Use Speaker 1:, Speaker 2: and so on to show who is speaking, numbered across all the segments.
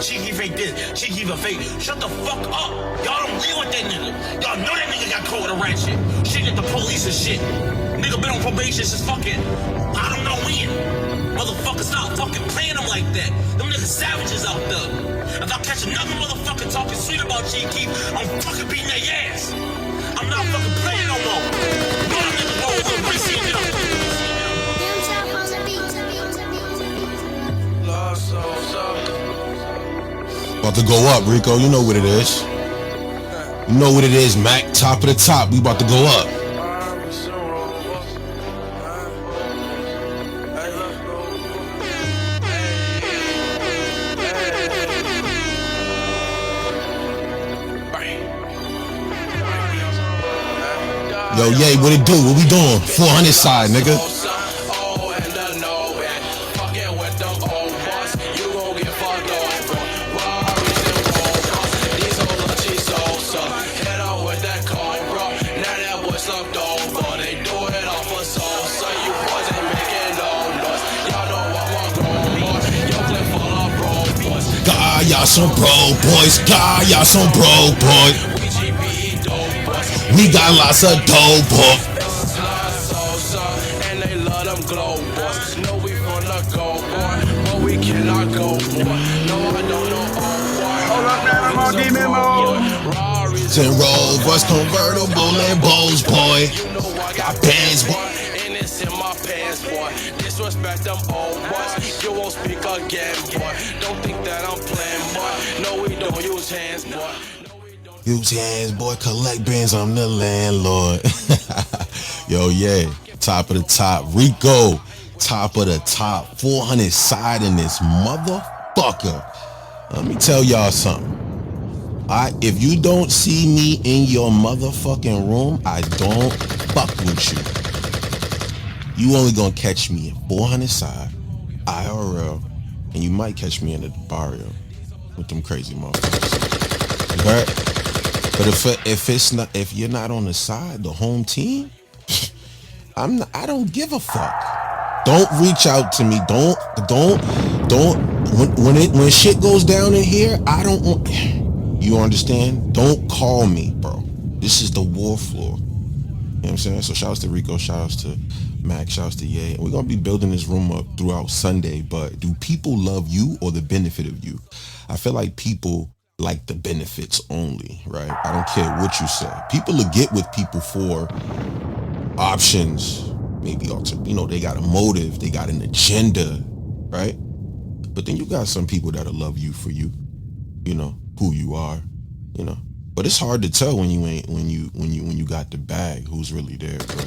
Speaker 1: She keep fake this. She keep a fake. Shut the fuck up. Y'all don't deal with that nigga. Y'all know that nigga got caught with a ratchet. Shit at the police and shit. Nigga been on probation since fucking, I don't know when. Motherfuckers stop fucking playing them like that. Them niggas savages out there. If I catch another motherfucker talking sweet about Chief Keef, I'm fucking beating their ass. I'm not fucking playing no more. You know them niggas roll with Reese and them.
Speaker 2: About to go up, Rico. You know what it is. You know what it is, Mac. Top of the top. We about to go up. Yo, yay, what it do? What we doing? 400 side, nigga. God, y'all some bro boys. God, y'all some bro boys. We got lots of dope, boy.
Speaker 3: And they love them glow boys. No, we wanna go, boy, but we cannot go, boy. No, I don't know, hold up, man, I'm on demon mode.
Speaker 2: Ten Rovers, convertible Lambos, boy. Got bands, boy.
Speaker 3: And it's in my pants, boy. Disrespect them old boys. You won't speak again, boy. Don't think that I'm playing, boy. No, we don't use hands, boy.
Speaker 2: Use hands, boy, collect bands, I'm the landlord. Yo, yeah, top of the top. Rico, top of the top. 400 side in this motherfucker. Let me tell y'all something. If you don't see me in your motherfucking room, I don't fuck with you. You only gonna catch me in 400 side, IRL, and you might catch me in the barrio with them crazy motherfuckers. You heard? But if you're not on the side, the home team, I don't give a fuck. Don't reach out to me. Don't when shit goes down in here, I don't want, you understand? Don't call me, bro. This is the war floor. You know what I'm saying? So shout outs to Rico, shout outs to Mac, shout outs to Ye. We're gonna be building this room up throughout Sunday, but do people love you or the benefit of you? I feel like people like the benefits only, right? I don't care what you say. People will get with people for options, maybe they got a motive, they got an agenda, right? But then you got some people that'll love you for you, who you are, But it's hard to tell when you got the bag who's really there, bro.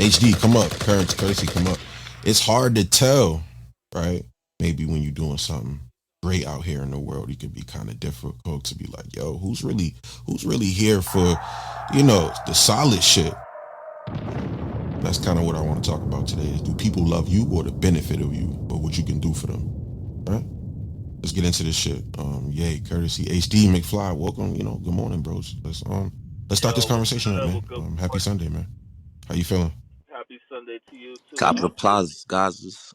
Speaker 2: HD, come up. Courtesy, come up. It's hard to tell, right? Maybe when you're doing something great out here in the world, it could be kind of difficult to be like, yo, who's really here for, the solid shit. That's kind of what I want to talk about today is, do people love you or the benefit of you, but what you can do for them, right? Let's get into this shit. Yay, Courtesy, HD, McFly, welcome. Good morning, bros. Let's start this conversation up, man. Happy Sunday, man. How you feeling?
Speaker 4: Happy Sunday to you too.
Speaker 5: Top of the plaza, guys.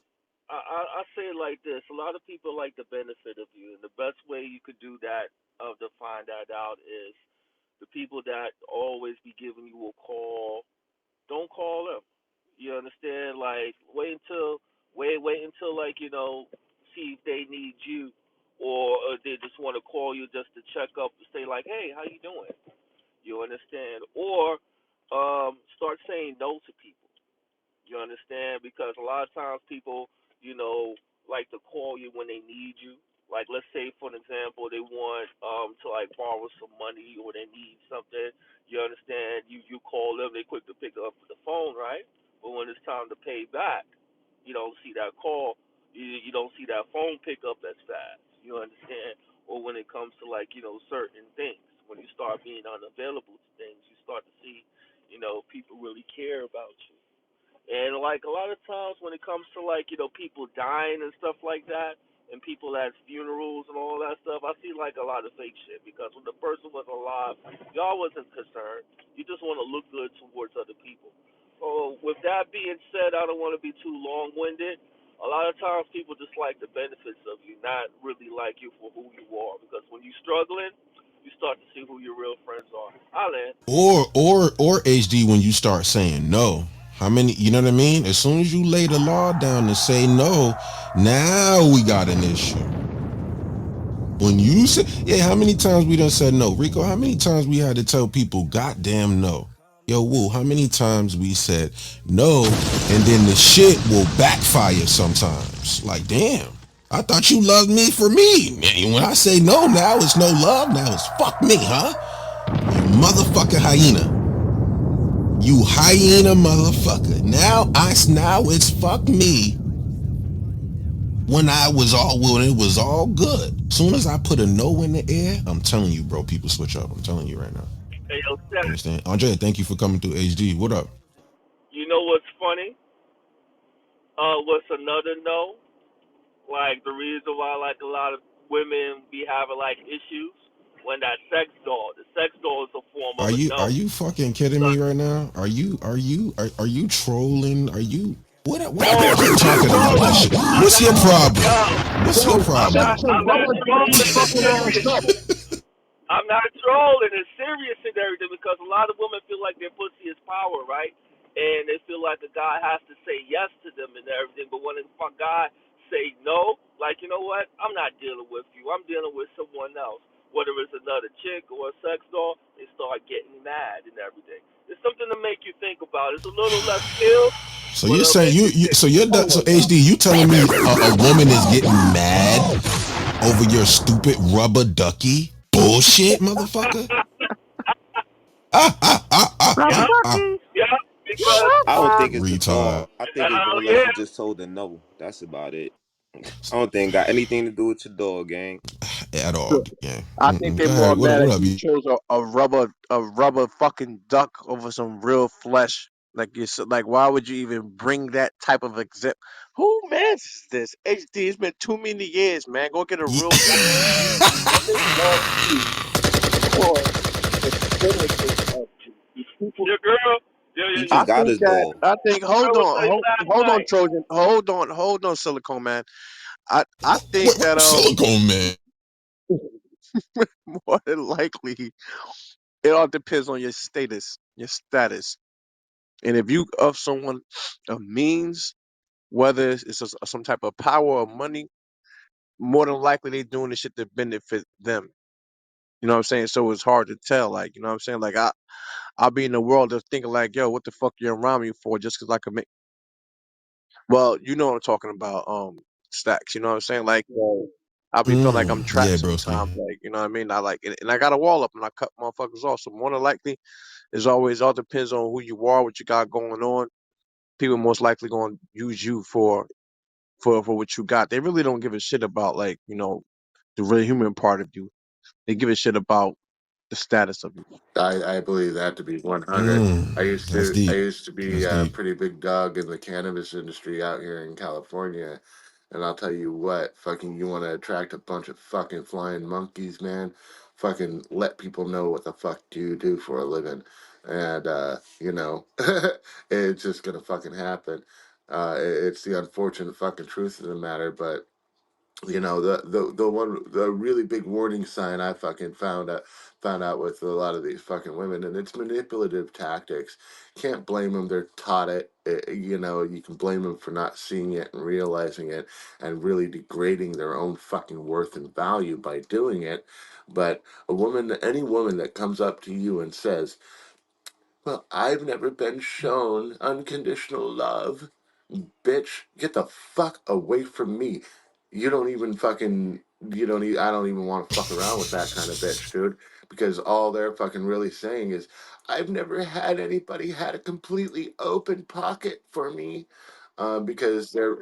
Speaker 4: I say it like this: a lot of people like the benefit of you, and the best way you could do that, to find that out, is the people that always be giving you a call. Don't call them. You understand? Like wait until see if they need you, or they just want to call you just to check up and say like, hey, how you doing? You understand? Or start saying no to people. You understand? Because a lot of times people, like to call you when they need you. Like let's say for an example, they want to like borrow some money or they need something. You understand? You call them, they quick to pick up the phone, right? But when it's time to pay back, you don't see that call. You don't see that phone pick up as fast. You understand? Or when it comes to like certain things, when you start being unavailable to things, you start to see people really care about you. And like a lot of times when it comes to like, people dying and stuff like that, and people at funerals and all that stuff, I see like a lot of fake shit because when the person was alive, y'all wasn't concerned. You just want to look good towards other people. So with that being said, I don't want to be too long winded. A lot of times people just like the benefits of you, not really like you for who you are. Because when you're struggling, you start to see who your real friends are. I land.
Speaker 2: Or HD, when you start saying no. How many, you know what I mean? As soon as you lay the law down and say no, now we got an issue. When you say, yeah, how many times we done said no? Rico, how many times we had to tell people goddamn no? Yo, Woo, how many times we said no, and then the shit will backfire sometimes? Like, damn, I thought you loved me for me. Man, when I say no now, it's no love. Now it's fuck me, huh? You motherfucking hyena. You hyena motherfucker. Now it's fuck me when it was all good. Soon as I put a no in the air, I'm telling you, bro, people switch up. I'm telling you right now.
Speaker 4: Hey, yo, Seth,
Speaker 2: You understand? Andre, thank you for coming through HD. What up?
Speaker 4: you know what's funny? What's another no? Like the reason why like a lot of women be having like issues when that sex doll. The sex doll is a form of
Speaker 2: Are
Speaker 4: a
Speaker 2: you are
Speaker 4: no.
Speaker 2: you fucking kidding me
Speaker 4: Because
Speaker 2: right now? Are you trolling? Are you what
Speaker 4: no,
Speaker 2: quit
Speaker 4: I'm not
Speaker 2: talking about that
Speaker 4: trolling.
Speaker 2: shit?
Speaker 4: I'm
Speaker 2: What's
Speaker 4: not.
Speaker 2: your problem?
Speaker 4: Yo,
Speaker 2: What's your
Speaker 6: Yo,
Speaker 4: I'm
Speaker 2: problem?
Speaker 4: not.
Speaker 6: Simpson,
Speaker 4: I'm
Speaker 6: why
Speaker 4: not
Speaker 6: the fuck you
Speaker 4: trolling. It's
Speaker 6: fucking ass
Speaker 4: serious.
Speaker 6: up?
Speaker 4: I'm not trolling. It's serious and everything because a lot of women feel like their pussy is power, right? And they feel like a guy has to say yes to them and everything. But when a guy say no, like you know what, I'm not dealing with you. I'm dealing with someone else. Whether it's another chick or a sex doll, they start getting mad and everything. It's something to make you think about. It's a little less skilled,
Speaker 2: So
Speaker 4: but
Speaker 2: you're
Speaker 4: it'll
Speaker 2: saying
Speaker 4: make you think.
Speaker 2: so you're done,
Speaker 6: Oh
Speaker 2: so
Speaker 6: my god.
Speaker 2: HD, you telling me a woman is getting mad over your stupid rubber ducky bullshit, motherfucker?
Speaker 4: Yeah,
Speaker 6: Rubber
Speaker 2: Ah,
Speaker 6: ducky.
Speaker 4: yeah, because
Speaker 5: I don't think it's a
Speaker 2: retard
Speaker 5: dog. I think it's more or less
Speaker 4: yeah,
Speaker 5: you just told a no. That's about it. I don't think it got anything to do with your dog, gang.
Speaker 2: at all. Yeah.
Speaker 6: I think
Speaker 2: Mm-mm.
Speaker 6: they're
Speaker 2: Go
Speaker 6: more
Speaker 2: ahead.
Speaker 6: mad
Speaker 2: What
Speaker 6: at
Speaker 2: up?
Speaker 6: you chose a rubber fucking duck over some real flesh. Like you said, like why would you even bring that type of example? Who man is this? HD, it's been too many years, man. Go get a
Speaker 2: Yeah.
Speaker 6: real woman. Women love you for the benefits of you. The people.
Speaker 4: your girl,
Speaker 5: He
Speaker 6: I
Speaker 5: just got
Speaker 6: think
Speaker 5: his
Speaker 6: that.
Speaker 5: dog.
Speaker 6: I think.
Speaker 4: your girl
Speaker 6: Hold
Speaker 4: was
Speaker 6: on.
Speaker 4: saying last
Speaker 6: Hold on,
Speaker 4: night.
Speaker 6: Trojan. Hold on, Silicone Man. I think
Speaker 2: What
Speaker 6: that
Speaker 2: silicone man?
Speaker 6: more than likely it all depends on your status, and if you of someone of means, whether it's some type of power or money, more than likely they doing the shit to benefit them. You know what I'm saying? So it's hard to tell. Like you know what I'm saying? Like I'll be in the world of thinking like, yo, what the fuck you around me for? Just cause I can make. Well, you know what I'm talking about. Stacks. You know what I'm saying? Like. I'll be feeling like I'm trapped
Speaker 2: Yeah, broski.
Speaker 6: sometimes, like you know what I mean. I like, and I got a wall up, and I cut motherfuckers off. So more than likely, it's always all depends on who you are, what you got going on. People most likely gonna use you for what you got. They really don't give a shit about like the real human part of you. They give a shit about the status of you.
Speaker 7: I believe that to be 100.
Speaker 2: Mm, that's
Speaker 7: I
Speaker 2: deep.
Speaker 7: used to be
Speaker 2: That's
Speaker 7: a
Speaker 2: deep.
Speaker 7: pretty big dog in the cannabis industry out here in California, and I'll tell you what, fucking you want to attract a bunch of fucking flying monkeys, man. Fucking let people know what the fuck do you do for a living, and it's just gonna fucking happen. It's the unfortunate fucking truth of the matter, but the really big warning sign I fucking found out with a lot of these fucking women, and it's manipulative tactics. Can't blame them, they're taught it. You can blame them for not seeing it and realizing it and really degrading their own fucking worth and value by doing it. But any woman that comes up to you and says, well, I've never been shown unconditional love, bitch, get the fuck away from me. You don't even fucking you don't I don't even want to fuck around with that kind of bitch, dude. Because all they're fucking really saying is, I've never had anybody had a completely open pocket for me. Because they're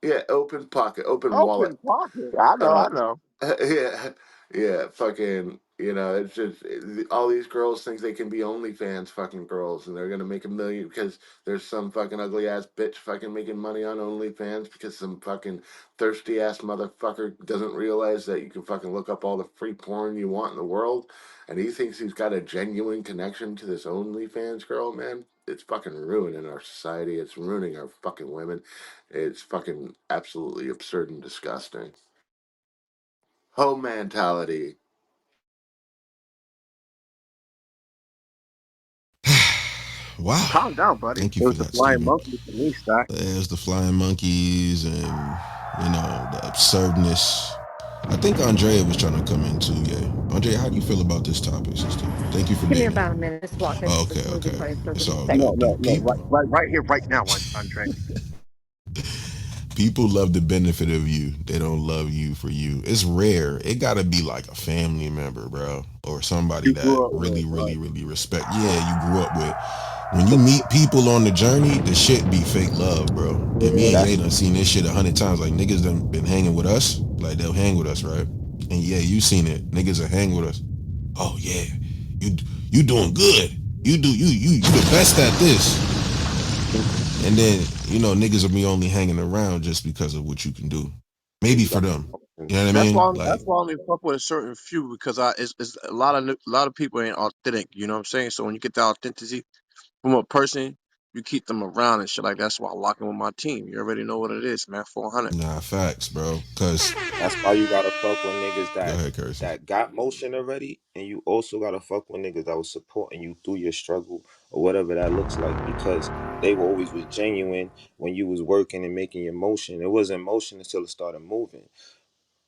Speaker 7: yeah, open pocket, open wallet.
Speaker 6: Open pocket. I know.
Speaker 7: Uh,
Speaker 6: I know.
Speaker 7: yeah, yeah, fucking, it's just all these girls think they can be OnlyFans fucking girls, and they're gonna make a million because there's some fucking ugly ass bitch fucking making money on OnlyFans because some fucking thirsty ass motherfucker doesn't realize that you can fucking look up all the free porn you want in the world, and he thinks he's got a genuine connection to this OnlyFans girl, man. it's fucking ruining our society. It's ruining our fucking women. It's fucking absolutely absurd and disgusting. Home mentality.
Speaker 2: Wow.
Speaker 6: Calm down, buddy.
Speaker 2: Thank you
Speaker 6: It
Speaker 2: for
Speaker 6: was the
Speaker 2: that,
Speaker 6: flying
Speaker 2: Steven.
Speaker 6: monkey for me, Stack.
Speaker 2: There's the flying monkeys and, the absurdness. I think Andrea was trying to come in too, yeah. Andrea, how do you feel about this topic, sister? Thank you for
Speaker 8: Give me
Speaker 2: being here.
Speaker 8: about a minute. Just walked into
Speaker 2: Oh,
Speaker 8: the
Speaker 2: okay,
Speaker 8: smoothie
Speaker 2: okay.
Speaker 8: place, so
Speaker 2: It's
Speaker 8: give me a
Speaker 2: all
Speaker 8: second.
Speaker 2: good.
Speaker 6: No, no,
Speaker 2: No,
Speaker 6: no.
Speaker 2: people
Speaker 6: Right here, right now, Andre.
Speaker 2: people love the benefit of you. They don't love you for you. It's rare. It gotta be like a family member, bro. Or somebody
Speaker 6: You
Speaker 2: that
Speaker 6: grew up with,
Speaker 2: really,
Speaker 6: right?
Speaker 2: really, really respect. Yeah, you grew up with. When you meet people on the journey, the shit be fake love, bro. And me and
Speaker 6: Yeah.
Speaker 2: Ye done seen this shit 100 times. Like niggas done been hanging with us. Like they'll hang with us, right? And yeah, you seen it. Niggas will hang with us. Oh yeah, you you doing good. You the best at this. And then niggas will be only hanging around just because of what you can do.
Speaker 5: Cause
Speaker 2: Maybe
Speaker 5: you
Speaker 2: for
Speaker 5: got
Speaker 2: them.
Speaker 5: the
Speaker 2: You know what I
Speaker 6: That's
Speaker 2: mean?
Speaker 6: why.
Speaker 2: Like,
Speaker 6: That's why I only fuck with a certain few because it's a lot of people ain't authentic. You know what I'm saying? So when you get the authenticity from a person, you keep them around and shit like that's why I lock in with my team. You already know what it is, man. 400.
Speaker 2: nah, facts, bro. Cause
Speaker 5: That's why you gotta fuck with niggas
Speaker 2: go
Speaker 5: that
Speaker 2: ahead, Curse.
Speaker 5: got motion already, and you also gotta fuck with niggas that was supporting you through your struggle or whatever that looks like, because they were always was genuine when you was working and making your motion. It wasn't motion until it started moving.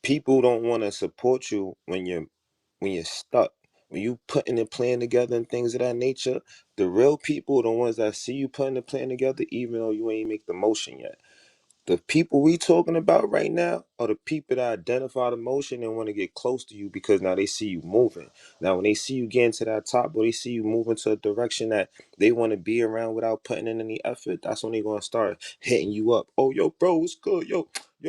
Speaker 5: People don't want to support you when you're stuck. When you putting a plan together and things of that nature, the real people, the ones that see you putting the plan together, even though you ain't make the motion yet. The people we talking about right now are the people that identify the motion and want to get close to you because now they see you moving. Now, when they see you getting to that top or they see you moving to a direction that they want to be around without putting in any effort, that's when they gonna start hitting you up. Oh, yo, bro, what's good? Yo,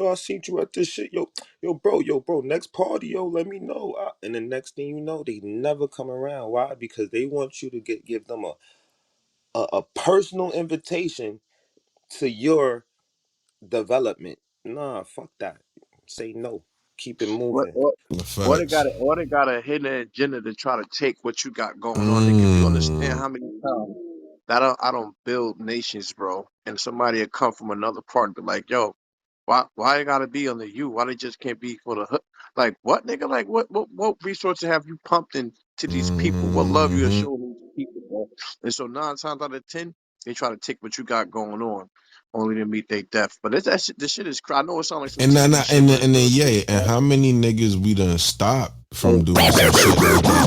Speaker 5: I seen you at this shit. Yo, bro, next party, yo, let me know. And the next thing you know, they never come around. Why? Because they want you to give them a personal invitation to your development. Nah, fuck that. Say no. Keep it
Speaker 6: What
Speaker 5: moving.
Speaker 6: what
Speaker 2: The
Speaker 6: what it got
Speaker 2: facts.
Speaker 6: a what it got a hidden agenda to try to take what you got going on, nigga. You understand
Speaker 2: Mm.
Speaker 6: how many times that I don't build nations, bro, and somebody had come from another part and be like, yo, why it gotta be under you? Why they just can't be for the hood? Like what, nigga? Like what resources have you pumped into these people? What love you have
Speaker 2: Mm-hmm.
Speaker 6: shown these people, bro? And so 9 times out of 10, they try to take what you got going on, only to meet their death. But it's that shit, this shit is. I know it sounds like some
Speaker 2: And then,
Speaker 6: chickadee shit, but it's
Speaker 2: and then,
Speaker 6: real shit,
Speaker 2: yeah. And
Speaker 6: bro.
Speaker 2: how many niggas we done stop from
Speaker 6: So,
Speaker 2: doing some shit like that?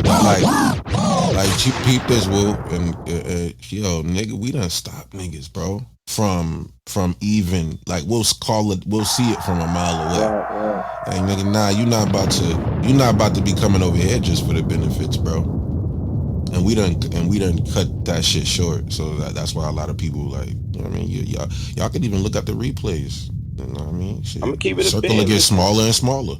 Speaker 2: Like, peep this, Will, and yo, nigga, we done stop niggas, bro, from even like we'll see it from a mile away.
Speaker 6: right, right.
Speaker 2: Like, nigga, nah, you not about to be coming over here just for the benefits, bro. And we done cut that shit short. So that's why a lot of people like, what I mean, y'all could even look at the replays. You know what I mean?
Speaker 5: I'm
Speaker 2: Shit,
Speaker 5: gonna keep it a
Speaker 2: circle will
Speaker 5: band.
Speaker 2: get
Speaker 5: Listen,
Speaker 2: smaller and smaller.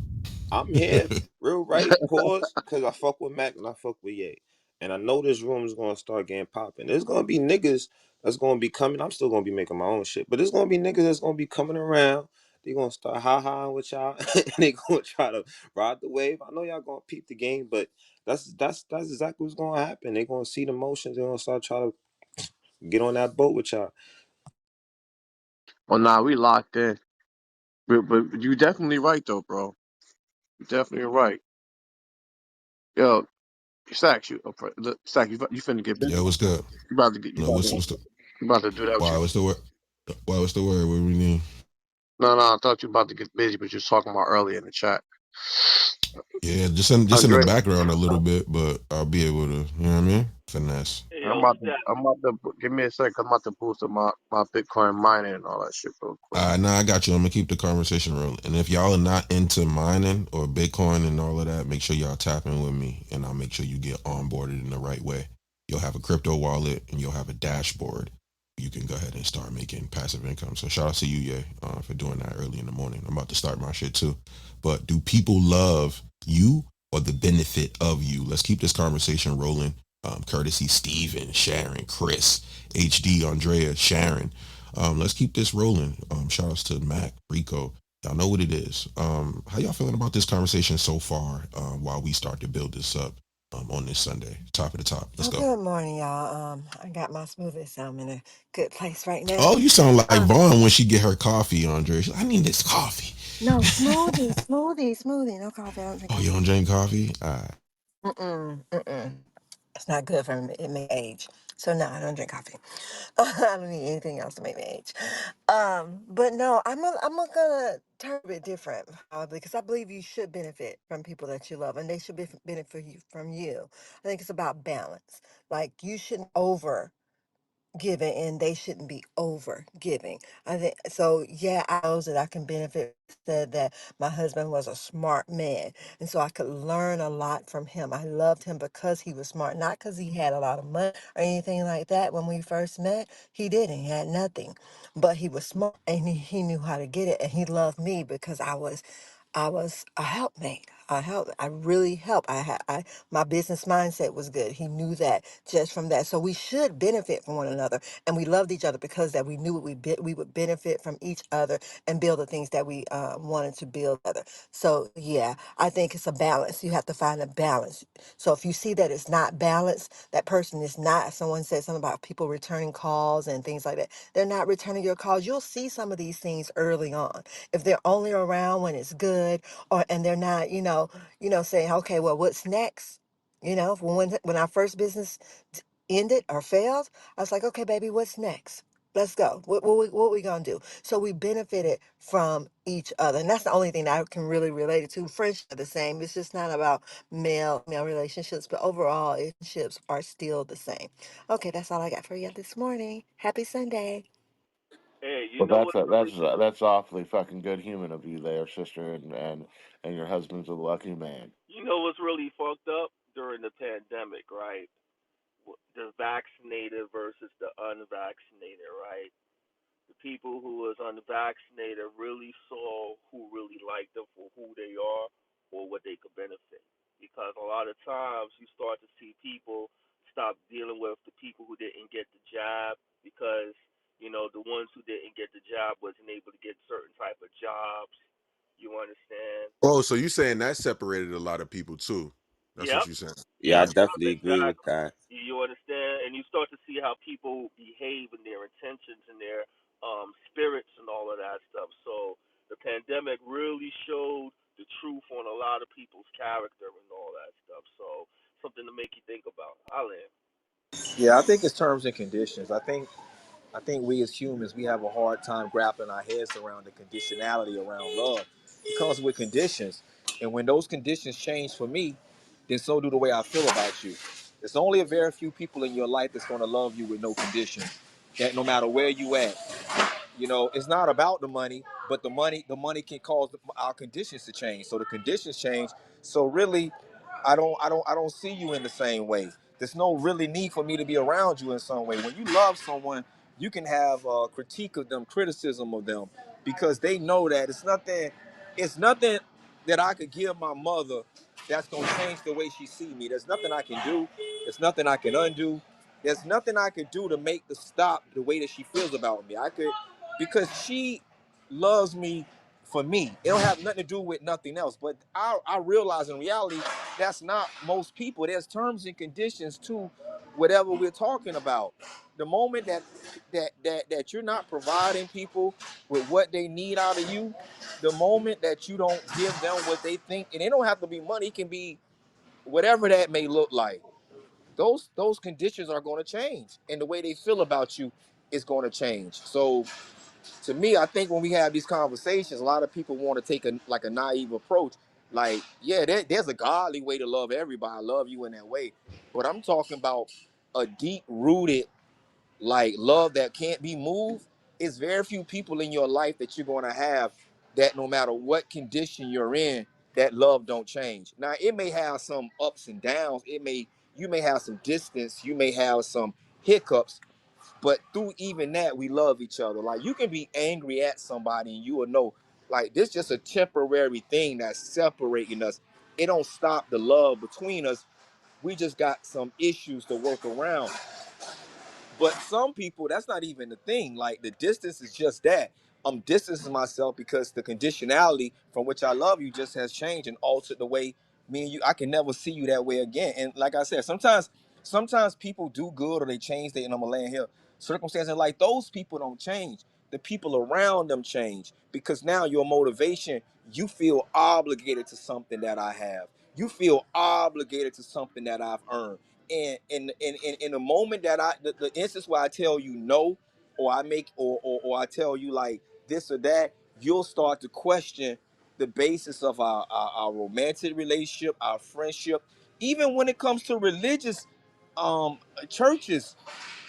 Speaker 5: I'm here, real right, pause, because I fuck with Mac and I fuck with Ye. And I know this room is gonna start getting popping. There's gonna be niggas that's gonna be coming. I'm still gonna be making my own shit, but there's gonna be niggas that's gonna be coming around. They gonna start ha-haing with y'all and they gonna try to ride the wave. I know y'all gonna peep the game, but that's exactly what's gonna happen. They gonna see the motions, they're gonna start trying to get on that boat with y'all.
Speaker 6: Well, nah, we locked in. But you definitely right though, bro. You definitely right. Yo, Stacks, look, Stacks, you finna get busy.
Speaker 2: Yo, what's good?
Speaker 6: You about to get
Speaker 2: No,
Speaker 6: you about to do that with
Speaker 2: why?
Speaker 6: you.
Speaker 2: What's the word? Why? What's the word? What do we need?
Speaker 6: No, I thought you about to get busy, but you was talking about earlier in the chat.
Speaker 2: Yeah, just in the
Speaker 6: Andre,
Speaker 2: background a little bit, but I'll be able to. You know what I mean? Finesse.
Speaker 4: Hey,
Speaker 6: I'm
Speaker 4: yo,
Speaker 6: about to
Speaker 4: Stat.
Speaker 6: I'm about to give me a sec. I'm about to boost up my Bitcoin mining and all that shit real quick.
Speaker 2: Nah, I got you. I'm gonna keep the conversation rolling. And if y'all are not into mining or Bitcoin and all of that, make sure y'all tap in with me, and I'll make sure you get onboarded in the right way. You'll have a crypto wallet, and you'll have a dashboard. You can go ahead and start making passive income. So shout out to you, for doing that early in the morning. I'm about to start my shit too. But do people love you or the benefit of you? Let's keep this conversation rolling. Courtesy Steven, Sharon, Chris, HD, Andrea, Sharon. Let's keep this rolling. Shout outs to Mac, Rico. Y'all know what it is. How y'all feeling about this conversation so far while we start to build this up? on this Sunday. Top of the top. Let's
Speaker 8: Oh,
Speaker 2: go.
Speaker 8: good morning, y'all. I got my smoothie, so I'm in a good place right now.
Speaker 2: Oh, you sound like
Speaker 8: Uh,
Speaker 2: Vaughn when she get her coffee, Andre. I need this coffee.
Speaker 8: no, smoothie. No coffee. I don't drink
Speaker 2: Oh, you
Speaker 8: coffee.
Speaker 2: don't drink coffee? All right.
Speaker 8: Mm-mm. It's not good for me. It may age. So no, I don't drink coffee. I don't need anything else to make me age. But no, I'm gonna turn a bit different because I believe you should benefit from people that you love, and they should benefit from you. I think it's about balance. Like you shouldn't over giving and they shouldn't be over giving. I think so. Yeah, I know that I can benefit. Said that my husband was a smart man, and so I could learn a lot from him. I loved him because he was smart, not because he had a lot of money or anything like that. When we first met, he didn't. He had nothing, but he was smart and he knew how to get it. And he loved me because I was a helpmate. I really helped. My business mindset was good. He knew that just from that. So we should benefit from one another, and we loved each other because that we knew we would benefit from each other and build the things that we wanted to build together. So yeah, I think it's a balance. You have to find a balance. So if you see that it's not balanced, that person is not. Someone said something about people returning calls and things like that. They're not returning your calls. You'll see some of these things early on if they're only around when it's good, or and they're not, saying, okay, well, what's next? When our first business ended or failed, I was like, okay, baby, what's next? Let's go. What we gonna do? So we benefited from each other, and that's the only thing that I can really relate it to. Friendship are the same. It's just not about male relationships, but overall relationships are still the same. Okay, that's all I got for you this morning. Happy Sunday.
Speaker 4: Hey, you
Speaker 7: Well,
Speaker 4: know what's really
Speaker 7: that's awfully fucking good human of you there, sister, and your husband's a lucky man.
Speaker 4: fucked up during the pandemic, right? The vaccinated versus the unvaccinated, right? The people who was unvaccinated really saw who really liked them for who they are or what they could benefit. Because a lot of times you start to see people stop dealing with the people who didn't get the jab because, the ones who didn't get the job wasn't able to get certain type of jobs. You understand?
Speaker 6: Oh, so you saying that separated a lot of people too? That's what
Speaker 4: Yep.
Speaker 6: you saying?
Speaker 5: Yeah, I
Speaker 4: Yep, yep,
Speaker 5: definitely agree with
Speaker 4: exactly.
Speaker 5: that.
Speaker 4: You understand, and you start to see how people behave and their intentions and their spirits and all of that stuff. So the pandemic really showed the truth on a lot of people's character and all that stuff. So something to make you think about. I land.
Speaker 9: Yeah, I think it's terms and conditions. I think we as humans we have a hard time grappling our heads around the conditionality around love. It comes with conditions, and when those conditions change for me, then so do the way I feel about you. There's only a very few people in your life that's going to love you with no conditions. That no matter where you at, it's not about the money, but the money can cause our conditions to change. So the conditions change. So really, I don't see you in the same way. There's no really need for me to be around you in some way. When you love someone, you can have critique of them, criticism of them, because they know that it's nothing that I could give my mother that's gonna change the way she see me. There's nothing I can do. There's nothing I can undo. There's nothing I could do to make the stop the way that she feels about me. I could because she loves me for me. It don't have nothing to do with nothing else. But I realize in reality that's not most people. There's terms and conditions to whatever we're talking about. The moment that you're not providing people with what they need out of you, the moment that you don't give them what they think, and it don't have to be money, it can be whatever that may look like. Those conditions are going to change, and the way they feel about you is going to change. So to me, I think when we have these conversations, a lot of people want to take a naive approach. Like, yeah, there's a godly way to love everybody. I love you in that way. But I'm talking about a deep rooted like love that can't be moved. It's very few people in your life that you're going to have that no matter what condition you're in, that love don't change. Now, it may have some ups and downs. You may have some distance. You may have some hiccups, but through even that, we love each other. Like you can be angry at somebody and you will know, like this just a temporary thing that's separating us. It don't stop the love between us. We just got some issues to work around. But some people, that's not even the thing. Like the distance is just that. I'm distancing myself because the conditionality from which I love you just has changed and altered the way me and you, I can never see you that way again. And like I said, sometimes people do good or they change. And I'm gonna land here. Circumstances like those people don't change. The people around them change because now your motivation, you feel obligated to something that I have. You feel obligated to something that I've earned. And in the moment that the instance where I tell you no, or I make or I tell you like this or that, you'll start to question the basis of our romantic relationship, our friendship, even when it comes to religious churches.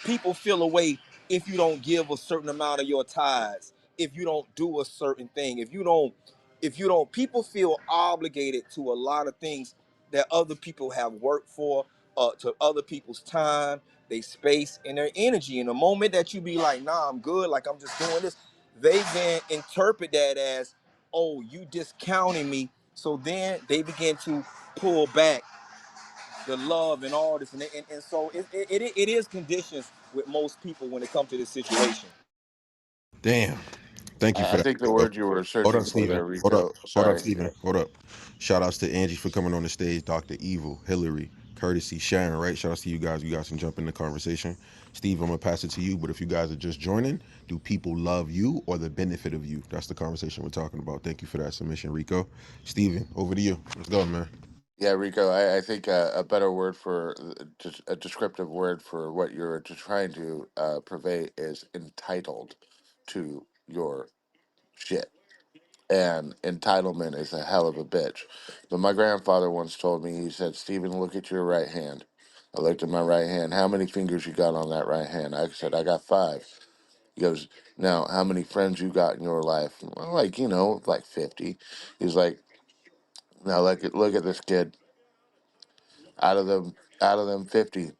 Speaker 9: People feel a way if you don't give a certain amount of your tithes, if you don't do a certain thing, if you don't people feel obligated to a lot of things that other people have worked for, to other people's time, their space and their energy. In the moment that you be like, nah, I'm good, like I'm just doing this, they then interpret that as, oh, you discounting me. So then they begin to pull back the love and all this, and so it is conditions with most people when it comes to this situation.
Speaker 2: Damn. Thank you for
Speaker 7: I
Speaker 2: that,
Speaker 7: think the
Speaker 2: Rico.
Speaker 7: word you were
Speaker 2: Hold
Speaker 7: searching
Speaker 2: up,
Speaker 7: for
Speaker 2: Steven.
Speaker 7: there,
Speaker 2: Hold up.
Speaker 7: Rico.
Speaker 2: Hold up,
Speaker 7: Sorry.
Speaker 2: Steven. Hold up. Shout outs to Angie for coming on the stage, Dr. Evil, Hillary, Courtesy, Sharon, right? Shout outs to you guys. You guys can jump in the conversation. Steve, I'm going to pass it to you, but if you guys are just joining, do people love you or the benefit of you? That's the conversation we're talking about. Thank you for that submission, Rico. Steven, over to you. Let's go, man.
Speaker 7: Yeah, Rico, I think a better word for just a descriptive word for what you're just trying to purvey is entitled to your shit. And entitlement is a hell of a bitch. But my grandfather once told me, he said, Stephen, look at your right hand. I looked at my right hand. How many fingers you got on that right hand? I said, I got five. He goes, now, how many friends you got in your life? Well, like, like 50. He's like, now look at this kid. Out of them 50,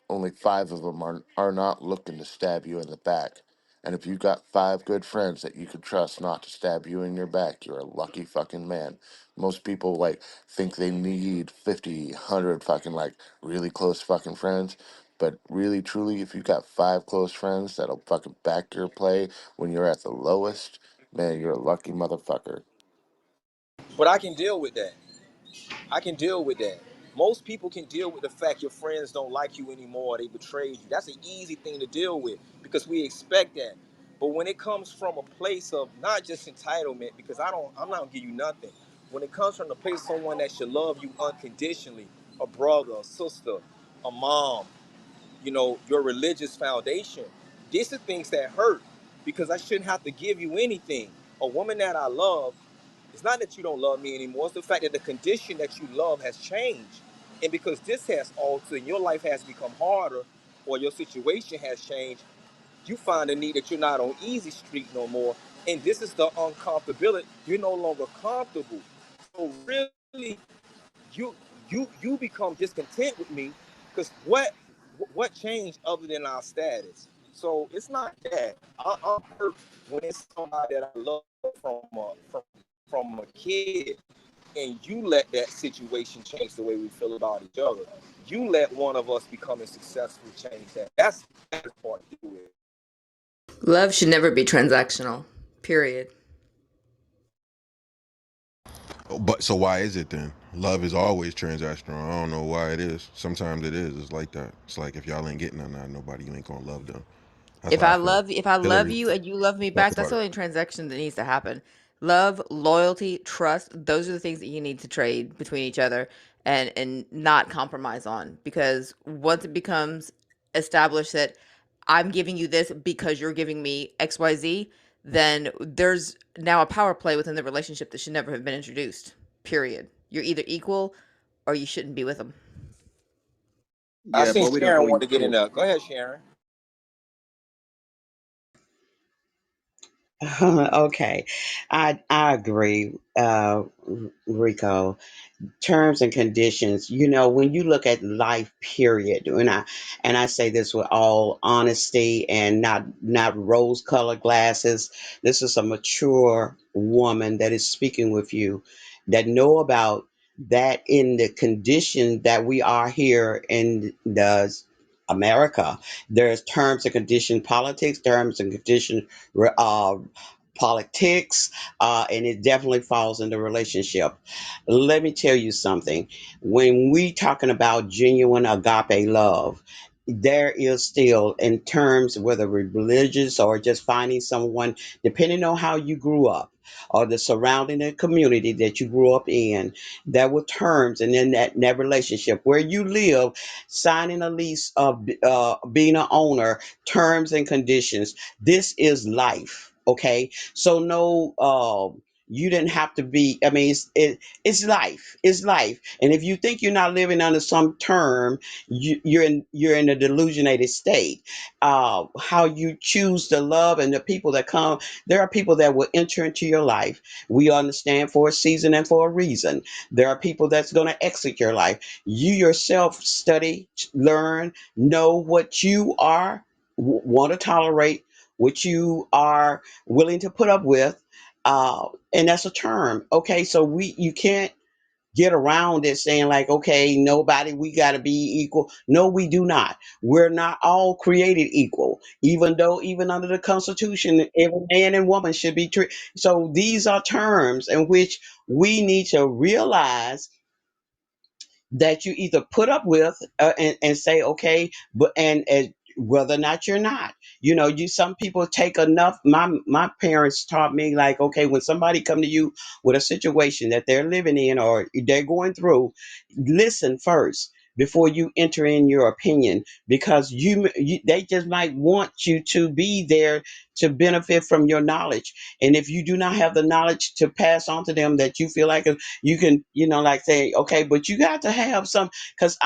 Speaker 7: only five of them are not looking to stab you in the back. And if you got five good friends that you could trust not to stab you in your back, you're a lucky fucking man. Most people like think they need 50, 100 fucking like really close fucking friends. But really, truly, if you got five close friends that'll fucking back your play when you're at the lowest, man, you're a lucky motherfucker.
Speaker 9: But I can deal with that. I can deal with that. Most people can deal with the fact your friends don't like you anymore, they betrayed you. That's an easy thing to deal with because we expect that. But when it comes from a place of not just entitlement, because I'm not gonna give you nothing. When it comes from the place of someone that should love you unconditionally, a brother, a sister, a mom, your religious foundation, these are things that hurt because I shouldn't have to give you anything. A woman that I love, it's not that you don't love me anymore. It's the fact that the condition that you love has changed. And because this has altered and your life has become harder or your situation has changed, you find a need that you're not on easy street no more. And this is the uncomfortability. You're no longer comfortable. So really, you you become discontent with me because what changed other than our status? So it's not that I'm hurt when it's somebody that I love from a kid, and you let that situation change the way we feel about each other. You let one of us becoming successful change that. That's the part to do it.
Speaker 10: Love should never be transactional. Period.
Speaker 2: But so why is it then? Love is always transactional. I don't know why it is. Sometimes it is. It's like that. It's like if y'all ain't getting none, nobody, you ain't gonna love them. That's
Speaker 10: If
Speaker 2: how I
Speaker 10: I
Speaker 2: feel.
Speaker 10: love if I love
Speaker 2: Hillary
Speaker 10: you and you love me
Speaker 2: talked
Speaker 10: back, that's
Speaker 2: about
Speaker 10: the
Speaker 2: it.
Speaker 10: only transaction that needs to happen. Love, loyalty, trust, those are the things that you need to trade between each other and not compromise on, because once it becomes established that I'm giving you this because you're giving me XYZ, then there's now a power play within the relationship that should never have been introduced. Period. You're either equal or you shouldn't be with them.
Speaker 9: I
Speaker 6: Yeah,
Speaker 9: seen
Speaker 6: but we don't
Speaker 9: Sharon
Speaker 6: owe
Speaker 9: want
Speaker 6: you
Speaker 9: to get in
Speaker 6: shit.
Speaker 9: there. Go ahead, Sharon.
Speaker 11: Okay, I agree, Rico. Terms and conditions, when you look at life, period, and I say this with all honesty and not rose colored glasses. This is a mature woman that is speaking with you, that know about that in the condition that we are here in the America. There's terms and condition politics, terms and condition politics, and it definitely falls into relationship. Let me tell you something. When we talking about genuine agape love, there is still, in terms whether we're religious or just finding someone, depending on how you grew up or the surrounding and community that you grew up in, there were terms, and in that relationship where you live, signing a lease of being an owner, terms and conditions. This is life. Okay, so no, you didn't have to be. I mean, it's life. It's life. And if you think you're not living under some term, you're in a delusionated state. How you choose to love and the people that come. There are people that will enter into your life. We understand for a season and for a reason. There are people that's going to exit your life. You yourself study, learn, know what you are want to tolerate, what you are willing to put up with, and that's a term. Okay, so you can't get around it saying like, okay, nobody, we got to be equal. No, we do not. We're not all created equal, even though even under the Constitution, every man and woman should be treated. So these are terms in which we need to realize that you either put up with, and say okay, but and whether or not you're not, you, some people take enough. My parents taught me like, okay, when somebody come to you with a situation that they're living in or they're going through, listen first before you enter in your opinion, because they just might want you to be there to benefit from your knowledge. And if you do not have the knowledge to pass on to them that you feel like you can, like say, okay, but you got to have some, because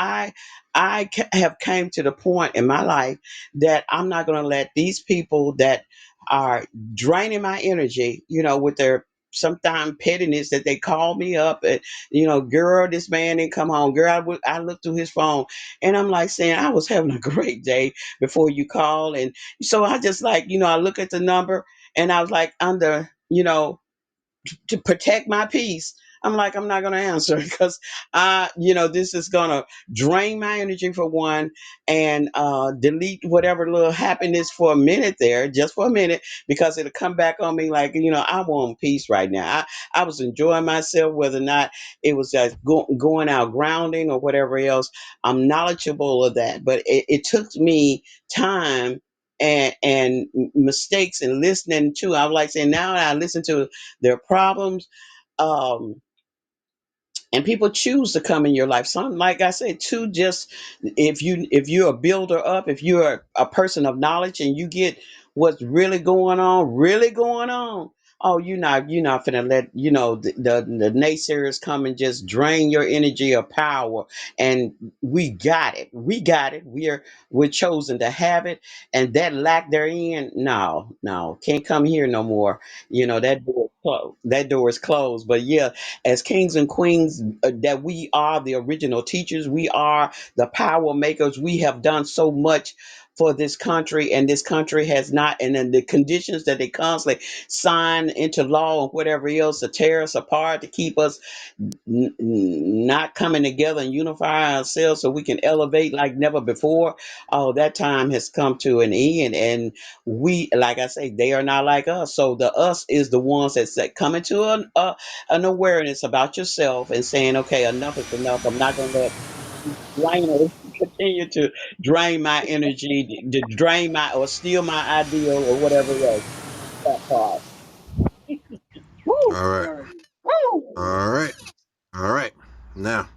Speaker 11: have came to the point in my life that I'm not going to let these people that are draining my energy, with their sometimes pettiness, that they call me up and, girl, this man didn't come home. Girl, I looked through his phone, and I'm like saying, I was having a great day before you call. And so I just like, I look at the number, and I was like, under, to protect my peace, I'm like, I'm not going to answer because this is going to drain my energy for one, and delete whatever little happiness for a minute there, just for a minute, because it'll come back on me like, I want peace right now. I was enjoying myself, whether or not it was just going out grounding or whatever else. I'm knowledgeable of that, but it took me time and mistakes and listening to. I was like saying, now I listen to their problems, um, and people choose to come in your life. Some, like I said, too, just if you're a builder up, if you're a person of knowledge, and you get what's really going on. Oh, you're not finna let the naysayers come and just drain your energy or power. And we got it. We got it. We're chosen to have it, and that lack therein, no, no, can't come here no more. That door is closed. But yeah, as kings and queens, that we are the original teachers, we are the power makers. We have done so much for this country, and this country has not. And then the conditions that they constantly sign into law and whatever else to tear us apart, to keep us not coming together and unify ourselves so we can elevate like never before. Oh, that time has come to an end. And we, like I say, they are not like us. So the us is the ones that say, coming to an awareness about yourself and saying, okay, enough is enough. I'm not going to let drainers continue to drain my energy, to drain my or steal my ideal or whatever else. That part. Woo!
Speaker 2: All right.
Speaker 11: Woo!
Speaker 2: All right. All right. Now,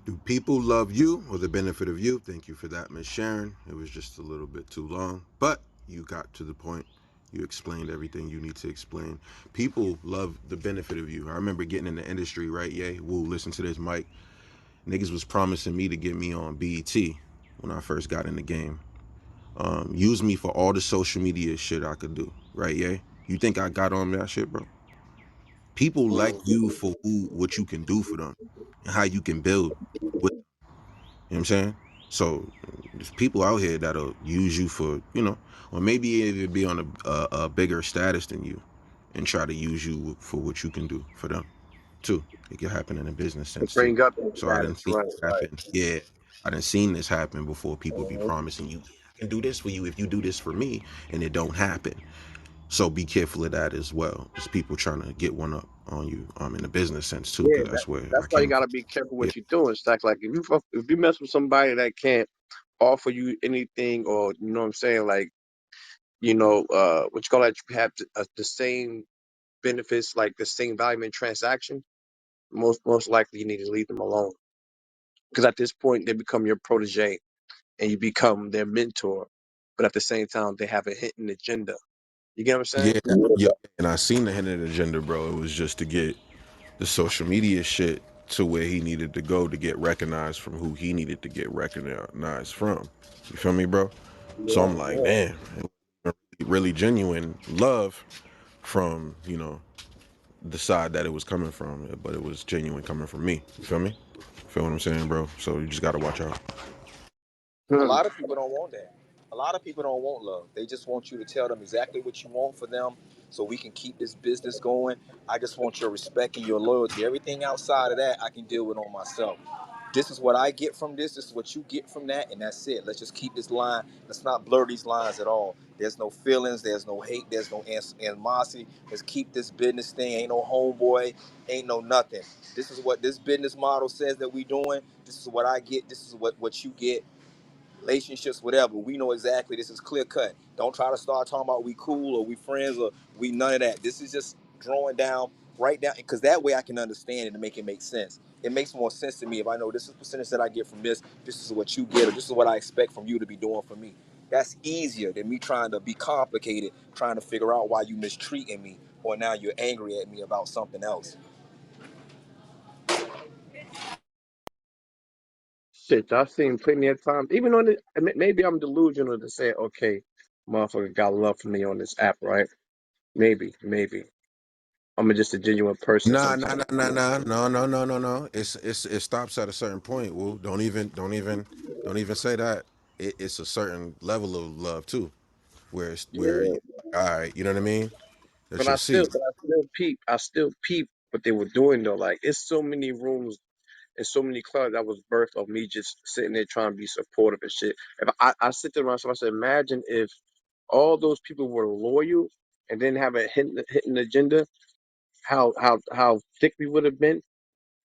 Speaker 2: do people love you or the benefit of you? Thank you for that, Miss Sharon. It was just a little bit too long, but you got to the point. You explained everything you need to explain. People love the benefit of you. I remember getting in the industry, right? Yay, woo, listen to this, Mike. Niggas was promising me to get me on BET when I first got in the game. Use me for all the social media shit I could do, right? Yay. You think I got on that shit, bro? People like you for what you can do for them and how you can build with. You know what I'm saying? So there's people out here that'll use you for, or maybe it'll be on a bigger status than you and try to use you for what you can do for them too. It can happen in a business
Speaker 6: To
Speaker 2: sense too.
Speaker 6: bring up the
Speaker 2: So I didn't
Speaker 6: status,
Speaker 2: see
Speaker 6: right,
Speaker 2: this
Speaker 6: right.
Speaker 2: happen. Yeah, I didn't seen this happen before. People be
Speaker 6: Mhm.
Speaker 2: promising you, yeah, I can do this for you if you do this for me, and it don't happen. So be careful of that as well. There's people trying to get one up on you, in the business sense too,
Speaker 6: Yeah,
Speaker 2: because that's where
Speaker 6: that's
Speaker 2: I
Speaker 6: why you
Speaker 2: came
Speaker 6: gotta
Speaker 2: from.
Speaker 6: be careful
Speaker 2: Yeah,
Speaker 6: what you're doing. Stack, like if you mess with somebody that can't offer you anything, or you know what I'm saying, like what you call that, you have the same benefits, like the same value in transaction. Most likely you need to leave them alone, because at this point they become your protege and you become their mentor, but at the same time they have a hidden agenda. You get what I'm saying?
Speaker 2: yeah, yeah. And I seen the hidden agenda, bro. It was just to get the social media shit to where he needed to go to get recognized from who he needed to get recognized from. You feel me, bro? So
Speaker 6: Yeah,
Speaker 2: I'm like,
Speaker 6: yeah.
Speaker 2: damn, really genuine love from the side that it was coming from, but it was genuine coming from me. You feel me? Feel what I'm saying, bro? So you just gotta watch out.
Speaker 9: A
Speaker 6: Hmm.
Speaker 9: lot of people don't want that. A lot of people don't want love. They just want you to tell them exactly what you want for them so we can keep this business going. I just want your respect and your loyalty. Everything outside of that, I can deal with on myself. This is what I get from this. This is what you get from that. And that's it. Let's just keep this line. Let's not blur these lines at all. There's no feelings. There's no hate. There's no animosity. Let's keep this business thing. Ain't no homeboy. Ain't no nothing. This is what this business model says that we doing. This is what I get. This is what you get. Relationships, whatever. We know exactly this is clear cut. Don't try to start talking about we cool or we friends or we none of that. This is just drawing down right down, because that way I can understand it and make it make sense. It makes more sense to me if I know this is percentage that I get from this, this is what you get, or this is what I expect from you to be doing for me. That's easier than me trying to be complicated, trying to figure out why you mistreating me or now you're angry at me about something else.
Speaker 6: Shit, I've seen plenty of times. Even on the, maybe I'm delusional to say, okay, motherfucker got love for me on this app, right? Maybe. I'm just a genuine person
Speaker 2: Nah, nah,
Speaker 6: sometimes.
Speaker 2: nah, nah, nah, no, no, no, no, no. It stops at a certain point. Woo. Don't even say that. It's a certain level of love too, where
Speaker 6: Yeah,
Speaker 2: all right, you know what I mean? That
Speaker 6: but
Speaker 2: you'll see.
Speaker 6: I still peep what they were doing though. Like, it's so many rooms and so many clubs that was birthed of me just sitting there trying to be supportive and shit. If I sit there to myself, I said, imagine if all those people were loyal and didn't have a hidden agenda, how thick we would have been,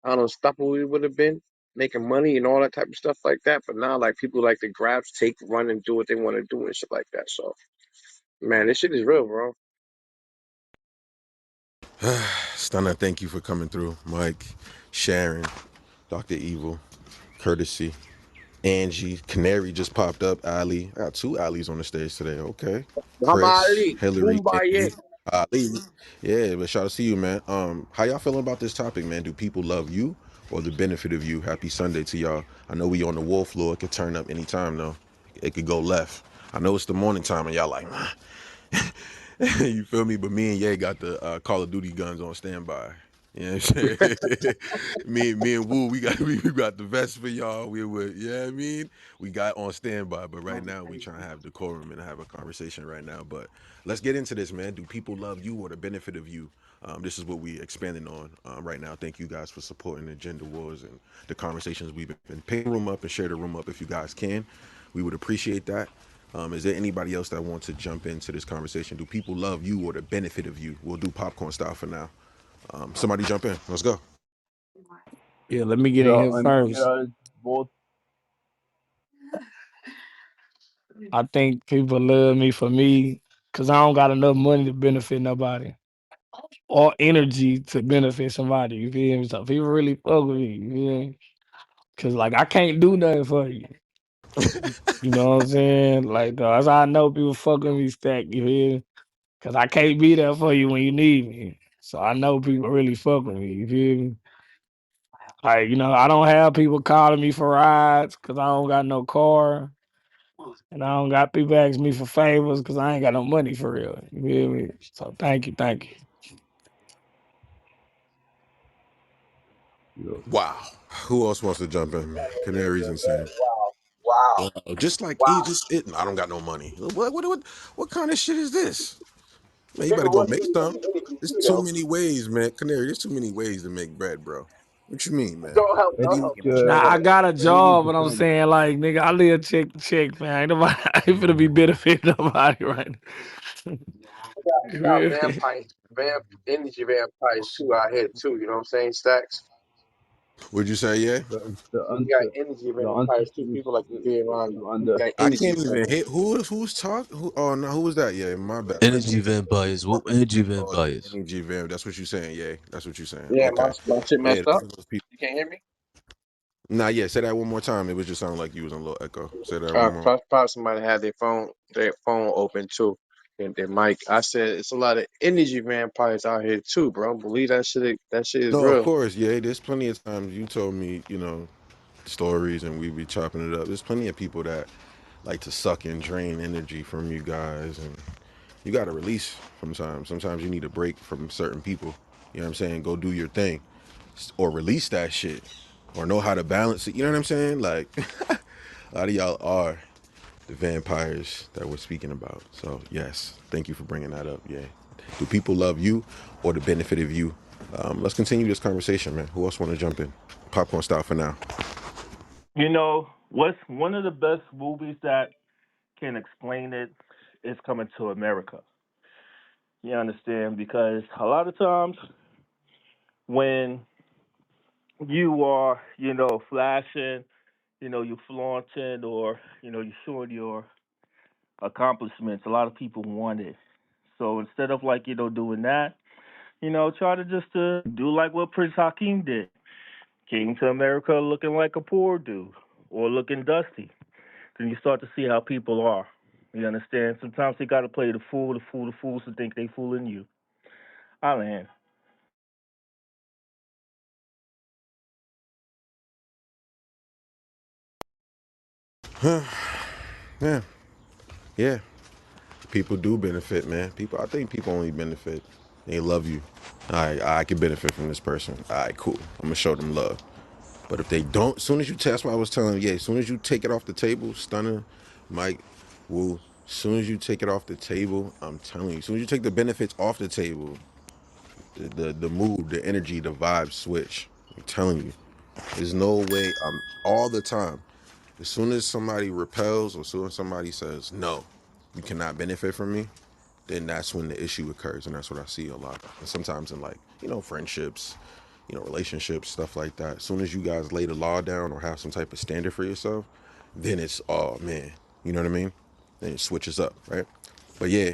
Speaker 6: how unstoppable we would have been, making money and all that type of stuff like that. But now, like, people like to grab, take, run, and do what they want to do and shit like that. So, man, this shit is real, bro.
Speaker 2: Stunner, thank you for coming through. Mike, Sharon, Dr. Evil, Courtesy, Angie, Canary just popped up. Ali, I got two Ali's on the stage today. Okay,
Speaker 6: Muhammad
Speaker 2: Chris,
Speaker 6: Ali,
Speaker 2: Hillary,
Speaker 6: Kumbaya.
Speaker 2: Angie, Ali. Yeah, but shout out to you, man. How y'all feeling about this topic, man? Do people love you or the benefit of you? Happy Sunday to y'all. I know we on the wall floor. It could turn up anytime though. It could go left. I know it's the morning time and y'all like, man. You feel me? But me and Ye got the Call of Duty guns on standby. You know what I'm saying? me and Woo, we got the vest for y'all. We would, yeah, I mean, we got on standby. But right now, we trying to have decorum and have a conversation right now. But let's get into this, man. Do people love you or the benefit of you? This is what we expanding on right now. Thank you guys for supporting the Gender Wars and the conversations we've been. Pay the room up and share the room up if you guys can. We would appreciate that. Is there anybody else that wants to jump into this conversation? Do people love you or the benefit of you? We'll do popcorn style for now. Somebody jump in. Let's go.
Speaker 12: Yeah, let me get in
Speaker 13: The
Speaker 12: here first.
Speaker 13: answer is both.
Speaker 12: I think people love me for me because I don't got enough money to benefit nobody or energy to benefit somebody. You feel me? So people really fuck with me. You feel me? Cause like I can't do nothing for you. You know what I'm saying? Like that's how I know people fuck with me stack. You feel me? Cause I can't be there for you when you need me. So I know people really fuck with me. You feel me? Like I don't have people calling me for rides because I don't got no car. And I don't got people asking me for favors because I ain't got no money for real. You feel me? So thank you.
Speaker 13: Yes.
Speaker 2: Wow. Who else wants to jump in, man? Canary's insane.
Speaker 9: Wow.
Speaker 2: Just like he
Speaker 9: Wow.
Speaker 2: just it. I don't got no money. What kind of shit is this? Man, you better
Speaker 9: Nigga,
Speaker 2: go
Speaker 9: what's
Speaker 2: make some. There's
Speaker 9: you
Speaker 2: too
Speaker 9: know?
Speaker 2: many ways, man. Canary, there's too many ways to make bread, bro. What you mean, man?
Speaker 9: Don't help me.
Speaker 13: It's
Speaker 12: Now I got a
Speaker 13: very good
Speaker 12: job, but I'm
Speaker 13: difference.
Speaker 12: saying like nigga, I live check to check, man. Ain't nobody I ain't finna be benefiting nobody right now.
Speaker 6: You got vampires, energy vampires too out here too. You know what I'm saying? Stacks.
Speaker 2: Would you say, yeah?
Speaker 6: You got energy vampires too. People like to be around you. Got
Speaker 2: I
Speaker 6: energy
Speaker 2: can't even
Speaker 6: vampires.
Speaker 2: hit who's talking. Who? Oh no, who was that? Yeah, my bad. My
Speaker 13: Energy vampires. What energy
Speaker 2: oh, the
Speaker 13: vampires?
Speaker 2: energy vamp. That's what you're saying. Yeah, that's what you're saying.
Speaker 6: Yeah,
Speaker 2: Okay.
Speaker 6: my shit
Speaker 2: Yeah,
Speaker 6: messed
Speaker 2: those
Speaker 6: up.
Speaker 2: are those people.
Speaker 6: You can't hear me?
Speaker 2: Nah, yeah. Say that one more time. It was just sounding like you was in a little echo. Say that one more.
Speaker 6: Probably somebody had their phone open too. And their mic. I said it's a lot of energy vampires out here too, bro. Believe that shit. That shit is
Speaker 2: No, of
Speaker 6: real.
Speaker 2: course, yeah. There's plenty of times you told me, stories, and we be chopping it up. There's plenty of people that like to suck and drain energy from you guys, and you got to release sometimes. Sometimes you need a break from certain people. You know what I'm saying? Go do your thing, or release that shit, or know how to balance it. You know what I'm saying? Like a lot of y'all are the vampires that we're speaking about. So yes, thank you for bringing that up. Yeah, do people love you or the benefit of you? Let's continue this conversation, man. Who else want to jump in? Popcorn style for now.
Speaker 4: You know, what's one of the best movies that can explain it is Coming to America. You understand? Because a lot of times when you are, flashing, you flaunting, or, you're showing your accomplishments, a lot of people want it. So instead of like, doing that, try to just do like what Prince Hakeem did. Came to America looking like a poor dude or looking dusty. Then you start to see how people are. You understand? Sometimes they got to play the fools to think they fooling you. I land.
Speaker 2: Yeah, yeah. People do benefit, man. I think people only benefit. They love you. All right, I can benefit from this person. All right, cool. I'm gonna show them love. But if they don't, as soon as you, that's why I was telling you, yeah, as soon as you take it off the table, Stunner, Mike, Woo, as soon as you take it off the table, I'm telling you, as soon as you take the benefits off the table, the mood, the energy, the vibe switch. I'm telling you, there's no way. All the time. As soon as somebody repels, or as soon as somebody says no, you cannot benefit from me, then that's when the issue occurs, and that's what I see a lot. And sometimes in, like, friendships, relationships, stuff like that. As soon as you guys lay the law down or have some type of standard for yourself, then it's, oh man, you know what I mean? Then it switches up, right? But yeah,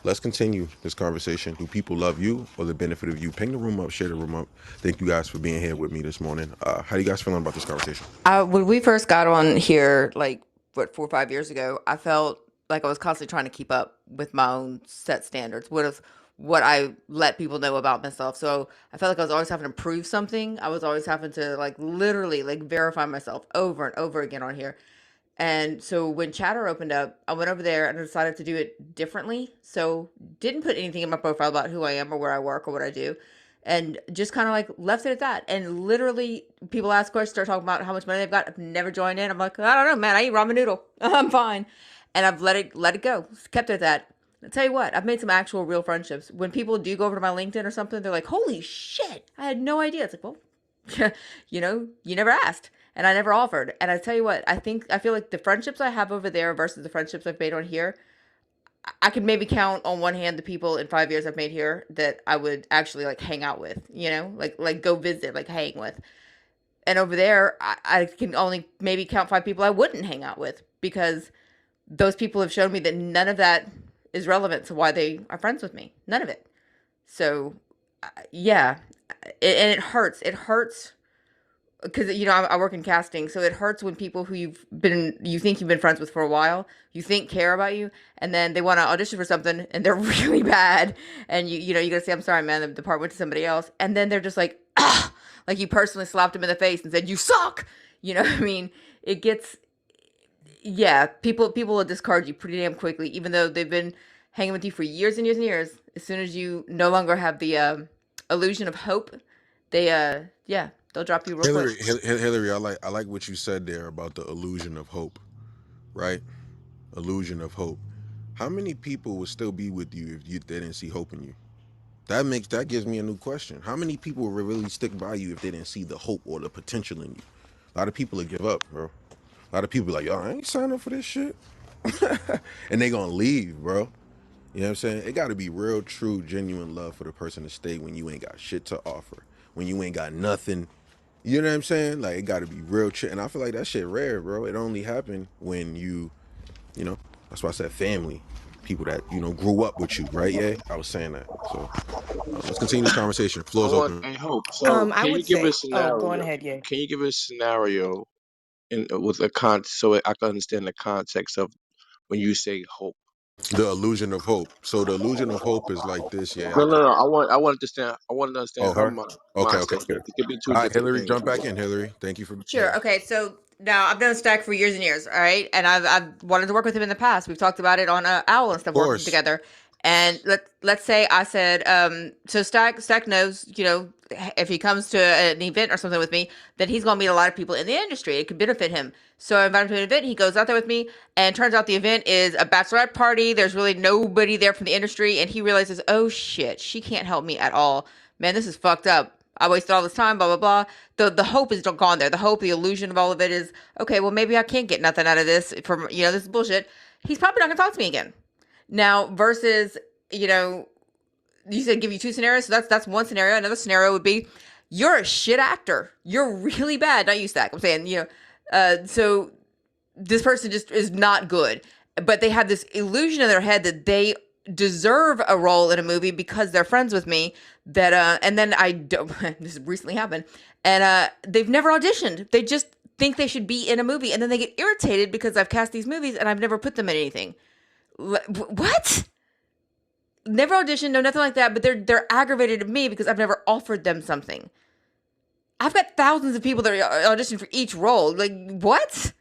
Speaker 2: let's continue this conversation. Do people love you or the benefit of you? Ping the room up, share the room up. Thank you guys for being here with me this morning. How you guys feeling about this conversation?
Speaker 10: When we first got on here, like what 4 or 5 years ago, I felt like I was constantly trying to keep up with my own set standards. What I let people know about myself. So I felt like I was always having to prove something. I was always having to like literally like verify myself over and over again on here. And so when Chatter opened up, I went over there and decided to do it differently. So didn't put anything in my profile about who I am or where I work or what I do. And just kind of like left it at that. And literally people ask questions, start talking about how much money they've got. I've never joined in. I'm like, I don't know, man. I eat ramen noodle. I'm fine. And I've let it go. Kept it at that. I'll tell you what, I've made some actual real friendships. When people do go over to my LinkedIn or something, they're like, holy shit, I had no idea. It's like, well, you never asked and I never offered. And I tell you what, I feel like the friendships I have over there versus the friendships I've made on here, I could maybe count on one hand the people in 5 years I've made here that I would actually like hang out with, like go visit, like hang with. And over there, I can only maybe count 5 people I wouldn't hang out with because those people have shown me that none of that is relevant to why they are friends with me. None of it. So, yeah, and it hurts. It hurts because I work in casting, so it hurts when people who you think you've been friends with for a while, you think care about you, and then they want to audition for something and they're really bad, and you gotta say I'm sorry, man, the part went to somebody else, and then they're just like like you personally slapped them in the face and said you suck. You know what I mean? It gets Yeah, people will discard you pretty damn quickly, even though they've been hanging with you for years and years and years. As soon as you no longer have the illusion of hope, yeah, they'll drop you real quick.
Speaker 2: Hillary, I like what you said there about the illusion of hope, right? Illusion of hope. How many people would still be with you if they didn't see hope in you? That gives me a new question. How many people would really stick by you if they didn't see the hope or the potential in you? A lot of people would give up, bro. A lot of people like, yo, I ain't signing up for this shit. And they gonna leave, bro. You know what I'm saying? It got to be real, true, genuine love for the person to stay when you ain't got shit to offer, when you ain't got nothing. You know what I'm saying? Like, it got to be real, and I feel like that shit rare, bro. It only happened when you know, that's why I said family, people that grew up with you, right? Yeah, I was saying that. So let's continue this conversation.
Speaker 6: I
Speaker 2: Floor's
Speaker 6: want
Speaker 2: open.
Speaker 6: a hope. So
Speaker 8: I
Speaker 6: can you
Speaker 8: would
Speaker 6: give a
Speaker 8: say, oh, go on
Speaker 6: scenario?
Speaker 8: ahead, yeah.
Speaker 6: Can you give a scenario in with a so I can understand the context of when you say hope?
Speaker 2: The illusion of hope. So the illusion of hope is like this. Yeah,
Speaker 6: No,
Speaker 2: I
Speaker 6: no,
Speaker 2: could.
Speaker 6: no. I want to understand
Speaker 2: Oh,
Speaker 6: her
Speaker 2: her. Okay, okay,
Speaker 6: mindset.
Speaker 2: okay.
Speaker 6: It could be two
Speaker 2: All right,
Speaker 6: different
Speaker 2: Hillary,
Speaker 6: things.
Speaker 2: jump back in. Hillary, thank you for being
Speaker 10: Sure.
Speaker 2: here.
Speaker 10: Okay. So now I've known Stack for years and years. All right, and I've wanted to work with him in the past. We've talked about it on Owl and
Speaker 2: Of
Speaker 10: stuff, working
Speaker 2: course.
Speaker 10: together. And let's say I said, so Stack knows, if he comes to an event or something with me, then he's gonna meet a lot of people in the industry. It could benefit him. So I invite him to an event. He goes out there with me, and turns out the event is a bachelorette party. There's really nobody there from the industry, and he realizes, oh shit, she can't help me at all. Man, this is fucked up. I wasted all this time, blah blah blah. The hope is gone there. The hope, the illusion of all of it is okay. Well, maybe I can't get nothing out of this from this is bullshit. He's probably not gonna talk to me again. Now versus you know you said give you two scenarios, so that's one scenario. Another scenario would be you're a shit actor. You're really bad. Not you, Stack. I'm saying so this person just is not good, but they have this illusion in their head that they deserve a role in a movie because they're friends with me. That and then I don't. This recently happened, and they've never auditioned. They just think they should be in a movie, and then they get irritated because I've cast these movies and I've never put them in anything. What? Never auditioned, no nothing like that. But they're aggravated at me because I've never offered them something. I've got thousands of people that are auditioning for each role. Like what?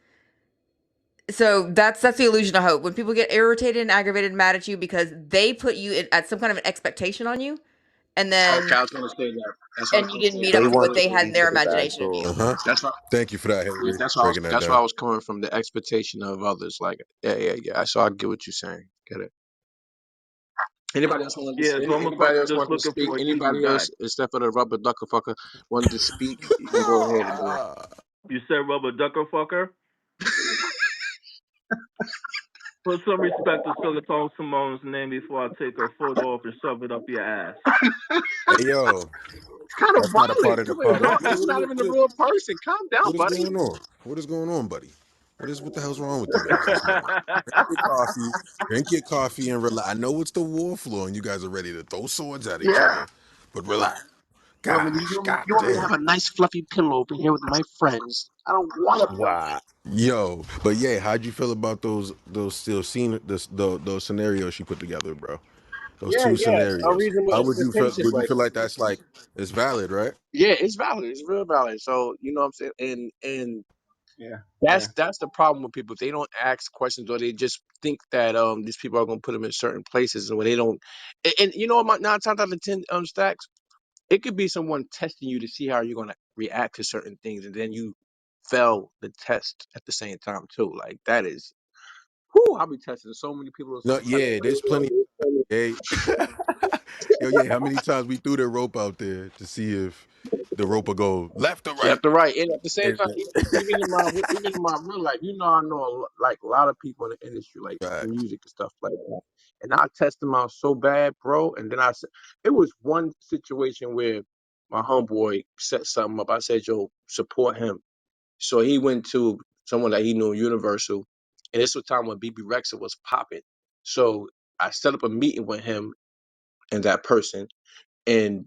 Speaker 10: So that's the illusion of hope. When people get irritated and aggravated and mad at you because they put you at some kind of an expectation on you, and
Speaker 6: Okay,
Speaker 10: then
Speaker 6: I was gonna say that. That's what I was
Speaker 10: and you
Speaker 6: gonna
Speaker 10: didn't
Speaker 6: say.
Speaker 10: meet
Speaker 6: That's
Speaker 10: up
Speaker 5: They
Speaker 10: to
Speaker 6: what
Speaker 10: what
Speaker 5: want
Speaker 10: they
Speaker 5: you to
Speaker 10: had in
Speaker 5: reach
Speaker 10: their
Speaker 5: for the
Speaker 10: imagination of you.
Speaker 2: Uh
Speaker 5: bathroom.
Speaker 2: huh.
Speaker 6: that's what
Speaker 2: Thank you for that, Hillary. Breaking that
Speaker 6: that's why I
Speaker 2: down.
Speaker 6: was coming from the expectation of others. Like, yeah. So I get what you're saying. Get it. Anybody else wanted
Speaker 4: Yeah,
Speaker 6: to?
Speaker 4: it's almost like
Speaker 6: Anybody else
Speaker 4: you're just
Speaker 6: wanted to
Speaker 4: looking
Speaker 6: speak?
Speaker 4: for an easy
Speaker 6: Anybody else
Speaker 4: bag.
Speaker 6: except for the rubber ducker fucker wanted to speak? You can go ahead and go.
Speaker 4: You said rubber ducker fucker? Put some respect to Silicone Simone's name before I take her foot off and shove it up your ass.
Speaker 2: Hey yo,
Speaker 6: It's kind of
Speaker 2: that's not a part
Speaker 6: violent.
Speaker 2: of the
Speaker 6: Come on,
Speaker 2: part.
Speaker 6: no, that's not even a real person. Calm down,
Speaker 2: What is
Speaker 6: buddy.
Speaker 2: going on? What is going on, buddy? What the hell's wrong with you guys this morning? Drink your coffee. Drink your coffee and relax. I know it's the war floor and you guys are ready to throw swords at each
Speaker 6: Yeah.
Speaker 2: other, but relax.
Speaker 6: You want me to,
Speaker 2: Gosh, god
Speaker 6: you want me to
Speaker 2: damn.
Speaker 6: have a nice fluffy pillow over here with my friends? I don't want to.
Speaker 2: Wow. Yo, but yeah, how'd you feel about those still scene those scenarios she put together, bro? Those
Speaker 6: Yeah,
Speaker 2: two
Speaker 6: yeah.
Speaker 2: scenarios.
Speaker 6: Unreasonable
Speaker 2: How would you feel?
Speaker 6: expectation,
Speaker 2: Would you
Speaker 6: but
Speaker 2: feel like that's like it's valid, right?
Speaker 6: yeah, it's valid. It's real valid. So you know what I'm saying, and
Speaker 9: Yeah,
Speaker 6: that's
Speaker 9: yeah.
Speaker 6: that's the problem with people. If they don't ask questions or they just think that these people are gonna put them in certain places and where they don't. And you know what? 9 times out of 10 stacks, it could be someone testing you to see how you're gonna react to certain things, and then you fail the test at the same time too. Like that is, whoo! I'll be testing so many people in
Speaker 2: No,
Speaker 6: certain type
Speaker 2: yeah, there's plenty.
Speaker 6: of.
Speaker 2: Hey, yo, yeah, how many times we threw the rope out there to see if the rope will go left or right?
Speaker 6: Left to right, and at the same
Speaker 2: And,
Speaker 6: time, even in my real life, I know like a lot of people in the industry, like
Speaker 2: right.
Speaker 6: music and stuff like that. And I test them out so bad, bro. And then I said, it was one situation where my homeboy set something up. I said, "Yo, support him." So he went to someone that he knew, Universal, and this was time when BB Rexa was popping. So I set up a meeting with him and that person, and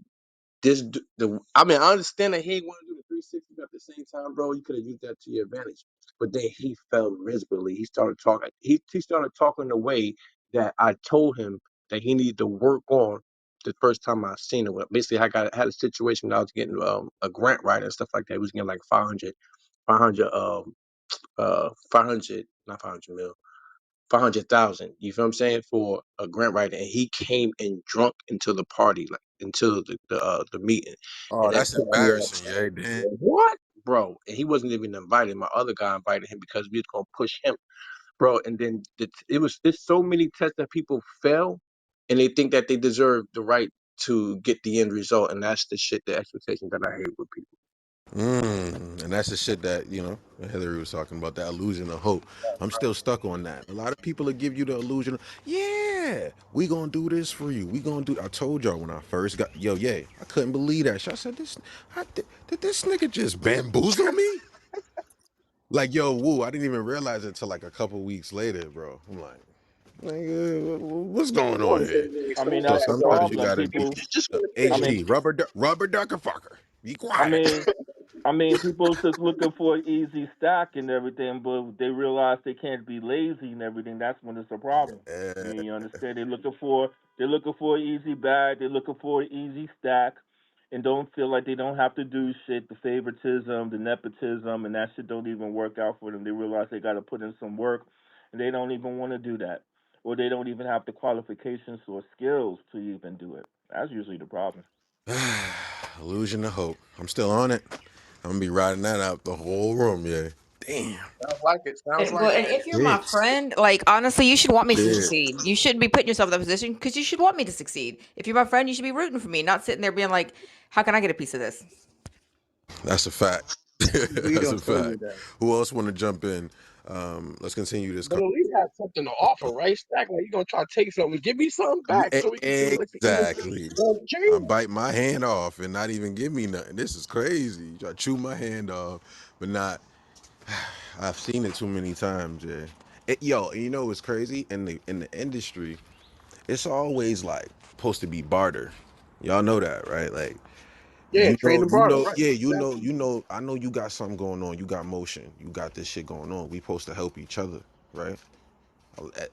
Speaker 6: I mean, I understand that he ain't want to do the 360, but at the same time, bro, you could have used that to your advantage. But then he fell miserably. He started talking. He started talking in a way that I told him that he needed to work on the first time I seen him. Basically, had a situation that I was getting a grant writer and stuff like that. He was getting like 500, 500, not 500 mil. 500,000. You feel what I'm saying, for a grant writer, and he came in drunk into the party, like into the meeting,
Speaker 2: Oh,
Speaker 6: and then
Speaker 2: that's
Speaker 6: put me up.
Speaker 2: embarrassing, yeah. Damn.
Speaker 6: What, bro? And he wasn't even invited. My other guy invited him because we was gonna push him, bro. And then there's so many tests that people fail, and they think that they deserve the right to get the end result, and that's the expectation that I hate with people.
Speaker 2: And that's the shit that, Hillary was talking about, that illusion of hope. I'm still stuck on that. A lot of people will give you the illusion of, yeah, yeah, we gonna do this for you. We gonna do. I told y'all when I first got yeah, I couldn't believe that shit. I said did this nigga just bamboozle me? Like yo, woo, I didn't even realize it until like a couple weeks later, bro. I'm like, nigga, what's going
Speaker 6: You
Speaker 2: on
Speaker 6: want to
Speaker 2: here?
Speaker 6: say
Speaker 4: I mean,
Speaker 2: So
Speaker 4: that's
Speaker 6: that,
Speaker 4: the
Speaker 2: sometimes
Speaker 6: dog.
Speaker 2: you
Speaker 4: problem.
Speaker 2: gotta
Speaker 4: People,
Speaker 6: Just want to
Speaker 4: I
Speaker 6: say,
Speaker 4: mean,
Speaker 2: HD rubber ducker fucker. Be
Speaker 4: I
Speaker 2: quiet.
Speaker 4: mean, people's just looking for an easy stack and everything, but they realize they can't be lazy and everything. That's when it's a problem. You understand? They're looking for an easy bag. They're looking for an easy stack, and don't feel like they don't have to do shit. The favoritism, the nepotism, and that shit don't even work out for them. They realize they got to put in some work, and they don't even want to do that, or they don't even have the qualifications or skills to even do it. That's usually the problem.
Speaker 2: Illusion of hope. I'm still on it. I'm gonna be riding that out the whole room, yeah. Damn.
Speaker 6: sounds like it. Sounds
Speaker 10: Well,
Speaker 6: like
Speaker 10: and
Speaker 6: it.
Speaker 10: if you're my
Speaker 2: Shit.
Speaker 10: friend, like honestly, you should want me to
Speaker 2: Shit.
Speaker 10: succeed. You shouldn't be putting yourself in that position because you should want me to succeed. If you're my friend, you should be rooting for me, not sitting there being like, "How can I get a piece of this?"
Speaker 2: That's a fact.
Speaker 6: We
Speaker 2: That's
Speaker 6: don't
Speaker 2: a
Speaker 6: tell you
Speaker 2: fact.
Speaker 6: that.
Speaker 2: Who else want to jump in? Let's continue this.
Speaker 6: But at least have something to offer, right? Stack like you gonna try to take something, give me something back so we can see what the energy
Speaker 2: Exactly. I
Speaker 6: change.
Speaker 2: bite my hand off and not even give me nothing. This is crazy. You try to chew my hand off, but not. I've seen it too many times, yeah. Yo, you know what's crazy? In the industry, it's always like supposed to be barter. Y'all know that, right? Like
Speaker 6: Yeah, trade and barter, right?
Speaker 2: yeah,
Speaker 6: Exactly.
Speaker 2: I know you got something going on. You got motion. You got this shit going on. We supposed to help each other, right?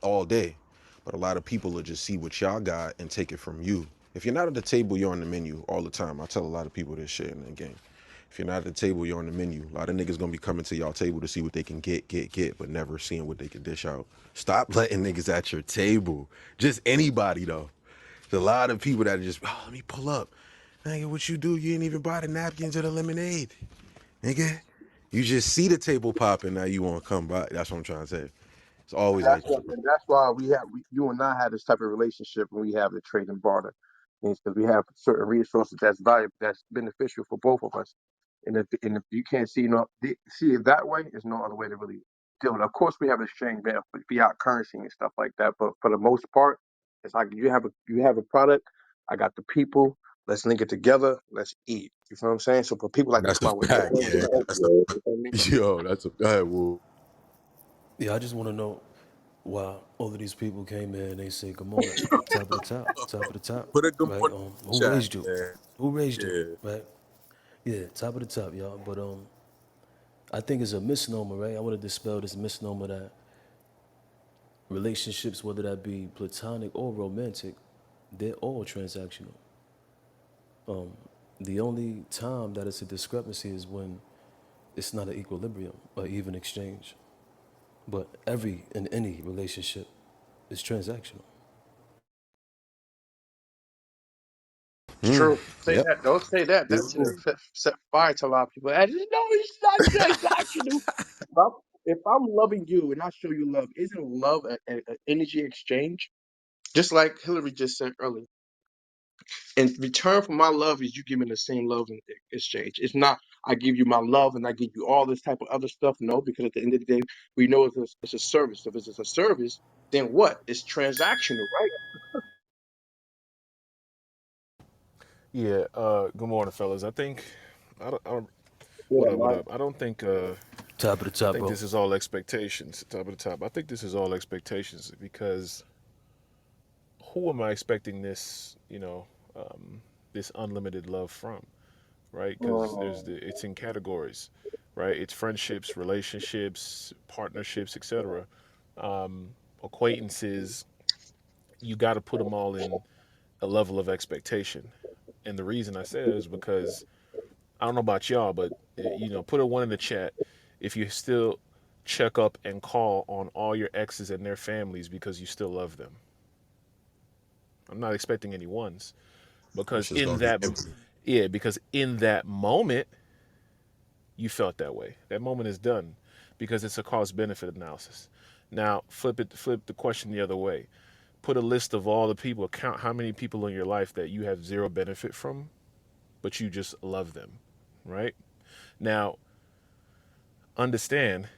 Speaker 2: All day. But a lot of people will just see what y'all got and take it from you. If you're not at the table, you're on the menu all the time. I tell a lot of people this shit in the game. If you're not at the table, you're on the menu. A lot of niggas gonna be coming to y'all table to see what they can get, but never seeing what they can dish out. Stop letting niggas at your table. Just anybody though. There's a lot of people that are just, oh, let me pull up. Nigga, what you do? You didn't even buy the napkins or the lemonade. Nigga. You just see the table popping, now you wanna come by. That's what I'm trying to say. It's always like that.
Speaker 6: And that's why you and I have this type of relationship when we have the trade and barter, because we have certain resources that's valuable, that's beneficial for both of us. And if you can't see it that way, there's no other way to really deal with it. Of course, we have exchange fiat currency and stuff like that, but for the most part, it's like you have a product, I got the people. Let's link it together. Let's eat. You know what I'm saying? So for people like to
Speaker 2: That's
Speaker 6: come
Speaker 2: a
Speaker 6: out with
Speaker 2: fact,
Speaker 6: different,
Speaker 2: yeah. That's a
Speaker 6: you know what I mean?
Speaker 2: yo, that's a go ahead, Woo.
Speaker 13: Yeah, I just want to know why all of these people came here and they say good morning, top of the top,
Speaker 2: Put a good
Speaker 13: right?
Speaker 2: morning in the
Speaker 13: Who
Speaker 2: chat,
Speaker 13: raised you?
Speaker 2: man.
Speaker 13: Who raised you,
Speaker 2: Yeah.
Speaker 13: right? Yeah, top of the top, y'all. But I think it's a misnomer, right? I want to dispel this misnomer that relationships, whether that be platonic or romantic, they're all transactional. The only time that it's a discrepancy is when it's not an equilibrium or even exchange. But every and any relationship is transactional.
Speaker 6: True. Say
Speaker 2: Yep.
Speaker 6: that. Don't say that. That should have set fire to a lot of people. I just know it's not transactional. If I'm loving you and I show you love, isn't love an energy exchange? Just like Hillary just said earlier. In return for my love, is you give me the same love in exchange. It's not I give you my love and I give you all this type of other stuff. No, because at the end of the day, we know it's a service. If it's a service, then what? It's transactional, right?
Speaker 14: Yeah. Good morning, fellas. I think I don't.
Speaker 6: Yeah,
Speaker 14: What up? What
Speaker 6: right.
Speaker 14: up? I don't think.
Speaker 13: Top of the
Speaker 14: I
Speaker 13: top,
Speaker 14: think
Speaker 13: bro.
Speaker 14: this is all expectations. Top of the top. I think this is all expectations because who am I expecting this? This unlimited love from, right? Because it's in categories, right? It's friendships, relationships, partnerships, etc. Acquaintances. You got to put them all in a level of expectation. And the reason I say that is because I don't know about y'all, but put a one in the chat if you still check up and call on all your exes and their families because you still love them. I'm not expecting any ones
Speaker 2: This
Speaker 14: because
Speaker 2: is gonna get empty.
Speaker 14: because in that moment you felt that way. That moment is done because it's a cost benefit analysis. Now flip the question the other way. Put a list of all the people, count how many people in your life that you have zero benefit from, but you just love them, right? Now, understand,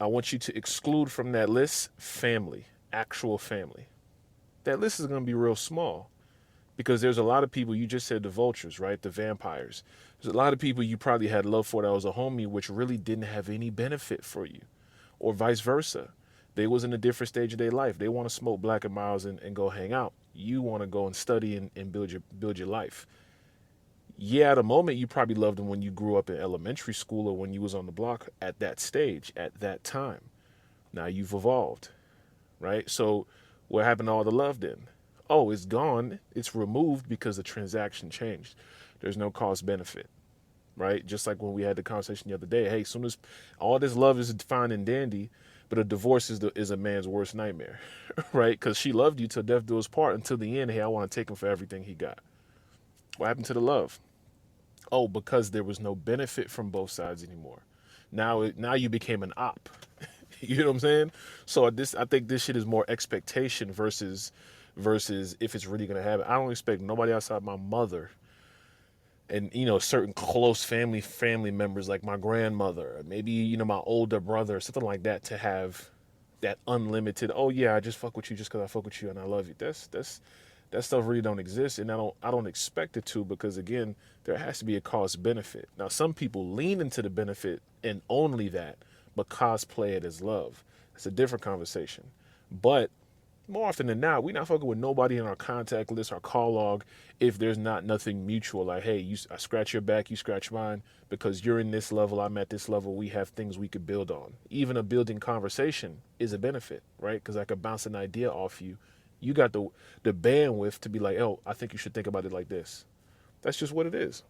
Speaker 14: I want you to exclude from that list family, actual family. that list is going to be real small because there's a lot of people. You just said the vultures, right? The vampires. There's a lot of people you probably had love for that was a homie, which really didn't have any benefit for you, or vice versa. They was in a different stage of their life. They want to smoke Black and Miles and go hang out. You want to go and study and build your life. Yeah, at a moment you probably loved them when you grew up in elementary school or when you was on the block at that stage, at that time. Now you've evolved, right? So what happened to all the love then? Oh, it's gone. It's removed because the transaction changed. There's no cost benefit, right? Just like when we had the conversation the other day. Hey, soon as all this love is fine and dandy, but a divorce is a man's worst nightmare, right? Because she loved you till death do us part. Until the end, hey, I want to take him for everything he got. What happened to the love? Oh, because there was no benefit from both sides anymore. Now you became an op. You know what I'm saying? So I think this shit is more expectation versus if it's really gonna happen. I don't expect nobody outside my mother and certain close family members like my grandmother, maybe my older brother, something like that, to have that unlimited. Oh yeah, I just fuck with you just because I fuck with you and I love you. That stuff really don't exist, and I don't expect it to, because again, there has to be a cost benefit. Now, some people lean into the benefit and only that, but cosplay it as love. It's a different conversation. But more often than not, we not fucking with nobody in our contact list, our call log, if there's not nothing mutual. Like, hey, I scratch your back, you scratch mine, because you're in this level, I'm at this level. We have things we could build on. Even a building conversation is a benefit, right? Because I could bounce an idea off you. You got the bandwidth to be like, oh, I think you should think about it like this. That's just what it is.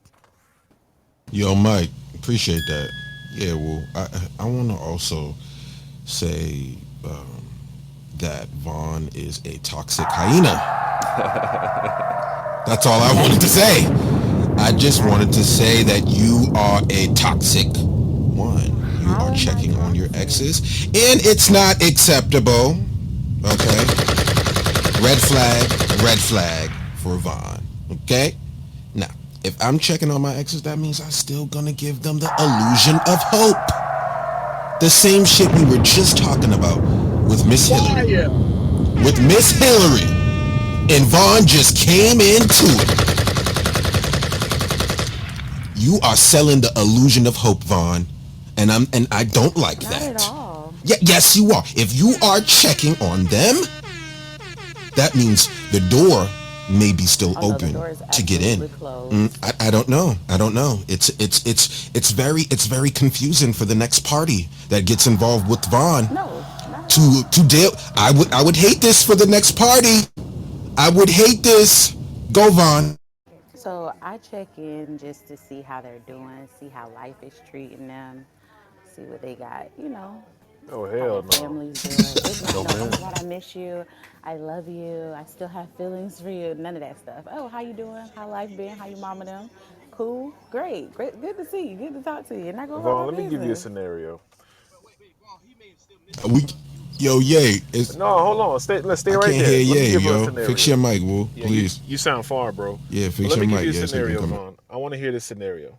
Speaker 2: Yo, Mike, appreciate that. Yeah, well, I want to also say that Vaughn is a toxic hyena. That's all I wanted to say. I just wanted to say that you are a toxic one. You
Speaker 10: How
Speaker 2: are
Speaker 10: am I
Speaker 2: checking on your
Speaker 10: toxic?
Speaker 2: exes, and it's not acceptable. Okay? Red flag for Vaughn. Okay? Now, if I'm checking on my exes, that means I'm still gonna give them the illusion of hope. The same shit we were just talking about with Miss Hillary.
Speaker 6: Fire.
Speaker 2: With Miss Hillary. And Vaughn just came into it. You are selling the illusion of hope, Vaughn. And I don't like
Speaker 10: Not at
Speaker 2: that.
Speaker 10: all.
Speaker 2: Yeah, yes, you are. If you are checking on them, that means the door may be still
Speaker 10: Oh no, the
Speaker 2: open
Speaker 10: door is
Speaker 2: to get in.
Speaker 10: absolutely closed.
Speaker 2: I don't know. I don't know. It's very confusing for the next party that gets involved with Vaughn
Speaker 10: No, not at all.
Speaker 2: to deal. I would hate this for the next party. I would hate this. Go, Vaughn.
Speaker 15: So I check in just to see how they're doing, see how life is treating them, see what they got,
Speaker 14: Oh
Speaker 15: how
Speaker 14: hell
Speaker 15: their
Speaker 14: no.
Speaker 15: family's doing. It's not
Speaker 13: No,
Speaker 15: no, oh my
Speaker 13: man.
Speaker 15: God, I miss you. I love you. I still have feelings for you. None of that stuff. Oh, how you doing? How life been? How your mama them? Cool. Great. Great. Good to see you. Good to talk to you. Not go about
Speaker 14: Vaughn,
Speaker 15: my
Speaker 14: let me give you a
Speaker 15: business.
Speaker 14: scenario.
Speaker 2: We, yo, yay.
Speaker 14: No, hold on. Let's stay
Speaker 2: I
Speaker 14: right
Speaker 2: can't
Speaker 14: there.
Speaker 2: hear
Speaker 14: Let me
Speaker 2: yay,
Speaker 14: give her a
Speaker 2: yo. Fix your
Speaker 14: scenario.
Speaker 2: mic, Woo,
Speaker 14: Yeah, you
Speaker 2: please.
Speaker 14: you sound far, bro.
Speaker 2: Yeah,
Speaker 14: But
Speaker 2: fix
Speaker 14: let
Speaker 2: your
Speaker 14: me give
Speaker 2: mic.
Speaker 14: you a
Speaker 2: Yeah, so you can
Speaker 14: scenario,
Speaker 2: come in.
Speaker 14: Vaughn. I want to hear this scenario.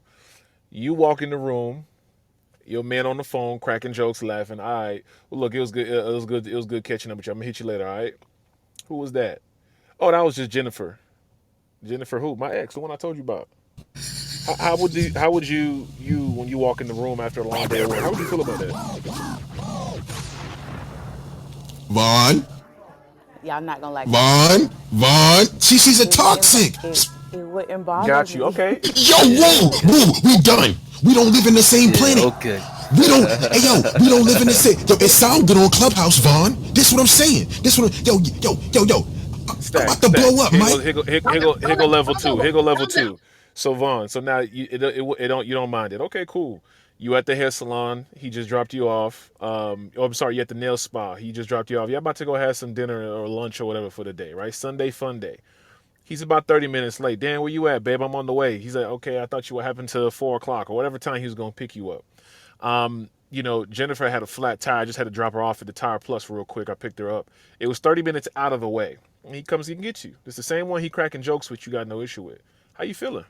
Speaker 14: You walk in the room, your man on the phone, cracking jokes, laughing. All right. Well, look, it was good. It was good. It was good catching up with you. I'm gonna hit you later. All right. Who was that? Oh, that was just Jennifer. Jennifer, who? My ex, the one I told you about. How would you when you walk in the room after a long day at work? How would you feel about that?
Speaker 2: Vaughn.
Speaker 15: Y'all not gonna like this
Speaker 2: Vaughn.
Speaker 15: story.
Speaker 2: Vaun. She's a
Speaker 15: It wouldn't.
Speaker 2: toxic.
Speaker 15: It wouldn't bother
Speaker 14: Got you.
Speaker 15: me.
Speaker 14: Okay.
Speaker 2: Yo,
Speaker 13: Yeah,
Speaker 2: whoa,
Speaker 13: okay.
Speaker 2: whoa, we done. We don't live in the same
Speaker 13: Yeah,
Speaker 2: planet.
Speaker 13: okay.
Speaker 2: We don't, hey yo, we don't live in the same, yo, it sound good on Clubhouse, Vaughn. This what I'm saying. Yo. I'm about to blow
Speaker 14: Stacks.
Speaker 2: up, Mike.
Speaker 14: Here go level two. Here go level two. So Vaughn, so now it don't you don't mind it. Okay, cool. You at the hair salon. He just dropped you off. Oh, I'm sorry. You at the nail spa. He just dropped you off. You're about to go have some dinner or lunch or whatever for the day, right? Sunday fun day. He's about 30 minutes late. Dan, where you at, babe? I'm on the way. He's like, okay, I thought you were having to 4 o'clock or whatever time he was gonna pick you up. Jennifer had a flat tire. I just had to drop her off at the Tire Plus real quick. I picked her up. It was 30 minutes out of the way. He comes, he can get you. It's the same one he cracking jokes with. You got no issue with. How you feeling?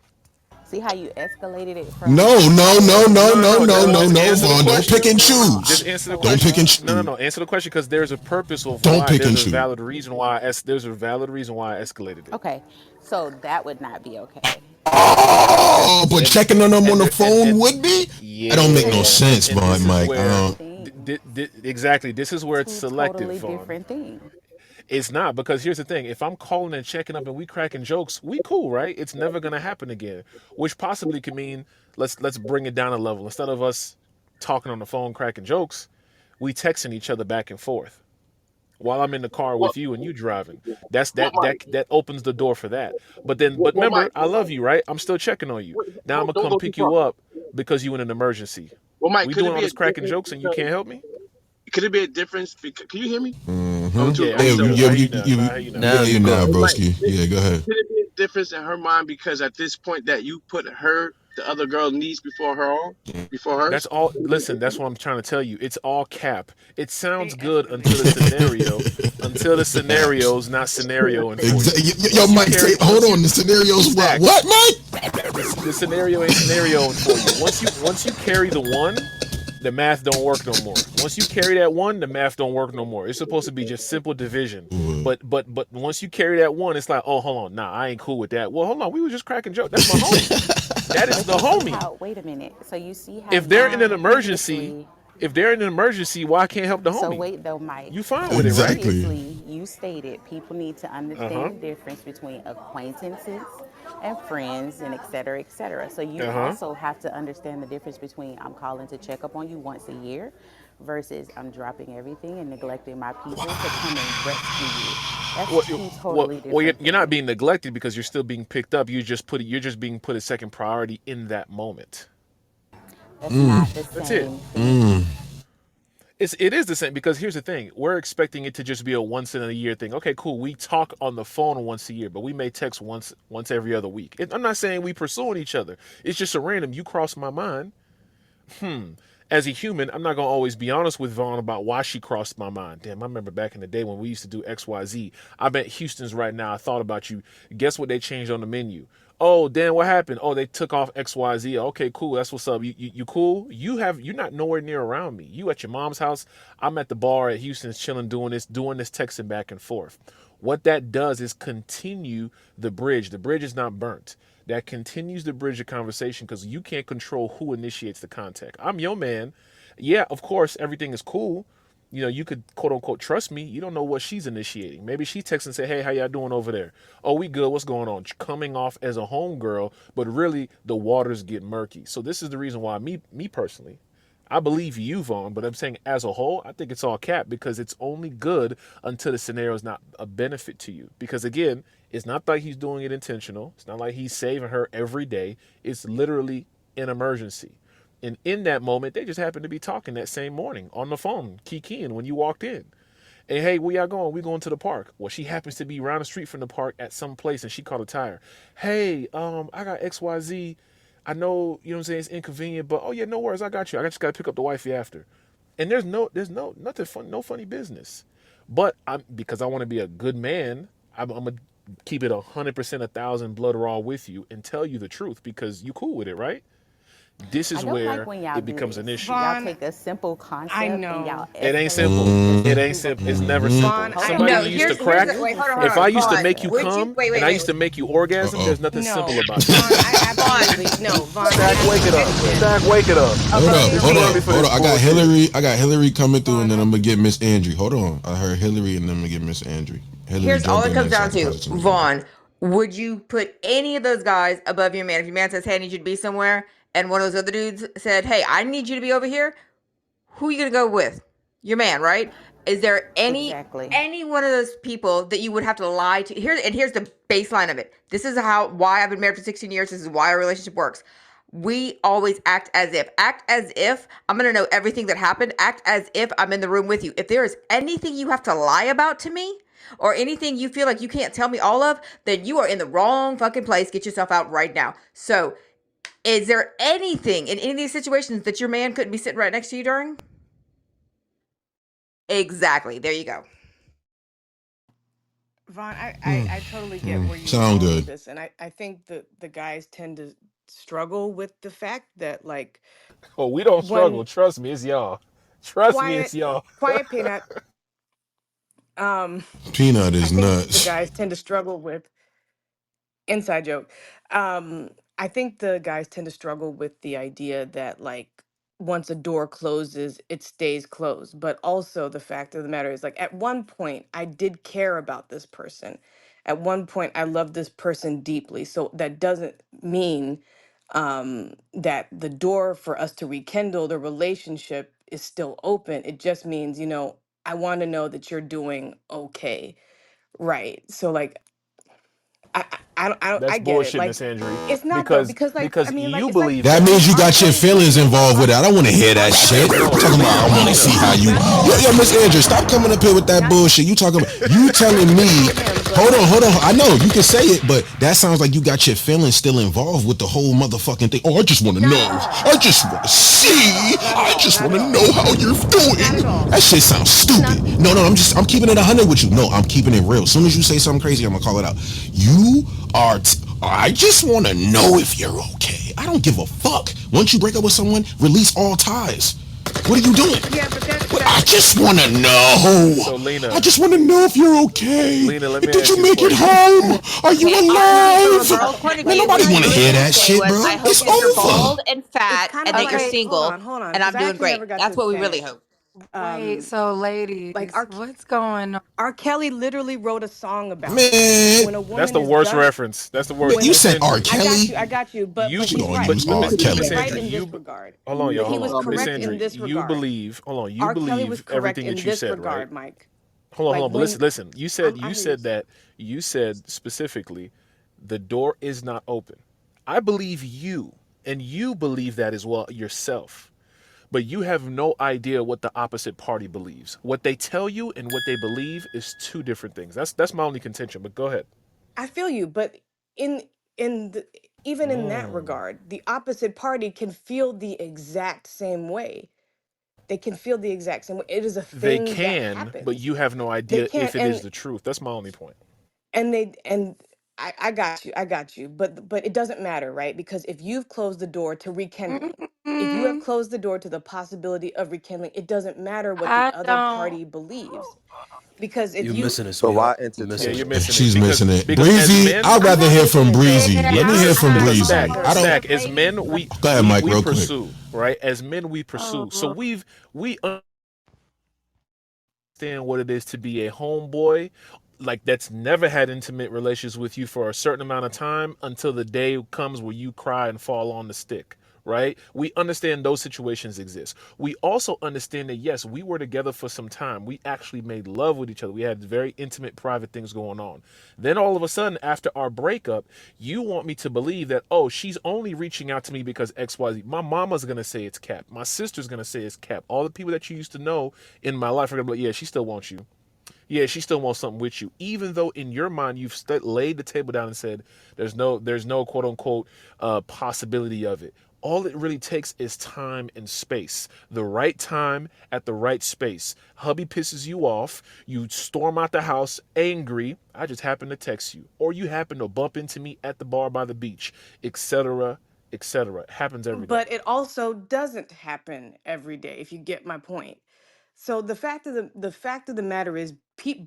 Speaker 15: See how you escalated it from
Speaker 2: No, no,
Speaker 15: power
Speaker 2: no,
Speaker 15: to
Speaker 2: no,
Speaker 14: No, no,
Speaker 2: no,
Speaker 14: no.
Speaker 2: no,
Speaker 15: manipulation
Speaker 2: no,
Speaker 14: Just
Speaker 2: no,
Speaker 14: answer the
Speaker 2: Vaughn.
Speaker 15: to
Speaker 2: Don't pick
Speaker 14: question.
Speaker 2: and
Speaker 15: control.
Speaker 14: Just
Speaker 2: choose.
Speaker 14: answer the
Speaker 15: So
Speaker 2: Don't
Speaker 15: wait
Speaker 2: pick
Speaker 14: question.
Speaker 2: and
Speaker 15: though.
Speaker 14: No, no,
Speaker 2: choose.
Speaker 14: no. Answer the question because there's a purpose of
Speaker 2: Don't
Speaker 14: why.
Speaker 2: pick and
Speaker 14: There's a
Speaker 2: choose.
Speaker 14: valid reason why. There's a valid reason why I escalated it.
Speaker 15: Okay, so that would not be okay.
Speaker 14: Okay,
Speaker 2: Oh, but
Speaker 14: and
Speaker 2: checking on them on
Speaker 14: and
Speaker 2: the
Speaker 14: there,
Speaker 2: phone
Speaker 14: and
Speaker 2: would be? That don't make
Speaker 15: But
Speaker 2: no
Speaker 14: yeah,
Speaker 15: that's
Speaker 2: sense,
Speaker 14: and
Speaker 2: Vaughn,
Speaker 14: this
Speaker 15: two
Speaker 14: is
Speaker 2: Mike. I
Speaker 14: where
Speaker 2: don't.
Speaker 15: different things.
Speaker 14: exactly. This is where it's
Speaker 15: Two
Speaker 14: selective,
Speaker 15: totally
Speaker 14: Vaughn.
Speaker 15: different things.
Speaker 14: It's not because here's the thing: if I'm calling and checking up and we cracking jokes, we cool, right? It's never gonna happen again, which possibly could mean let's bring it down a level. Instead of us talking on the phone cracking jokes, we texting each other back and forth while I'm in the car
Speaker 6: Well,
Speaker 14: with you and you driving. That's
Speaker 6: well, Mike.
Speaker 14: that opens the door for that. But then, but
Speaker 6: Mike.
Speaker 14: remember, I love you, right? I'm still checking on you.
Speaker 6: Wait,
Speaker 14: Now I'm gonna
Speaker 6: don't
Speaker 14: come
Speaker 6: go too
Speaker 14: pick
Speaker 6: far.
Speaker 14: you up because you in an emergency.
Speaker 6: Well, Mike,
Speaker 14: We
Speaker 6: could
Speaker 14: doing
Speaker 6: it
Speaker 14: all
Speaker 6: be a
Speaker 14: this cracking
Speaker 6: difference
Speaker 14: jokes and you
Speaker 6: because
Speaker 14: can't help me?
Speaker 6: could it be a difference? Because, can you hear me? I'm
Speaker 2: Mm-hmm.
Speaker 6: too.
Speaker 14: Yeah, I
Speaker 6: I'm
Speaker 14: hear
Speaker 2: Yeah,
Speaker 14: you
Speaker 6: still.
Speaker 14: now.
Speaker 2: yeah,
Speaker 14: I hear
Speaker 2: you,
Speaker 14: you now.
Speaker 2: you,
Speaker 14: Now I hear you now.
Speaker 2: we
Speaker 13: Now
Speaker 2: got
Speaker 13: you
Speaker 2: you now,
Speaker 6: Hey,
Speaker 13: good.
Speaker 6: Mike,
Speaker 2: broski. Yeah, go ahead.
Speaker 6: could it be a difference in her mind because at this point that you put her, the other girl's needs before her own, before
Speaker 14: That's
Speaker 6: hers?
Speaker 14: all. Listen, that's what I'm trying to tell you. It's all cap. It sounds
Speaker 16: They
Speaker 14: good until the scenario's not scenarioing for you.
Speaker 2: Yo,
Speaker 14: Once you
Speaker 2: Mike,
Speaker 14: carry,
Speaker 2: hold
Speaker 14: once you
Speaker 2: on. The scenario's what?
Speaker 14: stack,
Speaker 2: What, Mike?
Speaker 14: the scenario ain't scenarioing for you. Once you carry the one, the math don't work no more. Once you carry that one, the math don't work no more. It's supposed to be just simple division. But once you carry that one, it's like, oh, hold on, nah, I ain't cool with that. Well, hold on, we were just cracking joke. That's my homie. That is
Speaker 15: But
Speaker 14: the
Speaker 15: you see
Speaker 14: homie.
Speaker 15: how, wait a minute. So you see how
Speaker 14: If they're in an
Speaker 15: Vaughn
Speaker 14: emergency,
Speaker 15: previously,
Speaker 14: if they're in an emergency, why I can't help the
Speaker 15: so
Speaker 14: homie?
Speaker 15: wait though, Mike.
Speaker 14: You fine with it, right?
Speaker 2: Exactly.
Speaker 15: Previously, you stated people need to
Speaker 14: Uh
Speaker 15: understand
Speaker 14: huh.
Speaker 15: the difference between acquaintances and friends and et cetera, et cetera. So you
Speaker 14: Uh huh.
Speaker 15: also have to understand the difference between I'm calling to check up on you once a year versus I'm dropping everything and neglecting my people to come and rescue you. That's
Speaker 14: Well,
Speaker 15: two totally
Speaker 14: you're,
Speaker 15: different
Speaker 14: you're not
Speaker 15: things.
Speaker 14: being neglected because you're still being picked up. You're just being put as second priority in that moment.
Speaker 15: That's not the
Speaker 14: That's it.
Speaker 15: same thing.
Speaker 14: It is the same because here's the thing: we're expecting it to just be a once in a year thing. Okay, cool. We talk on the phone once a year, but we may text once every other week. I'm not saying we pursuing each other. It's just a random. You cross my mind. As a human, I'm not gonna always be honest with Vaughn about why she crossed my mind. Damn, I remember back in the day when we used to do XYZ. I bet Houston's right now. I thought about you. Guess what they changed on the menu? Oh, damn, what happened? Oh, they took off XYZ. Okay, cool. That's what's up. You cool? You're not nowhere near around me. You at your mom's house. I'm at the bar at Houston's chilling, doing this texting back and forth. What that does is continue the bridge. The bridge is not burnt. That continues to bridge the conversation because you can't control who initiates the contact. I'm your man. Yeah, of course, everything is cool. You could quote unquote trust me. You don't know what she's initiating. Maybe she texts and say, "Hey, how y'all doing over there? Oh, we good. What's going on?" Coming off as a homegirl, but really the waters get murky. So this is the reason why me personally, I believe you, Vaughn, but I'm saying as a whole, I think it's all cap because it's only good until the scenario is not a benefit to you. Because again, it's not like he's doing it intentional. It's not like he's saving her every day. It's literally an emergency. And in that moment, they just happened to be talking that same morning on the phone, kikiing when you walked in. And hey, where y'all going? We going to the park. Well, she happens to be around the street from the park at some place and she caught a tire. Hey, I got XYZ. I know, you know what I'm saying, it's inconvenient, but oh yeah, no worries, I got you. I just gotta pick up the wifey after. And there's no nothing fun, no funny business. But I'm because I want to be a good man, I'm gonna keep it 100% 1,000 blood raw with you and tell you the truth because you cool with it, right? This
Speaker 15: I
Speaker 14: is
Speaker 15: don't like
Speaker 14: where
Speaker 15: when y'all
Speaker 14: it
Speaker 15: do
Speaker 14: becomes
Speaker 15: this.
Speaker 14: an issue.
Speaker 15: Y'all
Speaker 16: Vaughn,
Speaker 15: take a simple
Speaker 16: I
Speaker 15: concept and y'all
Speaker 16: know.
Speaker 14: It ain't
Speaker 15: escalate
Speaker 14: simple.
Speaker 15: it just
Speaker 14: It
Speaker 15: to
Speaker 14: ain't
Speaker 15: prove a
Speaker 14: simple. It's
Speaker 15: point.
Speaker 14: never
Speaker 2: Mm-hmm.
Speaker 14: simple.
Speaker 16: I
Speaker 14: Somebody
Speaker 10: No,
Speaker 14: you used to
Speaker 10: here's
Speaker 14: crack.
Speaker 10: the wait,
Speaker 15: Google
Speaker 10: hold on, hold
Speaker 14: If
Speaker 15: says
Speaker 14: I
Speaker 10: on.
Speaker 15: it.
Speaker 14: used to
Speaker 10: Vaughn,
Speaker 14: make
Speaker 15: So
Speaker 14: you
Speaker 10: would you
Speaker 14: come
Speaker 10: wait,
Speaker 14: and
Speaker 10: wait,
Speaker 14: I
Speaker 10: wait,
Speaker 14: used to
Speaker 10: wait.
Speaker 14: make you orgasm,
Speaker 2: Uh-oh.
Speaker 14: there's nothing simple
Speaker 16: No,
Speaker 14: about
Speaker 16: Vaughn,
Speaker 14: that.
Speaker 16: I absolutely no, Vaughn, I
Speaker 14: Stack, wake it up.
Speaker 16: absolutely.
Speaker 14: Stack, wake it up.
Speaker 2: Hold
Speaker 10: Okay,
Speaker 2: up,
Speaker 14: It's
Speaker 10: here's
Speaker 2: hold
Speaker 14: too
Speaker 10: the
Speaker 14: early
Speaker 2: up,
Speaker 10: thing.
Speaker 14: for
Speaker 2: hold
Speaker 14: this
Speaker 2: up. I got
Speaker 14: bullshit.
Speaker 2: Hillary. I got Hillary coming through, and
Speaker 16: Vaughn,
Speaker 2: then
Speaker 16: I
Speaker 2: I'm gonna get Miss Andrew. Hold on. I heard Hillary, and then I'm gonna get Miss Andrew. Hillary,
Speaker 10: Here's all
Speaker 2: jump
Speaker 10: it
Speaker 2: in
Speaker 10: comes
Speaker 2: there so I
Speaker 10: down
Speaker 2: can pass
Speaker 10: to.
Speaker 2: it to Miss Andrew.
Speaker 10: Vaughn, would you put any of those guys above your man? If your man says, "Hey, I need you to be somewhere," and one of those other dudes said, "Hey, I need you to be over here," who are you gonna go with? Your man, right? Is there
Speaker 15: exactly.
Speaker 10: any one of those people that you would have to lie to? Here's the baseline of it. This is why I've been married for 16 years. This is why our relationship works. We always act as if. Act as if I'm gonna know everything that happened. Act as if I'm in the room with you. If there is anything you have to lie about to me, or anything you feel like you can't tell me all of, then you are in the wrong fucking place. Get yourself out right now. So, is there anything in any of these situations that your man couldn't be sitting right next to you during? Exactly. There you go.
Speaker 16: Vaughn, I totally get where you were
Speaker 2: Sound
Speaker 16: going with
Speaker 2: good.
Speaker 16: this, and I think the guys tend to struggle with the fact that like
Speaker 14: Oh, we don't struggle.
Speaker 16: when
Speaker 14: Trust me, it's y'all. Trust me, it's
Speaker 16: quiet
Speaker 14: y'all.
Speaker 16: quiet peanut, um
Speaker 2: Peanut
Speaker 16: I
Speaker 2: is
Speaker 16: think the
Speaker 2: nuts.
Speaker 16: guys tend to struggle with inside joke. Um, I think the guys tend to struggle with the idea that like once a door closes, it stays closed. But also the fact of the matter is like at one point I did care about this person. At one point I loved this person deeply. So that doesn't mean that the door for us to rekindle the relationship is still open. It just means, I want to know that you're doing okay. Right. So like I
Speaker 14: That's
Speaker 16: get it.
Speaker 14: bullshit,
Speaker 16: Like,
Speaker 14: Miss Andrew.
Speaker 16: it's not though,
Speaker 14: Because
Speaker 16: because like, I
Speaker 14: because
Speaker 16: mean, like,
Speaker 14: you
Speaker 16: it's like
Speaker 14: believe
Speaker 2: That
Speaker 14: that.
Speaker 2: means you
Speaker 16: R.
Speaker 2: got your
Speaker 16: Kelly. Wait,
Speaker 2: feelings
Speaker 16: wait, wait.
Speaker 2: involved with it. I don't want to hear that
Speaker 16: R.
Speaker 2: shit.
Speaker 16: Kelly.
Speaker 2: I'm
Speaker 14: No,
Speaker 2: talking about
Speaker 14: Lena,
Speaker 2: I want to
Speaker 14: Lena,
Speaker 2: see how
Speaker 16: Not
Speaker 2: you.
Speaker 16: not
Speaker 2: Yo, Miss Andrew, stop coming up here with that
Speaker 16: not
Speaker 2: bullshit. You talking about you telling me?
Speaker 16: not for him, but
Speaker 2: Hold on. I know you can say it, but that sounds like you got your feelings still involved with the whole motherfucking thing. Oh, I just want to
Speaker 16: not
Speaker 2: know.
Speaker 16: at all.
Speaker 2: I just want to see.
Speaker 16: Not at
Speaker 2: I
Speaker 16: all.
Speaker 2: just
Speaker 16: Not
Speaker 2: want
Speaker 16: at
Speaker 2: to
Speaker 16: all.
Speaker 2: know how you're
Speaker 16: Not
Speaker 2: doing.
Speaker 16: at all.
Speaker 2: That shit sounds
Speaker 16: It's not.
Speaker 2: stupid. No, I'm keeping it 100 with you. No, I'm keeping it real. As soon as you say something crazy, I'm gonna call it out. You are. I just want to know if you're okay. I don't give a fuck. Once you break up with someone, release all ties. What are you doing?
Speaker 16: Yeah, but
Speaker 2: I just want to know.
Speaker 14: so
Speaker 2: I
Speaker 14: Lena,
Speaker 2: just want to know if you're okay.
Speaker 14: Lena, let me
Speaker 2: Did
Speaker 14: ask
Speaker 2: you
Speaker 14: you a
Speaker 2: make it
Speaker 14: question.
Speaker 2: home? Are you
Speaker 17: Okay, honestly, from a
Speaker 2: alive?
Speaker 17: girl's
Speaker 16: okay.
Speaker 17: point of
Speaker 2: Man,
Speaker 17: view,
Speaker 2: nobody
Speaker 17: what
Speaker 16: Like
Speaker 17: he
Speaker 2: want to
Speaker 17: really
Speaker 2: hear
Speaker 17: needs to
Speaker 2: that
Speaker 17: say
Speaker 2: shit,
Speaker 17: was,
Speaker 2: bro.
Speaker 17: I hope
Speaker 2: It's
Speaker 17: that you're
Speaker 16: it's
Speaker 17: bald
Speaker 2: over.
Speaker 17: and
Speaker 16: it's
Speaker 17: fat
Speaker 16: kind
Speaker 17: and
Speaker 16: of
Speaker 17: that you're
Speaker 16: like
Speaker 10: Okay,
Speaker 17: single,
Speaker 16: hold on,
Speaker 17: and
Speaker 16: because
Speaker 17: I'm
Speaker 16: I
Speaker 17: doing
Speaker 16: actually never
Speaker 17: great.
Speaker 16: got
Speaker 17: That's
Speaker 16: to
Speaker 17: what we really
Speaker 16: finish.
Speaker 17: hope.
Speaker 10: wait.
Speaker 16: Um,
Speaker 10: So,
Speaker 16: like
Speaker 10: ladies, what's going on?
Speaker 16: R. Kelly literally wrote a song about it.
Speaker 2: Man,
Speaker 16: When a
Speaker 14: That's
Speaker 16: woman
Speaker 14: the
Speaker 16: is
Speaker 14: worst
Speaker 16: done,
Speaker 14: reference. That's the worst.
Speaker 16: when
Speaker 2: you
Speaker 16: a,
Speaker 14: Miss
Speaker 2: said R.
Speaker 14: Andrew,
Speaker 2: Kelly.
Speaker 16: I got you,
Speaker 14: you
Speaker 16: but
Speaker 2: What you
Speaker 16: he's
Speaker 14: be,
Speaker 2: gonna
Speaker 16: right.
Speaker 14: but
Speaker 2: use R.
Speaker 16: But
Speaker 14: Miss
Speaker 16: he
Speaker 14: Miss
Speaker 16: was
Speaker 2: Kelly?
Speaker 16: right
Speaker 14: Andrew,
Speaker 16: in this
Speaker 14: you
Speaker 16: regard.
Speaker 14: hold on,
Speaker 16: But he
Speaker 14: y'all. Hold
Speaker 16: was
Speaker 14: on, Miss
Speaker 16: correct in
Speaker 14: Andrew,
Speaker 16: this regard.
Speaker 14: you
Speaker 16: R. Kelly was
Speaker 14: believe
Speaker 16: correct
Speaker 14: everything
Speaker 16: in
Speaker 14: that you
Speaker 16: this
Speaker 14: said, right?
Speaker 16: regard, Mike.
Speaker 14: Hold
Speaker 16: Like
Speaker 14: on. But
Speaker 16: when
Speaker 14: listen. You said
Speaker 16: I
Speaker 14: you
Speaker 16: hear you.
Speaker 14: said that you said specifically, the door is not open. I believe you, and you believe that as well yourself. But you have no idea what the opposite party believes. What they tell you and what they believe is two different things. That's my only contention. But go ahead.
Speaker 16: I feel you, but in in the, even in that regard, the opposite party can feel the exact same way. They can feel the exact same way. It is a
Speaker 14: They
Speaker 16: thing that
Speaker 14: can, but
Speaker 16: happens.
Speaker 14: you have no
Speaker 16: They
Speaker 14: idea
Speaker 16: can't
Speaker 14: if it is the truth. That's my only point.
Speaker 16: and I got you. I got you. But it doesn't matter, right? Because if you've closed the door to rekindling, if you have
Speaker 10: Mm,
Speaker 16: closed the door to the possibility of rekindling, it doesn't matter what the
Speaker 10: I
Speaker 16: other
Speaker 10: don't.
Speaker 16: party believes. Because if
Speaker 13: You're
Speaker 16: you
Speaker 13: missing it,
Speaker 5: But why
Speaker 13: sweetheart. You're
Speaker 14: Yeah,
Speaker 13: missing
Speaker 5: entertain
Speaker 14: you're
Speaker 13: it.
Speaker 5: it?
Speaker 14: missing it
Speaker 2: She's
Speaker 14: because
Speaker 2: missing it.
Speaker 14: as
Speaker 2: Breezy,
Speaker 14: men,
Speaker 2: I'd
Speaker 16: I'm
Speaker 2: rather
Speaker 16: not
Speaker 2: hear
Speaker 16: missing
Speaker 2: from
Speaker 16: it, Stack.
Speaker 2: Breezy.
Speaker 10: Yeah,
Speaker 2: Let me
Speaker 16: I'm
Speaker 2: hear from
Speaker 10: I
Speaker 16: I'm
Speaker 2: Breezy.
Speaker 10: don't
Speaker 14: Stack,
Speaker 2: I
Speaker 10: hold
Speaker 2: don't.
Speaker 14: Stack.
Speaker 10: the
Speaker 14: As
Speaker 10: ladies.
Speaker 14: men,
Speaker 2: Go ahead, Mike,
Speaker 14: we
Speaker 2: real quick.
Speaker 14: pursue, right? As men, we pursue. So
Speaker 10: Oh,
Speaker 14: we understand what it is to be a homeboy, like that's never had intimate relations with you for a certain amount of time until the day comes where you cry and fall on the stick. Right? We understand those situations exist. We also understand that yes, we were together for some time. We actually made love with each other. We had very intimate, private things going on. Then all of a sudden, after our breakup, you want me to believe that, oh, she's only reaching out to me because XYZ. My mama's gonna say it's cap. My sister's gonna say it's cap. All the people that you used to know in my life are gonna be like, yeah, she still wants you. Yeah, she still wants something with you, even though in your mind you've laid the table down and said there's no quote unquote possibility of it. All it really takes is time and space. The right time at the right space. Hubby pisses you off, you storm out the house angry. I just happen to text you, or you happen to bump into me at the bar by the beach, etc., etc. It happens every day.
Speaker 16: but it also doesn't happen every day, if you get my point. So the fact of the matter is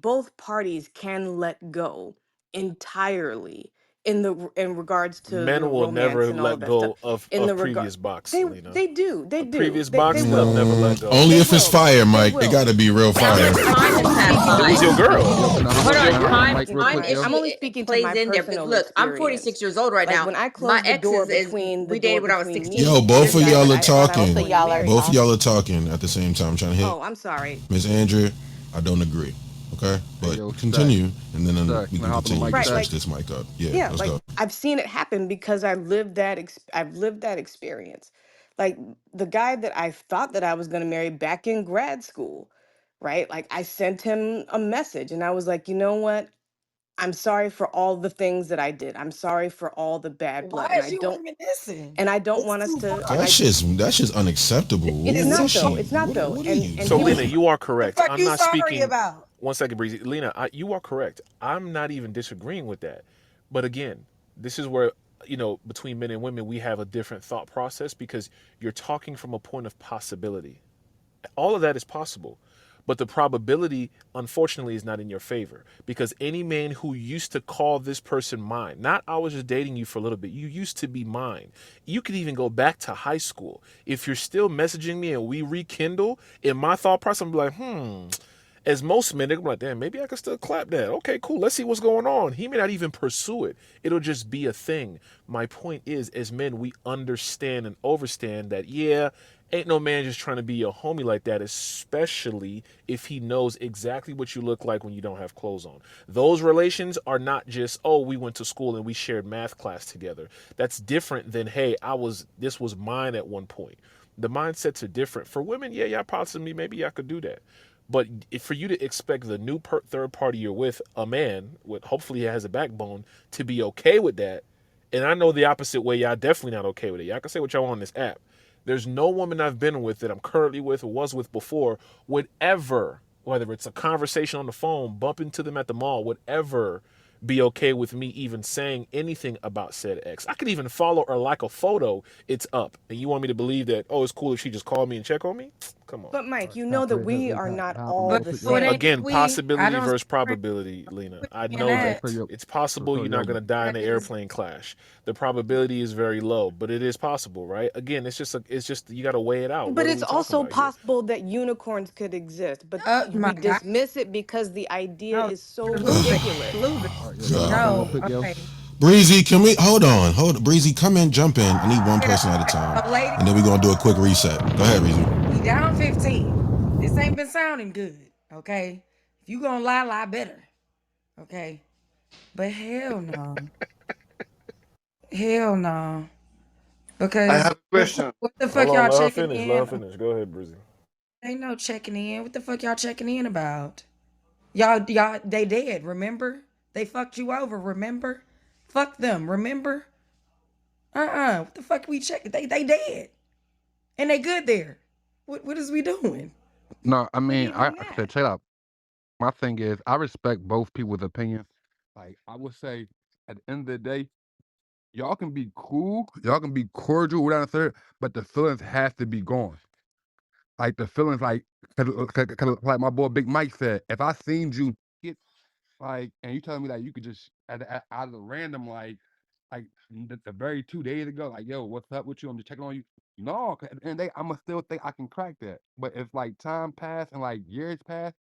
Speaker 16: both parties can let go entirely in regards to the
Speaker 14: Men will
Speaker 16: romance
Speaker 14: never
Speaker 16: and all of
Speaker 14: let
Speaker 16: that stuff.
Speaker 14: go of
Speaker 16: In the regard
Speaker 14: previous box,
Speaker 16: they
Speaker 14: Lena.
Speaker 16: they do. They
Speaker 14: A
Speaker 16: do.
Speaker 14: previous
Speaker 16: They
Speaker 14: box,
Speaker 16: they
Speaker 14: they'll
Speaker 16: will.
Speaker 14: never let go.
Speaker 2: Only
Speaker 16: They
Speaker 2: if it's
Speaker 16: will.
Speaker 2: fire,
Speaker 16: They
Speaker 2: Mike. It
Speaker 16: will.
Speaker 2: got to be real
Speaker 17: How
Speaker 16: I'm
Speaker 2: fire.
Speaker 17: much
Speaker 16: just
Speaker 17: time
Speaker 16: I'm
Speaker 17: has
Speaker 16: only
Speaker 17: passed
Speaker 16: speaking
Speaker 14: Who's
Speaker 17: by?
Speaker 14: your
Speaker 18: Yo,
Speaker 14: girl?
Speaker 18: yo, can I
Speaker 14: Who's
Speaker 17: Hold
Speaker 18: hop?
Speaker 14: your
Speaker 17: on,
Speaker 18: Can I hop
Speaker 14: girl?
Speaker 18: the
Speaker 17: time
Speaker 18: mic real quick, yo?
Speaker 16: I'm only
Speaker 17: it
Speaker 16: speaking to
Speaker 17: plays
Speaker 16: my
Speaker 17: in there. But
Speaker 16: personal
Speaker 17: look, I'm
Speaker 16: experience.
Speaker 17: 46 years old right
Speaker 16: Like
Speaker 17: now.
Speaker 16: when I
Speaker 17: My
Speaker 16: closed the
Speaker 17: ex
Speaker 16: door
Speaker 17: is
Speaker 16: between the
Speaker 17: we
Speaker 16: door
Speaker 17: dated when I was
Speaker 16: between
Speaker 2: Yo,16.
Speaker 16: me and the
Speaker 2: both of
Speaker 17: There's
Speaker 16: guy
Speaker 2: y'all
Speaker 16: that
Speaker 2: are
Speaker 16: I thought I was
Speaker 10: both of
Speaker 2: talking.
Speaker 16: going to
Speaker 10: y'all are
Speaker 2: Both
Speaker 16: marry.
Speaker 2: of y'all are
Speaker 10: talking.
Speaker 2: talking at the same time, trying to hit.
Speaker 16: Oh, I'm sorry.
Speaker 2: Miss Andrea, I don't agree. Okay,
Speaker 18: Hey,
Speaker 2: but
Speaker 18: yo, Stack.
Speaker 2: continue, and then
Speaker 18: Stack,
Speaker 2: we
Speaker 18: can I
Speaker 2: can
Speaker 18: hop on the
Speaker 2: continue
Speaker 18: mic,
Speaker 2: to
Speaker 16: Right,
Speaker 18: Stack?
Speaker 2: switch
Speaker 16: like
Speaker 2: this mic up. Yeah,
Speaker 16: yeah,
Speaker 2: let's
Speaker 16: like
Speaker 2: go.
Speaker 16: I've seen it happen because I've lived that experience. Like the guy that I thought that I was going to marry back in grad school, right? Like I sent him a message and I was like, "You know what? I'm sorry for all the things that I did. I'm sorry for all the bad
Speaker 10: Why
Speaker 16: blood. And
Speaker 10: is you reminiscing?
Speaker 16: I don't
Speaker 10: It's
Speaker 16: want us
Speaker 10: too
Speaker 16: to and
Speaker 10: far.
Speaker 2: That's just unacceptable.
Speaker 16: it's
Speaker 10: It's
Speaker 2: What
Speaker 10: too
Speaker 2: is
Speaker 16: not
Speaker 10: far.
Speaker 16: though.
Speaker 2: she?
Speaker 16: It's not though.
Speaker 2: What are you
Speaker 16: And
Speaker 14: So
Speaker 16: he
Speaker 14: Lena,
Speaker 16: was
Speaker 2: doing?
Speaker 14: you are
Speaker 10: The
Speaker 14: correct.
Speaker 10: fuck
Speaker 14: I'm
Speaker 10: you
Speaker 14: not
Speaker 10: sorry
Speaker 14: speaking.
Speaker 10: about?
Speaker 14: One second, Breezy. Lena, you are correct. I'm not even disagreeing with that. But again, this is where between men and women, we have a different thought process because you're talking from a point of possibility. All of that is possible. But the probability, unfortunately, is not in your favor because any man who used to call this person mine, not I was just dating you for a little bit, you used to be mine. You could even go back to high school. If you're still messaging me and we rekindle, in my thought process, I'm like, as most men, they're like, damn, maybe I could still clap that. Okay, cool. Let's see what's going on. He may not even pursue it. It'll just be a thing. My point is, as men, we understand and overstand that, yeah, ain't no man just trying to be your homie like that, especially if he knows exactly what you look like when you don't have clothes on. Those relations are not just, oh, we went to school and we shared math class together. That's different than, hey, this was mine at one point. The mindsets are different. For women, yeah, y'all possibly, maybe y'all could do that. But for you to expect the new third party you're with, a man, with hopefully he has a backbone, to be okay with that, and I know the opposite way, y'all definitely not okay with it. Y'all can say what y'all want on this app. There's no woman I've been with that I'm currently with or was with before would ever, whether it's a conversation on the phone, bump into them at the mall, would ever be okay with me even saying anything about said ex. I could even follow or like a photo, it's up. And you want me to believe that, oh, it's cool if she just called me and check on me? Come on.
Speaker 16: But Mike, you
Speaker 17: Can I
Speaker 16: know that
Speaker 17: put it this
Speaker 16: we
Speaker 17: way?
Speaker 16: are not
Speaker 17: Can I put
Speaker 16: all
Speaker 17: your
Speaker 18: But
Speaker 16: the
Speaker 17: put
Speaker 18: so
Speaker 17: your
Speaker 18: it ain't
Speaker 16: same.
Speaker 14: Again,
Speaker 18: we. I
Speaker 14: possibility
Speaker 18: don't see
Speaker 14: versus
Speaker 18: her
Speaker 14: probability, Lena. I
Speaker 18: in
Speaker 14: know
Speaker 17: okay
Speaker 18: that
Speaker 17: for
Speaker 14: that.
Speaker 17: your
Speaker 14: It's possible
Speaker 17: so
Speaker 14: you're not
Speaker 17: yo
Speaker 14: going to die in an
Speaker 18: because
Speaker 14: airplane crash. The probability is very low, but it is possible, right? Again, it's just you got to weigh it out.
Speaker 16: But
Speaker 14: What are
Speaker 16: it's
Speaker 14: we talking
Speaker 16: also
Speaker 14: about here?
Speaker 16: possible that unicorns could exist, but
Speaker 18: my
Speaker 16: we
Speaker 18: God,
Speaker 16: dismiss it because the idea
Speaker 18: no,
Speaker 16: is so
Speaker 18: absolutely,
Speaker 16: ridiculous.
Speaker 18: absolutely.
Speaker 17: all right yo can I say real
Speaker 2: God.
Speaker 18: No,
Speaker 17: quick yo
Speaker 18: okay.
Speaker 2: Breezy, can we hold on? Breezy, come in, jump in. I need one
Speaker 18: Yeah,
Speaker 2: person at a time,
Speaker 18: so lady,
Speaker 2: and then we're gonna do a quick reset. Go ahead, Breezy.
Speaker 18: we down 15. This ain't been sounding good, okay? If you gonna lie, lie better, okay? But hell no, hell no,
Speaker 6: I
Speaker 18: because
Speaker 6: have a question.
Speaker 18: what the
Speaker 14: Hold
Speaker 18: fuck
Speaker 14: on,
Speaker 18: y'all
Speaker 14: let her
Speaker 18: checking
Speaker 14: finish. Let her
Speaker 18: in?
Speaker 14: finish. Go ahead, Brizzy.
Speaker 18: Ain't no checking in. What the fuck y'all checking in about? Y'all, they dead. Remember? They fucked you over. Remember? Fuck them. Remember? What the fuck we checking? They dead and they good there. What is we doing?
Speaker 17: no I
Speaker 18: We
Speaker 17: mean I
Speaker 18: even
Speaker 17: said
Speaker 18: not.
Speaker 17: check it out. My thing is I respect both people's opinions. Like I would say at the end of the day y'all can be cool, y'all can be cordial without a third, but the feelings have to be gone. Like the feelings, like my boy Big Mike said, if I seen you get like, and you telling me like you could just out of the random like the very 2 days ago, like yo, what's up with you? I'm just checking on you. No, 'cause at the end of the day, I'ma still think I can crack that. But if like time passed and like years passed,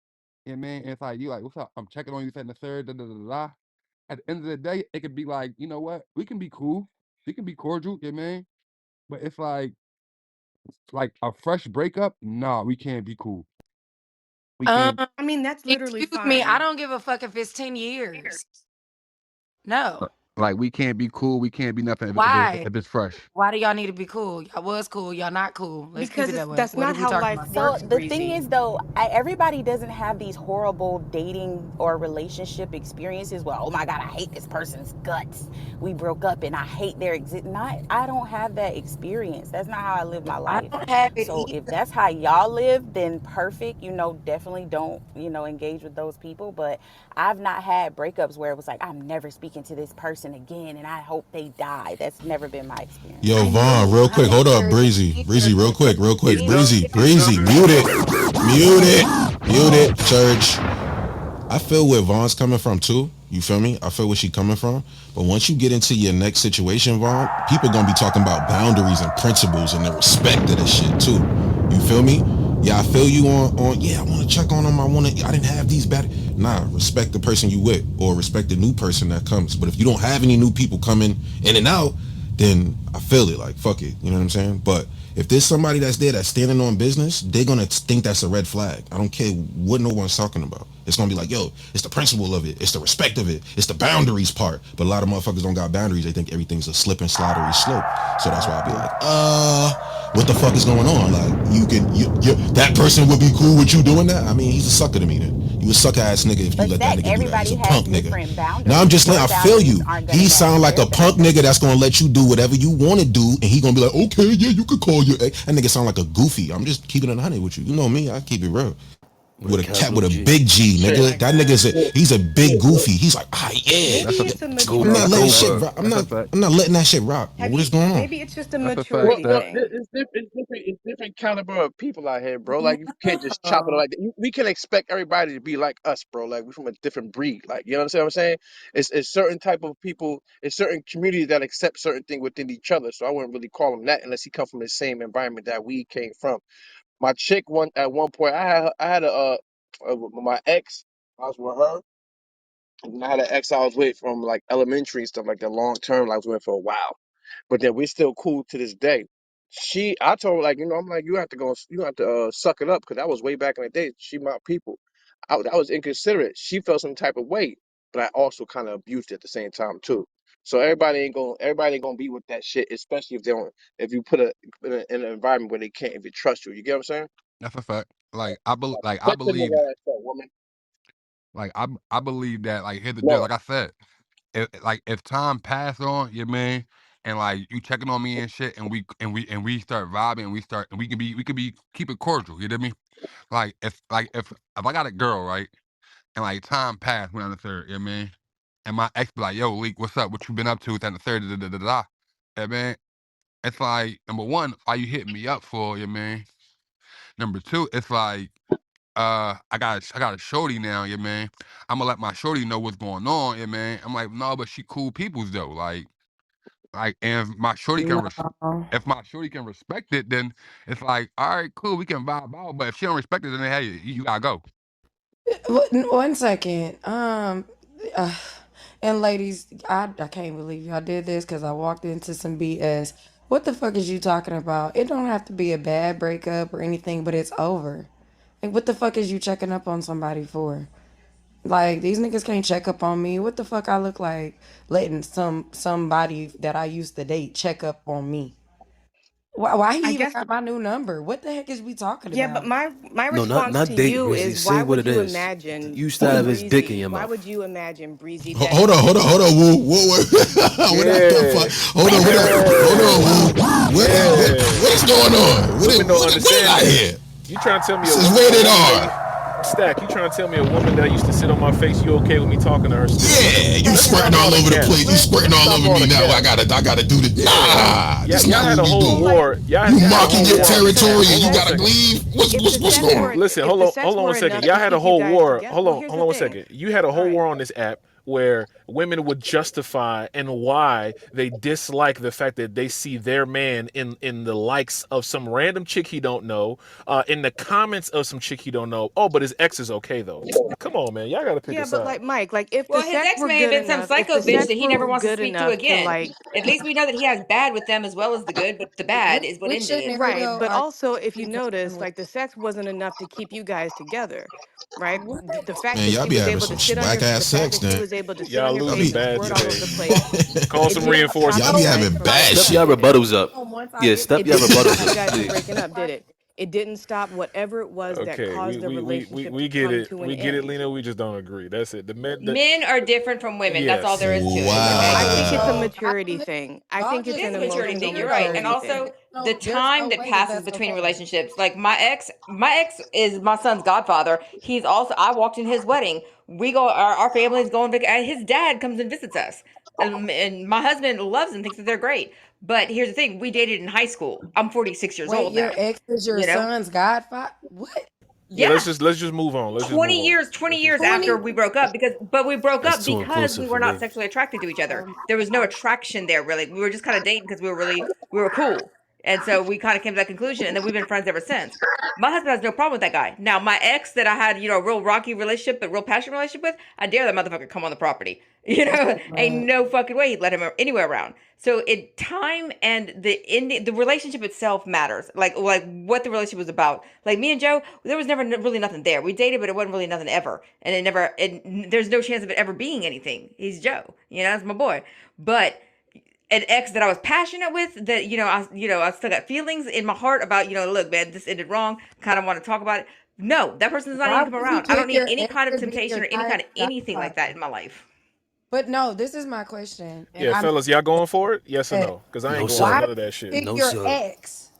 Speaker 17: and man, it's like you like, what's up? I'm checking on you, saying the third, da da da da. At the end of the day, it could be like, you know what? We can be cool, we can be cordial, yeah, man. But it's like a fresh breakup. Nah, we can't be cool. We
Speaker 18: Um,
Speaker 17: can't.
Speaker 16: I mean, that's literally
Speaker 18: excuse me. I
Speaker 16: fine.
Speaker 18: don't give a fuck if it's 10 years. No.
Speaker 17: Like we can't be cool. We can't be nothing
Speaker 18: Why?
Speaker 17: if it's fresh.
Speaker 18: Why do y'all need to be cool? Y'all was cool. Y'all not cool. Let's keep
Speaker 16: Because
Speaker 18: it that way.
Speaker 16: that's
Speaker 18: What are
Speaker 16: not
Speaker 18: we
Speaker 16: how
Speaker 18: talking
Speaker 16: life
Speaker 18: about?
Speaker 15: So
Speaker 16: works,
Speaker 15: the thing
Speaker 16: Breezy.
Speaker 15: is, though, everybody doesn't have these horrible dating or relationship experiences. Well, oh my God, I hate this person's guts. We broke up, and I hate their exist. Not, I don't have that experience. That's not how I live my
Speaker 18: I
Speaker 15: life.
Speaker 18: don't have it
Speaker 15: So if
Speaker 18: either.
Speaker 15: that's how y'all live, then perfect. Definitely don't engage with those people. But I've not had breakups where it was like I'm never speaking to this person again, and I hope they die. That's never been my experience.
Speaker 2: Yo,
Speaker 18: I
Speaker 2: Vaughn,
Speaker 18: know.
Speaker 2: real
Speaker 18: I
Speaker 2: quick.
Speaker 18: ain't
Speaker 2: Hold up,
Speaker 18: never had
Speaker 2: Breezy.
Speaker 18: it
Speaker 2: Breezy,
Speaker 18: either.
Speaker 2: real quick.
Speaker 6: He's
Speaker 18: Me
Speaker 6: done.
Speaker 2: Breezy,
Speaker 6: He's done.
Speaker 2: Breezy, mute it. Mute
Speaker 18: no.
Speaker 2: it. Mute it, church. I feel where Vaughn's coming from too. You feel me? I feel where she coming from. But once you get into your next situation, Vaughn, people gonna be talking about boundaries and principles and the respect of this shit too. You feel me? Yeah, I feel you on yeah, I wanna check on them. I didn't have these bad. Nah, respect the person you with or respect the new person that comes. But if you don't have any new people coming in and out, then I feel it. Like fuck it. You know what I'm saying? But if there's somebody that's there that's standing on business, they're gonna think that's a red flag. I don't care what no one's talking about. It's gonna be like, yo, it's the principle of it, it's the respect of it, it's the boundaries part. But a lot of motherfuckers don't got boundaries. They think everything's a slip and slidery slope. So that's why I be like, what the fuck is going on? Like, that person would be cool with you doing that? I mean, he's a sucker to me then. You a sucker ass nigga if you
Speaker 15: But
Speaker 2: let that
Speaker 15: Stat,
Speaker 2: nigga do that. He's
Speaker 15: everybody
Speaker 2: a
Speaker 15: has
Speaker 2: punk nigga.
Speaker 15: different
Speaker 2: Now I'm
Speaker 15: boundaries.
Speaker 2: just like,
Speaker 15: Your
Speaker 2: I feel
Speaker 15: boundaries
Speaker 2: you.
Speaker 15: aren't gonna
Speaker 2: He
Speaker 15: match
Speaker 2: sound like
Speaker 15: their
Speaker 2: a punk nigga
Speaker 15: boundaries.
Speaker 2: that's gonna let you do whatever you want to do, and he gonna be like, okay, yeah, you could call your ex. That nigga sound like a goofy. I'm just keeping it 100 with you. You know me, I keep it real.
Speaker 13: with a
Speaker 2: with
Speaker 13: capital
Speaker 2: a
Speaker 13: G.
Speaker 2: big G,
Speaker 4: Shit.
Speaker 2: nigga. That he's a big goofy. He's like, ah, yeah.
Speaker 17: That's
Speaker 15: Maybe
Speaker 17: a
Speaker 15: it's a
Speaker 2: I'm
Speaker 17: Goofy
Speaker 2: not
Speaker 15: maturity
Speaker 2: letting
Speaker 17: Cobra.
Speaker 2: shit
Speaker 15: thing.
Speaker 2: rock.
Speaker 17: That's a fact.
Speaker 2: I'm not letting that shit rock.
Speaker 15: Have
Speaker 2: What
Speaker 15: you?
Speaker 2: is going on?
Speaker 15: Maybe it's just a
Speaker 17: That's a fact.
Speaker 15: maturity thing.
Speaker 6: It's different caliber of people out here, bro. Like you can't just chop it
Speaker 18: No.
Speaker 6: like that. We can expect everybody to be like us, bro. Like we're from a different breed. Like you know what I'm saying? It's certain type of people. It's certain communities that accept certain things within each other. So I wouldn't really call him that unless he come from the same environment that we came from. My chick at one point, I had my ex. I was with her. And I had an ex I was with from like elementary and stuff like that, long term. Like, I was with for a while, but then we're still cool to this day. I told her like, I'm like, you have to suck it up because that was way back in the day. She my people. That was inconsiderate. She felt some type of way, but I also kind of abused it at the same time too. So everybody ain't gonna be with that shit, especially if you put in an environment where they can't even trust you. You get what I'm saying?
Speaker 17: That's a fact. I
Speaker 6: Shut your
Speaker 17: believe
Speaker 6: nigga ass up, woman.
Speaker 17: I believe that here's the deal.
Speaker 6: No.
Speaker 17: Like I said, if time pass on, you mean, and you checking on me and shit, and we start vibing, and we could be keep it cordial. You know what I mean? If I got a girl, right, and time passed, went on the third, you know what I mean, and my ex be like, yo, Leak, what's up? What you been up to? It's on the third, da da da da da. Yeah, man. It's like number one, why you hitting me up for? You know what I mean? Number two, it's like I got a shorty now, yeah, man. I'm gonna let my shorty know what's going on, yeah, man. I'm like, no, but she cool peoples though, and
Speaker 18: No.
Speaker 17: if my shorty can respect it, then it's like, all right, cool, we can vibe out. But if she don't respect it, then hey, you gotta go.
Speaker 18: One second. Uh, and ladies, I can't believe y'all did this because I walked into some BS. What the fuck is you talking about? It don't have to be a bad breakup or anything, but it's over. Like, what the fuck is you checking up on somebody for? Like, these niggas can't check up on me. What the fuck I look like letting somebody that I used to date check up on me? Why
Speaker 15: I
Speaker 18: he even
Speaker 15: guess.
Speaker 18: got my new number? What the heck is we talking
Speaker 15: Yeah, but
Speaker 18: about?
Speaker 15: my
Speaker 13: No, not
Speaker 15: response to
Speaker 13: date,
Speaker 15: you
Speaker 13: Breezy.
Speaker 15: is
Speaker 13: Say
Speaker 15: why
Speaker 13: what
Speaker 15: would
Speaker 13: it
Speaker 15: you
Speaker 13: is.
Speaker 15: imagine
Speaker 13: You used to have his dick in
Speaker 15: Breezy?
Speaker 13: your
Speaker 15: Why
Speaker 13: mouth.
Speaker 15: would you imagine Breezy that
Speaker 2: Hold on, woo. What the
Speaker 14: Yeah,
Speaker 2: fuck? Hold on, hold on,
Speaker 14: yeah,
Speaker 2: woo.
Speaker 14: yeah.
Speaker 2: What is going on?
Speaker 14: Women don't
Speaker 2: What did
Speaker 14: understand
Speaker 2: I
Speaker 14: that.
Speaker 2: hear?
Speaker 14: You trying to tell me
Speaker 2: This is
Speaker 14: a
Speaker 2: rated
Speaker 14: woman that
Speaker 2: R.
Speaker 14: Stack? You trying to tell me a woman that used to sit on my face? You okay with me talking to her still?
Speaker 2: Yeah, you
Speaker 14: Let's
Speaker 2: squirting
Speaker 14: stop
Speaker 2: all
Speaker 14: all the
Speaker 2: over the
Speaker 14: cap.
Speaker 2: place. You squirting
Speaker 14: Let's
Speaker 2: all
Speaker 14: stop
Speaker 2: over
Speaker 14: all
Speaker 2: me
Speaker 14: the
Speaker 2: now.
Speaker 14: cap.
Speaker 2: I gotta do the.
Speaker 14: Yeah,
Speaker 2: Nah, this is
Speaker 14: y'all
Speaker 2: not
Speaker 14: had
Speaker 2: what
Speaker 14: a
Speaker 2: we
Speaker 14: whole
Speaker 2: do.
Speaker 15: like
Speaker 14: war. Y'all,
Speaker 2: You
Speaker 14: y'all had a
Speaker 2: marking
Speaker 14: whole
Speaker 2: your
Speaker 15: if
Speaker 14: war on
Speaker 15: the
Speaker 14: this app.
Speaker 2: territory
Speaker 15: if
Speaker 2: and
Speaker 14: Hold
Speaker 2: you
Speaker 14: on a
Speaker 15: the
Speaker 2: gotta
Speaker 14: second.
Speaker 2: leave.
Speaker 15: if the
Speaker 2: What's
Speaker 15: sex
Speaker 2: going on?
Speaker 15: were
Speaker 14: Listen,
Speaker 15: if the
Speaker 14: hold
Speaker 15: sex
Speaker 14: on
Speaker 15: were
Speaker 14: one second.
Speaker 15: enough to
Speaker 14: Y'all had a
Speaker 15: keep you
Speaker 14: whole
Speaker 15: guys
Speaker 14: war.
Speaker 15: together, well, here's
Speaker 14: Hold
Speaker 15: the
Speaker 14: on one
Speaker 15: thing.
Speaker 14: second. You had a
Speaker 15: All
Speaker 14: whole
Speaker 15: right.
Speaker 14: war on this app where women would justify and why they dislike the fact that they see their man in the likes of some random chick he don't know, in the comments of some chick he don't know. Oh, but his ex is okay though. Come on, man. Y'all got to pick a
Speaker 15: Yeah, but
Speaker 14: side.
Speaker 15: like Mike, like if the
Speaker 10: Well, his
Speaker 15: sex
Speaker 10: ex
Speaker 15: were
Speaker 10: may have
Speaker 15: good
Speaker 10: been some
Speaker 15: enough, if the
Speaker 10: psycho bitch
Speaker 15: sex
Speaker 10: that he
Speaker 15: were
Speaker 10: never wants to
Speaker 15: good
Speaker 10: speak to
Speaker 15: enough to
Speaker 10: again.
Speaker 15: like
Speaker 10: At least we know that he has bad with them as well as the good, but the bad is what
Speaker 18: Which
Speaker 10: ended it.
Speaker 15: right,
Speaker 18: scenario
Speaker 15: but
Speaker 18: are
Speaker 15: also if you
Speaker 18: you concerned
Speaker 15: notice,
Speaker 18: with?
Speaker 15: like the sex wasn't enough to keep you guys together, right?
Speaker 18: What?
Speaker 15: The fact
Speaker 2: Man,
Speaker 15: that
Speaker 2: y'all
Speaker 15: she
Speaker 2: be
Speaker 15: was
Speaker 2: having
Speaker 15: able to
Speaker 2: some
Speaker 15: sit on
Speaker 2: whack
Speaker 15: your,
Speaker 2: ass
Speaker 15: the fact
Speaker 2: sex,
Speaker 15: that she
Speaker 2: then.
Speaker 15: was able to sit on
Speaker 14: Y'all
Speaker 15: your
Speaker 2: Y'all
Speaker 15: face
Speaker 14: losing
Speaker 2: be
Speaker 15: and
Speaker 14: bad
Speaker 15: squirt all over
Speaker 14: today.
Speaker 15: the place,
Speaker 14: Call
Speaker 15: it
Speaker 14: some
Speaker 15: didn't stop
Speaker 2: y'all
Speaker 15: you
Speaker 2: be
Speaker 14: reinforcements.
Speaker 15: guys
Speaker 2: having
Speaker 15: from
Speaker 2: bad
Speaker 13: Step
Speaker 15: breaking
Speaker 2: shit.
Speaker 15: up,
Speaker 13: your
Speaker 15: did it?
Speaker 13: rebuttals up.
Speaker 18: Once I
Speaker 13: Yeah,
Speaker 18: get
Speaker 13: step
Speaker 15: It
Speaker 13: your
Speaker 15: didn't
Speaker 13: rebuttals
Speaker 15: stop you
Speaker 13: up,
Speaker 15: guys from
Speaker 13: please.
Speaker 15: breaking up, did it? It didn't stop whatever it was that
Speaker 14: Okay,
Speaker 15: caused the relationship to
Speaker 14: we get
Speaker 15: come
Speaker 14: it.
Speaker 15: to an
Speaker 14: We get it,
Speaker 15: end.
Speaker 14: Lena. We just don't agree. That's it.
Speaker 10: Men are different from women. That's all there
Speaker 14: Yes.
Speaker 10: is to it.
Speaker 15: I
Speaker 10: Okay.
Speaker 15: think it's a
Speaker 2: Wow.
Speaker 18: no, I
Speaker 15: maturity
Speaker 18: don't listen.
Speaker 15: thing. I
Speaker 18: Y'all
Speaker 15: think
Speaker 10: It
Speaker 15: it's
Speaker 18: just
Speaker 10: is
Speaker 15: an
Speaker 10: a
Speaker 18: saying
Speaker 10: maturity
Speaker 15: emotional
Speaker 10: thing.
Speaker 18: you're
Speaker 10: You're right.
Speaker 18: right.
Speaker 10: And
Speaker 15: maturity
Speaker 10: also
Speaker 15: thing.
Speaker 10: the
Speaker 18: There's
Speaker 10: time
Speaker 18: no
Speaker 10: that
Speaker 18: way that
Speaker 10: passes
Speaker 18: that's
Speaker 10: between
Speaker 18: okay.
Speaker 10: relationships. Like my ex is my son's godfather. He's also I walked in his wedding. We go our family's going his dad comes and visits us. And my husband loves them, thinks that they're great. But here's the thing, we dated in high school. I'm 46 years
Speaker 18: Wait,
Speaker 10: old
Speaker 18: your
Speaker 10: now.
Speaker 18: ex is your
Speaker 10: You know?
Speaker 18: son's godfather? What?
Speaker 14: Yeah.
Speaker 10: Yeah.
Speaker 14: Let's just move on. Let's just
Speaker 10: 20
Speaker 14: move on.
Speaker 10: years 20
Speaker 14: Let's just
Speaker 10: years
Speaker 14: move on.
Speaker 10: after
Speaker 18: 20?
Speaker 10: we broke up but we broke
Speaker 13: That's
Speaker 10: up
Speaker 13: too
Speaker 10: because we
Speaker 13: inclusive
Speaker 10: were
Speaker 13: for
Speaker 10: not
Speaker 13: me.
Speaker 10: sexually attracted to each other.
Speaker 18: Oh my
Speaker 10: There was no
Speaker 18: God.
Speaker 10: attraction there really. We were just kind of dating because we were cool. And so we kind of came to that conclusion, and then we've been friends ever since. My husband has no problem with that guy. Now my ex that I had, a real rocky relationship but real passionate relationship with, I dare that motherfucker come on the property.
Speaker 18: That's too
Speaker 10: Ain't
Speaker 18: much.
Speaker 10: no fucking way he'd let him anywhere around. So it time and the relationship itself matters. Like what the relationship was about. Like me and Joe, there was never really nothing there. We dated, but it wasn't really nothing ever. And there's no chance of it ever being anything. He's Joe. That's my boy. But an ex that I was passionate with, that I still got feelings in my heart about, look, man, this ended wrong. Kind of want to talk about it. No, that person's not
Speaker 18: Why
Speaker 10: even come
Speaker 18: would you
Speaker 10: around. I don't
Speaker 18: pick
Speaker 10: need
Speaker 18: your
Speaker 10: any
Speaker 18: ex
Speaker 10: kind of
Speaker 18: to be your
Speaker 10: temptation or any kind
Speaker 18: child's
Speaker 10: of anything like that
Speaker 18: godfather?
Speaker 10: in my life.
Speaker 18: But no, this is my question. And
Speaker 14: Yeah,
Speaker 18: I'm
Speaker 14: fellas, y'all going for it? Yes or
Speaker 18: eh,
Speaker 14: no? Because I ain't
Speaker 13: No,
Speaker 14: going for
Speaker 18: why
Speaker 13: sir.
Speaker 18: did
Speaker 14: none of that
Speaker 18: you
Speaker 14: shit.
Speaker 18: pick
Speaker 13: No,
Speaker 18: your
Speaker 13: sir.
Speaker 18: ex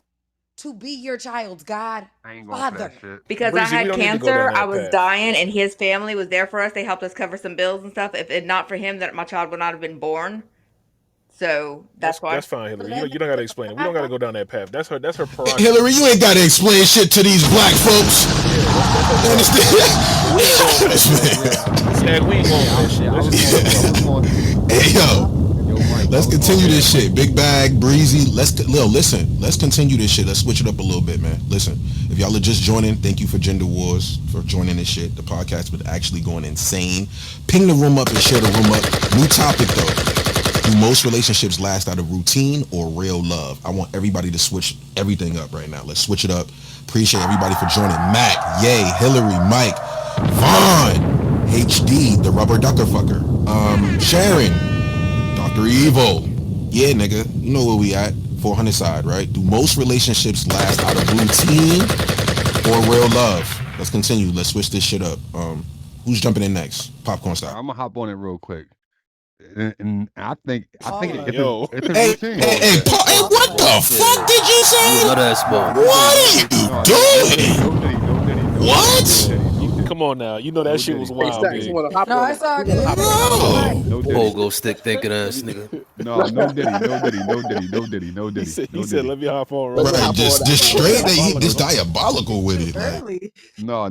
Speaker 18: to be your child's
Speaker 17: I ain't going for that
Speaker 18: godfather.
Speaker 17: shit.
Speaker 10: Because I
Speaker 14: Breezy, we
Speaker 10: had
Speaker 14: don't need to go down
Speaker 10: cancer, I
Speaker 14: that
Speaker 10: was
Speaker 14: path.
Speaker 10: dying, and his family was there for us. They helped us cover some bills and stuff. If it not for him, that my child would not have been born. So that's
Speaker 14: That's
Speaker 10: why.
Speaker 14: fine,
Speaker 18: But
Speaker 14: Hillary.
Speaker 18: that
Speaker 14: You don't got to explain it. We don't got to go down that path. That's her
Speaker 2: Hillary,
Speaker 14: prerogative.
Speaker 2: you ain't gotta explain shit to these black folks.
Speaker 14: Yeah, that's her
Speaker 2: You
Speaker 14: prerogative. But we ain't going for that
Speaker 2: understand?
Speaker 14: shit.
Speaker 17: Yeah,
Speaker 14: Sag, we ain't going for that shit.
Speaker 17: I
Speaker 14: Let's
Speaker 17: was
Speaker 14: just keep
Speaker 17: going
Speaker 14: it
Speaker 17: to, I was
Speaker 14: pushing.
Speaker 17: going to,
Speaker 2: Hey yo,
Speaker 17: yo, Mike, I
Speaker 2: let's
Speaker 17: was going
Speaker 2: continue
Speaker 17: to
Speaker 2: this
Speaker 17: that,
Speaker 2: shit.
Speaker 17: Mike.
Speaker 2: Big bag, breezy. Listen. Let's continue this shit. Let's switch it up a little bit, man. Listen, if y'all are just joining, thank you for Gender Wars for joining this shit. The podcast been actually going insane. Ping the room up and share the room up. New topic though. Do most relationships last out of routine or real love? I want everybody to switch everything up right now. Let's switch it up. Appreciate everybody for joining. Mac, Yay, Hillary, Mike, Vaughn, HD, the rubber ducker fucker. Sharon, Dr. Evil. Yeah, nigga. You know where we at. 400 side, right? Do most relationships last out of routine or real love? Let's continue. Let's switch this shit up. Who's jumping in next? Popcorn
Speaker 17: All
Speaker 2: style.
Speaker 17: right, I'm gonna hop on it real quick. And I think
Speaker 10: Pause.
Speaker 17: it's
Speaker 14: Yo,
Speaker 17: a
Speaker 2: Hey,
Speaker 17: routine.
Speaker 2: hey, hey,
Speaker 10: He said
Speaker 2: hey, what
Speaker 10: pause.
Speaker 2: the fuck
Speaker 13: Yeah,
Speaker 2: did you
Speaker 13: you would
Speaker 2: say?
Speaker 13: love that
Speaker 17: No,
Speaker 13: smoke.
Speaker 17: no
Speaker 2: What
Speaker 17: diddy, no
Speaker 2: are
Speaker 17: diddy,
Speaker 2: you
Speaker 17: no,
Speaker 2: doing?
Speaker 17: no diddy, no
Speaker 2: What?
Speaker 17: diddy, no
Speaker 14: yeah.
Speaker 17: diddy,
Speaker 14: Come on now. You know that
Speaker 17: no
Speaker 14: shit was
Speaker 17: diddy,
Speaker 6: Hey,
Speaker 14: wild,
Speaker 6: Stacks, you
Speaker 14: big.
Speaker 6: want to hop
Speaker 18: No,
Speaker 6: on it?
Speaker 18: it's all
Speaker 6: You want to hop
Speaker 18: good.
Speaker 6: on that?
Speaker 2: Bro.
Speaker 17: no diddy.
Speaker 13: Pogo stick thinking ass nigga.
Speaker 17: No diddy, no diddy, no diddy, no diddy, no
Speaker 14: he
Speaker 17: diddy,
Speaker 14: said he
Speaker 17: no
Speaker 14: said
Speaker 17: diddy.
Speaker 14: let me hop on
Speaker 6: Let
Speaker 14: real
Speaker 6: me
Speaker 2: Right,
Speaker 6: hop
Speaker 14: quick.
Speaker 6: on
Speaker 2: just
Speaker 6: that.
Speaker 2: straight that he just
Speaker 14: Diabolical.
Speaker 2: diabolical with
Speaker 18: Too
Speaker 2: it. Like,
Speaker 18: early.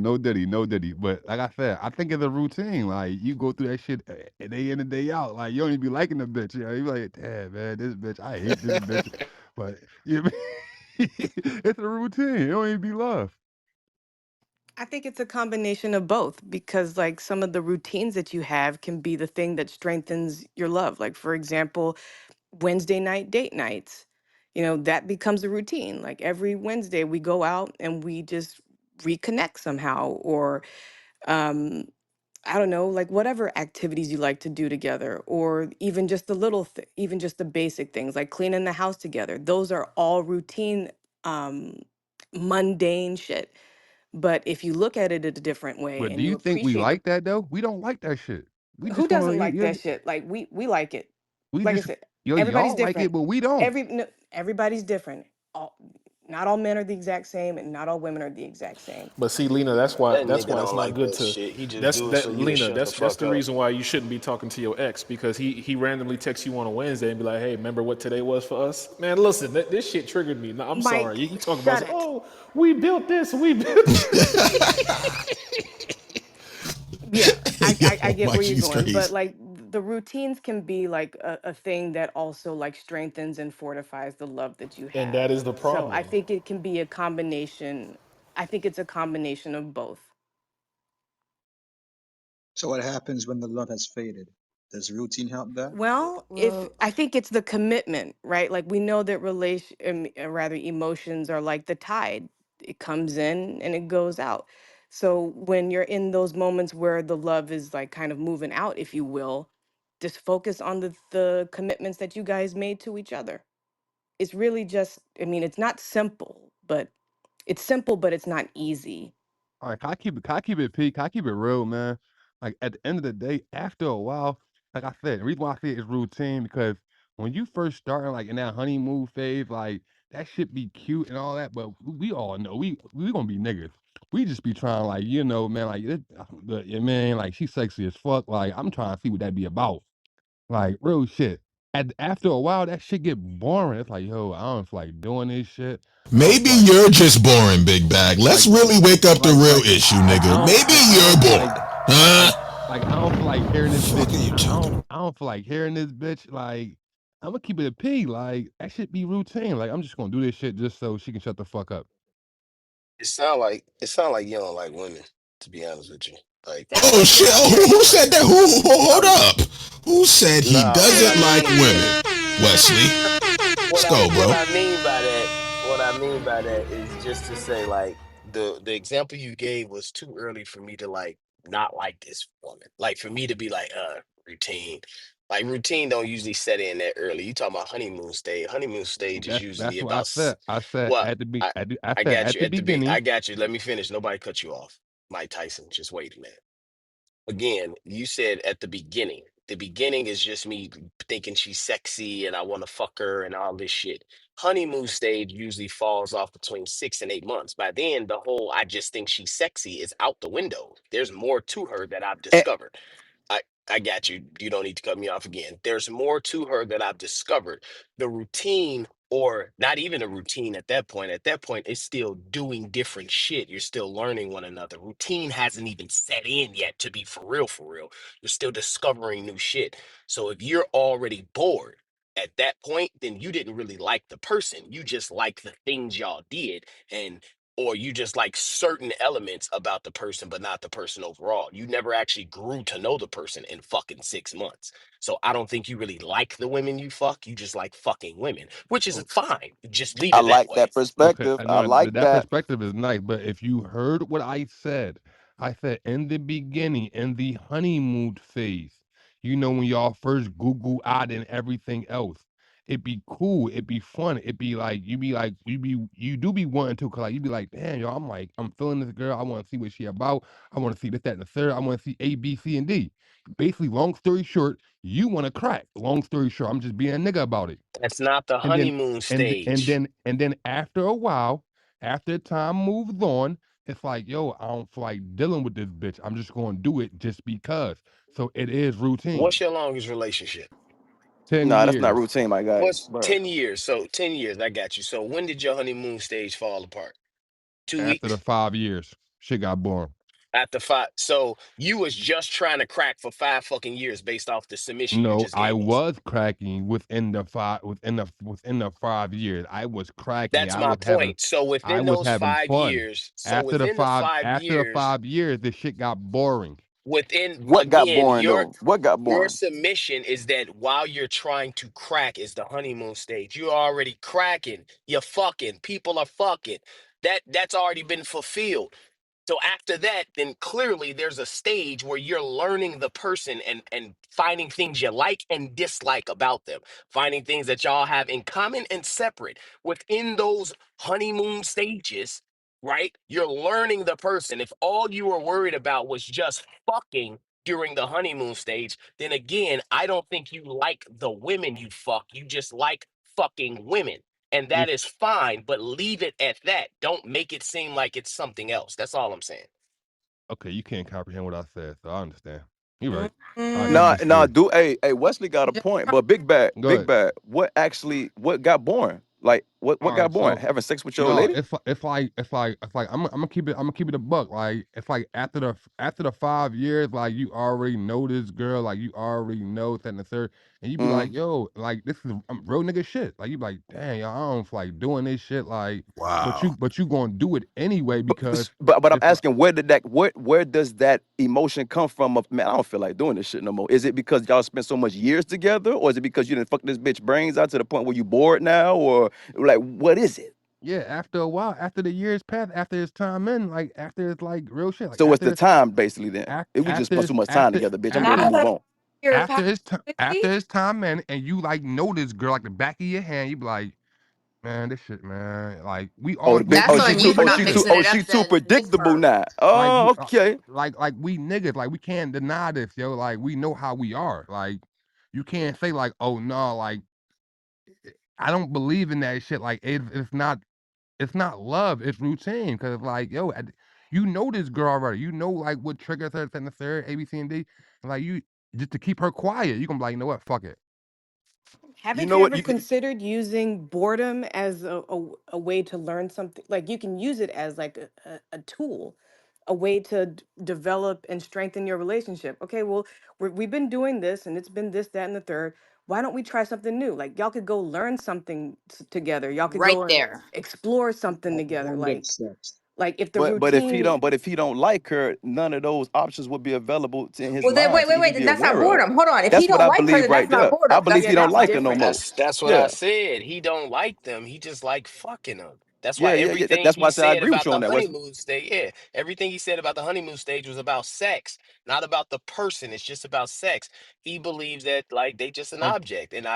Speaker 17: No diddy, no diddy. But like I said, I think it's a routine. Like you go through that shit day in and day out. Like you don't even be liking the bitch. You know, you be like, damn man, this bitch, I hate this bitch. But you it's a routine. It don't even be love.
Speaker 16: I think it's a combination of both because, like, some of the routines that you have can be the thing that strengthens your love. Like, for example, Wednesday night date nights, that becomes a routine. Like, every Wednesday we go out and we just reconnect somehow, or, um, I don't know, like whatever activities you like to do together, or even just the even just the basic things like cleaning the house together. Those are all routine, um, mundane shit. But if you look at it a different way
Speaker 17: But do
Speaker 16: and you
Speaker 17: you think we
Speaker 16: appreciate
Speaker 17: like that though? We don't like that shit. We
Speaker 16: who
Speaker 17: just want
Speaker 16: doesn't
Speaker 17: to,
Speaker 16: like that shit? Like we like it.
Speaker 17: we
Speaker 16: Like I
Speaker 17: just,
Speaker 16: said,
Speaker 17: yo,
Speaker 16: everybody's
Speaker 17: y'all like
Speaker 16: different.
Speaker 17: it, but we don't.
Speaker 16: No, everybody's different. All, not all men are the exact same, and not all women are the exact same.
Speaker 14: But see, Lena, that's why
Speaker 19: That nigga
Speaker 14: it's
Speaker 19: don't
Speaker 14: not
Speaker 19: like
Speaker 14: good
Speaker 19: that
Speaker 14: to.
Speaker 19: shit. He just
Speaker 14: That's
Speaker 19: do it so
Speaker 14: that
Speaker 19: you to
Speaker 14: Lena.
Speaker 19: shut the
Speaker 14: That's
Speaker 19: fuck
Speaker 14: the
Speaker 19: up.
Speaker 14: reason why you shouldn't be talking to your ex because he randomly texts you on a Wednesday and be like, hey, remember what today was for us? Man, listen, this shit triggered me. No, I'm sorry.
Speaker 16: Mike,
Speaker 14: You talk about
Speaker 16: shut it.
Speaker 14: oh we built this, we built.
Speaker 16: Yeah, I
Speaker 2: yo,
Speaker 16: get where you're
Speaker 2: Mikey's
Speaker 16: going, but
Speaker 2: crazy.
Speaker 16: like the routines can be like a thing that also like strengthens and fortifies the love that you
Speaker 14: And that
Speaker 16: have.
Speaker 14: is the
Speaker 16: So I
Speaker 14: problem.
Speaker 16: think it can be a combination. I think it's a combination of both.
Speaker 20: So what happens when the love has faded? Does routine help that?
Speaker 16: Well, if
Speaker 18: Well,
Speaker 16: I think it's the commitment, right? Like we know that rather emotions are like the tide. It comes in and it goes out. So when you're in those moments where the love is like kind of moving out, if you will, just focus on the commitments that you guys made to each other. It's really just, I mean, it's not simple, but it's simple, but it's not easy.
Speaker 17: All right, can I keep it peak? Can I keep it real, man? Like at the end of the day, after a while, like I said, the reason why I say it's routine because when you first starting like in that honeymoon phase, like that shit be cute and all that, but we all know we gonna be niggas. We just be trying like man, like yeah, man, like she's sexy as fuck. Like I'm trying to see what that be about. Like real shit. After a while, that shit get boring. It's like, yo, I don't feel like doing this shit. I don't
Speaker 2: Maybe
Speaker 17: feel like
Speaker 2: you're just boring, Big Bag. Let's
Speaker 17: like
Speaker 2: really wake up the real issue,
Speaker 17: I
Speaker 2: nigga.
Speaker 17: don't
Speaker 2: Maybe you're
Speaker 17: feel like
Speaker 2: boring. Huh?
Speaker 17: I don't feel like hearing this
Speaker 2: Fuck
Speaker 17: bitch.
Speaker 2: are you talking about?
Speaker 17: I don't feel like hearing this bitch. Like I'm gonna keep it a P. Like that should be routine. Like I'm just gonna do this shit just so she can shut the fuck up.
Speaker 19: It sound like you don't like women, to be honest with you. Like
Speaker 10: Sounds
Speaker 2: Oh
Speaker 10: like you're
Speaker 2: shit!
Speaker 10: not
Speaker 2: Oh,
Speaker 10: married.
Speaker 2: who said that? Hold
Speaker 19: I'm
Speaker 2: up? Who said he
Speaker 19: nah. What I
Speaker 2: doesn't like
Speaker 19: mean
Speaker 2: women?
Speaker 19: is
Speaker 2: Wesley,
Speaker 19: what
Speaker 2: let's
Speaker 19: I
Speaker 2: go,
Speaker 19: what
Speaker 2: bro.
Speaker 19: I mean by that. What I mean by that is just to say like the example you gave was too early for me to like not like this woman. Like for me to be like routine. Like routine don't usually set in that early. You talking about honeymoon stage. Honeymoon stage is usually
Speaker 17: That's what
Speaker 19: about
Speaker 17: I said
Speaker 19: what
Speaker 17: at the be.
Speaker 19: I
Speaker 17: I
Speaker 19: I
Speaker 17: said
Speaker 19: got
Speaker 17: at
Speaker 19: you
Speaker 17: the
Speaker 19: at the beat. I
Speaker 17: beginning.
Speaker 19: got you. Let me finish. Nobody cut you off. Mike Tyson. Just wait a minute. Again, you said at the beginning. the beginning is just me thinking she's sexy and I want to fuck her and all this shit. Honeymoon stage usually falls off between 6 and 8 months. By then, the whole I just think she's sexy is out the window. There's more to her that I've
Speaker 9: And,
Speaker 19: discovered. I, I got you. You don't need to cut me off again. There's more to her that I've discovered. The routine, or not even a routine at that point. At that point, it's still doing different shit. You're still learning one another. Routine hasn't even set in yet to be for real, for real. You're still discovering new shit. So if you're already bored at that point, then you didn't really like the person. You just like the things y'all did. And or you just like certain elements about the person, but not the person overall. You never actually grew to know the person in fucking 6 months. So I don't think you really like the women you fuck. You just like fucking women, which is fine. Just leave
Speaker 21: I
Speaker 19: it that
Speaker 21: like
Speaker 19: way.
Speaker 21: that
Speaker 17: Okay,
Speaker 21: perspective.
Speaker 17: I
Speaker 21: I
Speaker 17: know
Speaker 21: like
Speaker 17: that
Speaker 21: that.
Speaker 17: perspective is nice, but if you heard what I said in the beginning, in the honeymoon phase, you know, when y'all first Google out and everything else, it'd be cool, it'd be fun, it'd be like you do be wanting to, cause like you be like, damn, yo, I'm feeling this girl, I want to see what she about, I want to see this, that, and the third, I want to see A, B, C, and D. Basically, long story short, you want to crack. Long story short, I'm just being a nigga about it.
Speaker 19: That's not the
Speaker 17: And then
Speaker 19: honeymoon
Speaker 17: and
Speaker 19: stage.
Speaker 17: after a while, after time moves on, it's like, yo, I don't feel like dealing with this bitch. I'm just gonna do it just because. So it is routine.
Speaker 19: What's your longest relationship?
Speaker 17: 10
Speaker 21: No, that's not
Speaker 17: years
Speaker 21: routine, my guy.
Speaker 19: What's
Speaker 21: Bro.
Speaker 19: 10 years? So 10 years, I got you. So when did your honeymoon stage fall apart? Two
Speaker 17: after the
Speaker 19: weeks?
Speaker 17: 5 years. Shit got boring.
Speaker 19: After five. So you was just trying to crack for 5 fucking years based off the submission you
Speaker 17: No,
Speaker 19: just
Speaker 17: I
Speaker 19: gave us.
Speaker 17: was cracking within the 5 years. I was cracking.
Speaker 19: That's my point. So
Speaker 17: I
Speaker 19: within
Speaker 17: was
Speaker 19: those
Speaker 17: having
Speaker 19: five
Speaker 17: fun.
Speaker 19: years, so within the five
Speaker 17: After the
Speaker 19: years,
Speaker 17: 5 years, the shit got boring.
Speaker 19: within
Speaker 21: What got
Speaker 19: again,
Speaker 21: boring though? What got
Speaker 19: your
Speaker 21: boring?
Speaker 19: submission is that while you're trying to crack is the honeymoon stage. You're already cracking. You're fucking. People are fucking. That's already been fulfilled. So after that, then clearly there's a stage where you're learning the person and finding things you like and dislike about them, finding things that y'all have in common and separate. Within those honeymoon stages, right? You're learning the person. If all you were worried about was just fucking during the honeymoon stage, then again, I don't think you like the women you fuck. You just like fucking women, and that
Speaker 17: If
Speaker 19: is fine, but leave it at that. Don't make it seem like it's something else. That's all I'm saying.
Speaker 17: okay, you can't comprehend what I said, so I understand. You're right. I
Speaker 18: Mm,
Speaker 17: can
Speaker 21: Nah, nah,
Speaker 17: disagree.
Speaker 21: do hey, Wesley got a
Speaker 18: just
Speaker 21: point, but
Speaker 17: Go
Speaker 21: big
Speaker 17: ahead.
Speaker 21: bad. What got boring? Like what
Speaker 17: All
Speaker 21: got
Speaker 17: right,
Speaker 21: boring?
Speaker 17: so
Speaker 21: Having sex with your old
Speaker 17: no,
Speaker 21: lady?
Speaker 17: it's like I'm gonna keep it a buck. Like it's like after the 5 years, like you already know this girl, like you already know that and the third, and you be
Speaker 21: Mm.
Speaker 17: like, yo, like this is real nigga shit. Like you be like, damn, yo, I don't feel like doing this shit. Like,
Speaker 2: Wow.
Speaker 17: but you gonna do it anyway
Speaker 21: But,
Speaker 17: because
Speaker 21: but I'm
Speaker 17: it's like,
Speaker 21: asking where does that emotion come from of man, I don't feel like doing this shit no more. Is it because y'all spent so much years together, or is it because you didn't fuck this bitch brains out to the point where you bored now? Or like what is it?
Speaker 17: yeah, after a while, after the years pass, after it's time in, like after it's like real shit, like
Speaker 21: So it's the time basically then. If we just spent so much time together, bitch, I'm ready to
Speaker 18: not
Speaker 21: move
Speaker 18: a
Speaker 21: on.
Speaker 18: your
Speaker 17: after
Speaker 18: positivity.
Speaker 17: his time in, and you like know this girl like the back of your hand, you be like, man, this shit, man. Like we
Speaker 21: Oh,
Speaker 17: all
Speaker 21: the bitch,
Speaker 10: That's
Speaker 21: oh
Speaker 17: we
Speaker 21: she
Speaker 10: on
Speaker 17: we
Speaker 10: you
Speaker 21: too,
Speaker 10: for
Speaker 21: oh
Speaker 10: not
Speaker 21: she too,
Speaker 17: niggas.
Speaker 10: mixing
Speaker 21: oh
Speaker 10: it up
Speaker 21: she too
Speaker 10: then in his
Speaker 21: predictable
Speaker 10: terms.
Speaker 21: now.
Speaker 17: Like
Speaker 21: Oh, okay.
Speaker 17: we niggas, like we can't deny this, yo. Like we know how we are. Like you can't say like, oh no, like I don't believe in that shit. Like it's not love, it's routine. Cause like yo, you know this girl already. You know like what triggers her, and the third, A, B, C, and D. And like you just to keep her quiet, you gonna be like, you know what, fuck it.
Speaker 21: You
Speaker 16: Haven't
Speaker 21: know
Speaker 16: you
Speaker 21: what?
Speaker 16: ever considered using boredom as a way to learn something? Like you can use it as like a tool, a way to develop and strengthen your relationship. Okay, well, we've been doing this and it's been this, that, and the third. Why don't we try something new? Like y'all could go learn something together. Y'all could
Speaker 10: Right
Speaker 16: go and
Speaker 10: there.
Speaker 16: explore something together.
Speaker 20: Bonded sex.
Speaker 16: Like if the
Speaker 21: But
Speaker 16: routine,
Speaker 21: if he don't like her, none of those options would be available to in his
Speaker 10: Well, then
Speaker 21: mind
Speaker 10: wait,
Speaker 21: to
Speaker 10: wait,
Speaker 21: even
Speaker 10: wait.
Speaker 21: be
Speaker 10: Then that's not
Speaker 21: aware of.
Speaker 10: boredom. Hold on. If he
Speaker 21: That's what
Speaker 10: don't
Speaker 21: I
Speaker 10: like her,
Speaker 21: believe
Speaker 10: then
Speaker 21: right
Speaker 10: that's not
Speaker 21: there. I
Speaker 10: boredom.
Speaker 21: believe
Speaker 10: That's
Speaker 21: he
Speaker 16: yeah,
Speaker 21: don't
Speaker 16: that's
Speaker 21: like her no
Speaker 16: different.
Speaker 21: more.
Speaker 19: That's what I
Speaker 21: Yeah.
Speaker 19: said. He don't like them. He just like fucking them. That's why
Speaker 21: Yeah.
Speaker 19: everything
Speaker 21: That's why
Speaker 19: he
Speaker 21: I said I
Speaker 19: said
Speaker 21: agree with
Speaker 19: about
Speaker 21: you
Speaker 19: the
Speaker 21: on that, Wesley.
Speaker 19: honeymoon stage, yeah, everything he said about the honeymoon stage was about sex, not about the person. It's just about sex. He believes that like they just an
Speaker 17: Okay.
Speaker 19: object. And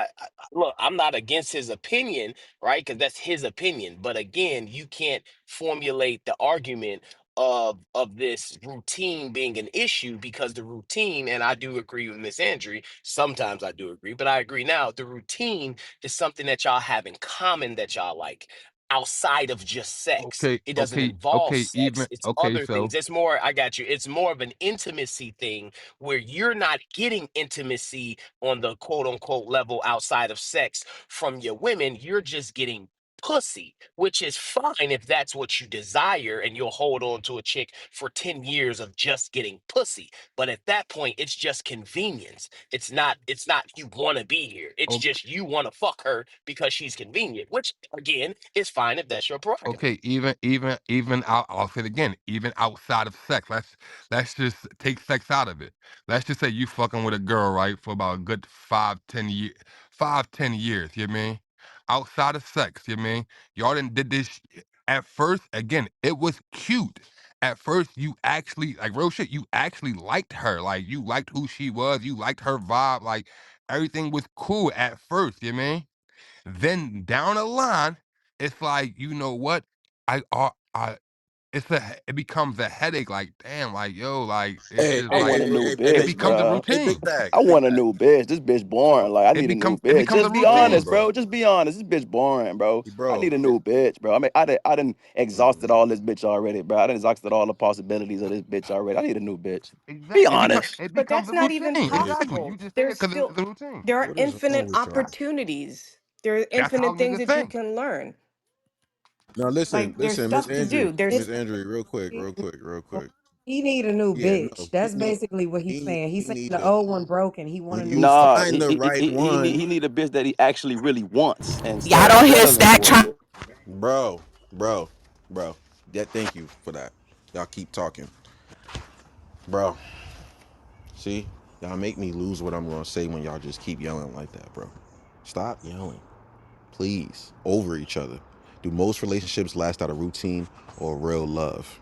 Speaker 19: look, I'm not against his opinion, right? Because that's his opinion. But again, you can't formulate the argument of this routine being an issue, because the routine, and I do agree with Miss Andrew, sometimes I do agree, but I agree now, the routine is something that y'all have in common, that y'all like outside of just sex.
Speaker 17: Okay,
Speaker 19: It doesn't
Speaker 17: okay,
Speaker 19: involve
Speaker 17: okay. Even
Speaker 19: sex, it's
Speaker 17: okay.
Speaker 19: other
Speaker 17: So
Speaker 19: things. It's more, I got you, it's more of an intimacy thing, where you're not getting intimacy on the quote unquote level outside of sex from your women. You're just getting pussy, which is fine if that's what you desire, and you'll hold on to a chick for 10 years of just getting pussy. But at that point, it's just convenience. It's not you want to be here. It's
Speaker 17: okay,
Speaker 19: just you want to fuck her because she's convenient, which again is fine if that's your prerogative.
Speaker 17: okay. Even out. I'll say it again. Even outside of sex, let's just take sex out of it. Let's just say you fucking with a girl, right, for about a good 5, 10 years, 5, 10 years. You know what I mean? Outside of sex, you know what I mean? Y'all didn't did this. At first, again, it was cute. At first, you actually like real shit. You actually liked her. Like you liked who she was. You liked her vibe. Like everything was cool at first. You know what I mean? Then down the line, it's like, you know what? I it becomes a headache. Like, damn, like, yo, like, it's
Speaker 21: Hey,
Speaker 17: just
Speaker 21: I
Speaker 17: like
Speaker 21: want a new
Speaker 2: Hey,
Speaker 17: it
Speaker 21: bitch,
Speaker 2: big
Speaker 17: becomes
Speaker 2: bag.
Speaker 17: a
Speaker 21: bro.
Speaker 2: Hey,
Speaker 17: routine.
Speaker 2: big bag.
Speaker 21: I
Speaker 2: Big
Speaker 21: want a
Speaker 2: bag.
Speaker 21: new bitch. This bitch boring. Like, I need a new
Speaker 17: It
Speaker 21: bitch.
Speaker 17: becomes a
Speaker 21: Just be
Speaker 2: Hold on,
Speaker 21: honest,
Speaker 17: routine.
Speaker 2: bro.
Speaker 21: bro. Just be honest. This bitch boring, bro. I
Speaker 2: Bro.
Speaker 21: need a new bitch, bro. I mean, I done exhausted
Speaker 2: Mm.
Speaker 21: all this bitch already, bro. I done exhausted all the possibilities of this bitch already. I need a new bitch. Be
Speaker 17: Exactly.
Speaker 21: Honest.
Speaker 17: It
Speaker 16: But
Speaker 17: becomes
Speaker 16: that's
Speaker 17: a
Speaker 16: not even
Speaker 17: routine.
Speaker 2: Hey,
Speaker 17: Exactly. You
Speaker 16: possible.
Speaker 17: just said it
Speaker 16: There's
Speaker 17: because
Speaker 16: still
Speaker 17: it's a routine.
Speaker 16: there are
Speaker 2: what is wrong
Speaker 16: infinite
Speaker 2: with y'all?
Speaker 16: opportunities. There are
Speaker 17: That's how
Speaker 16: infinite things
Speaker 17: niggas
Speaker 16: that you
Speaker 17: think.
Speaker 16: can learn.
Speaker 2: Now listen,
Speaker 16: Like there's
Speaker 2: listen, Miss
Speaker 16: stuff to do.
Speaker 2: Andrew,
Speaker 16: There's
Speaker 2: Miss Andrew, real quick, real quick, real quick.
Speaker 18: He need a new
Speaker 2: Yeah, no,
Speaker 18: bitch. That's basically what he's saying.
Speaker 2: he
Speaker 18: He's saying
Speaker 2: need
Speaker 18: the
Speaker 2: to.
Speaker 18: old one broke and he want
Speaker 2: When
Speaker 18: a
Speaker 2: you
Speaker 18: new
Speaker 21: Nah,
Speaker 18: bitch.
Speaker 2: find the right one,
Speaker 21: he need a bitch that he actually really wants instead
Speaker 15: Y'all
Speaker 21: of
Speaker 15: don't hear
Speaker 21: settling
Speaker 15: Stack
Speaker 21: for.
Speaker 15: trying.
Speaker 2: bro, bro, bro. Yeah, thank you for that. Y'all keep talking, bro. See, y'all make me lose what I'm gonna say when y'all just keep yelling like that, bro. Stop yelling, please, over each other. Do most relationships last out of routine or real love?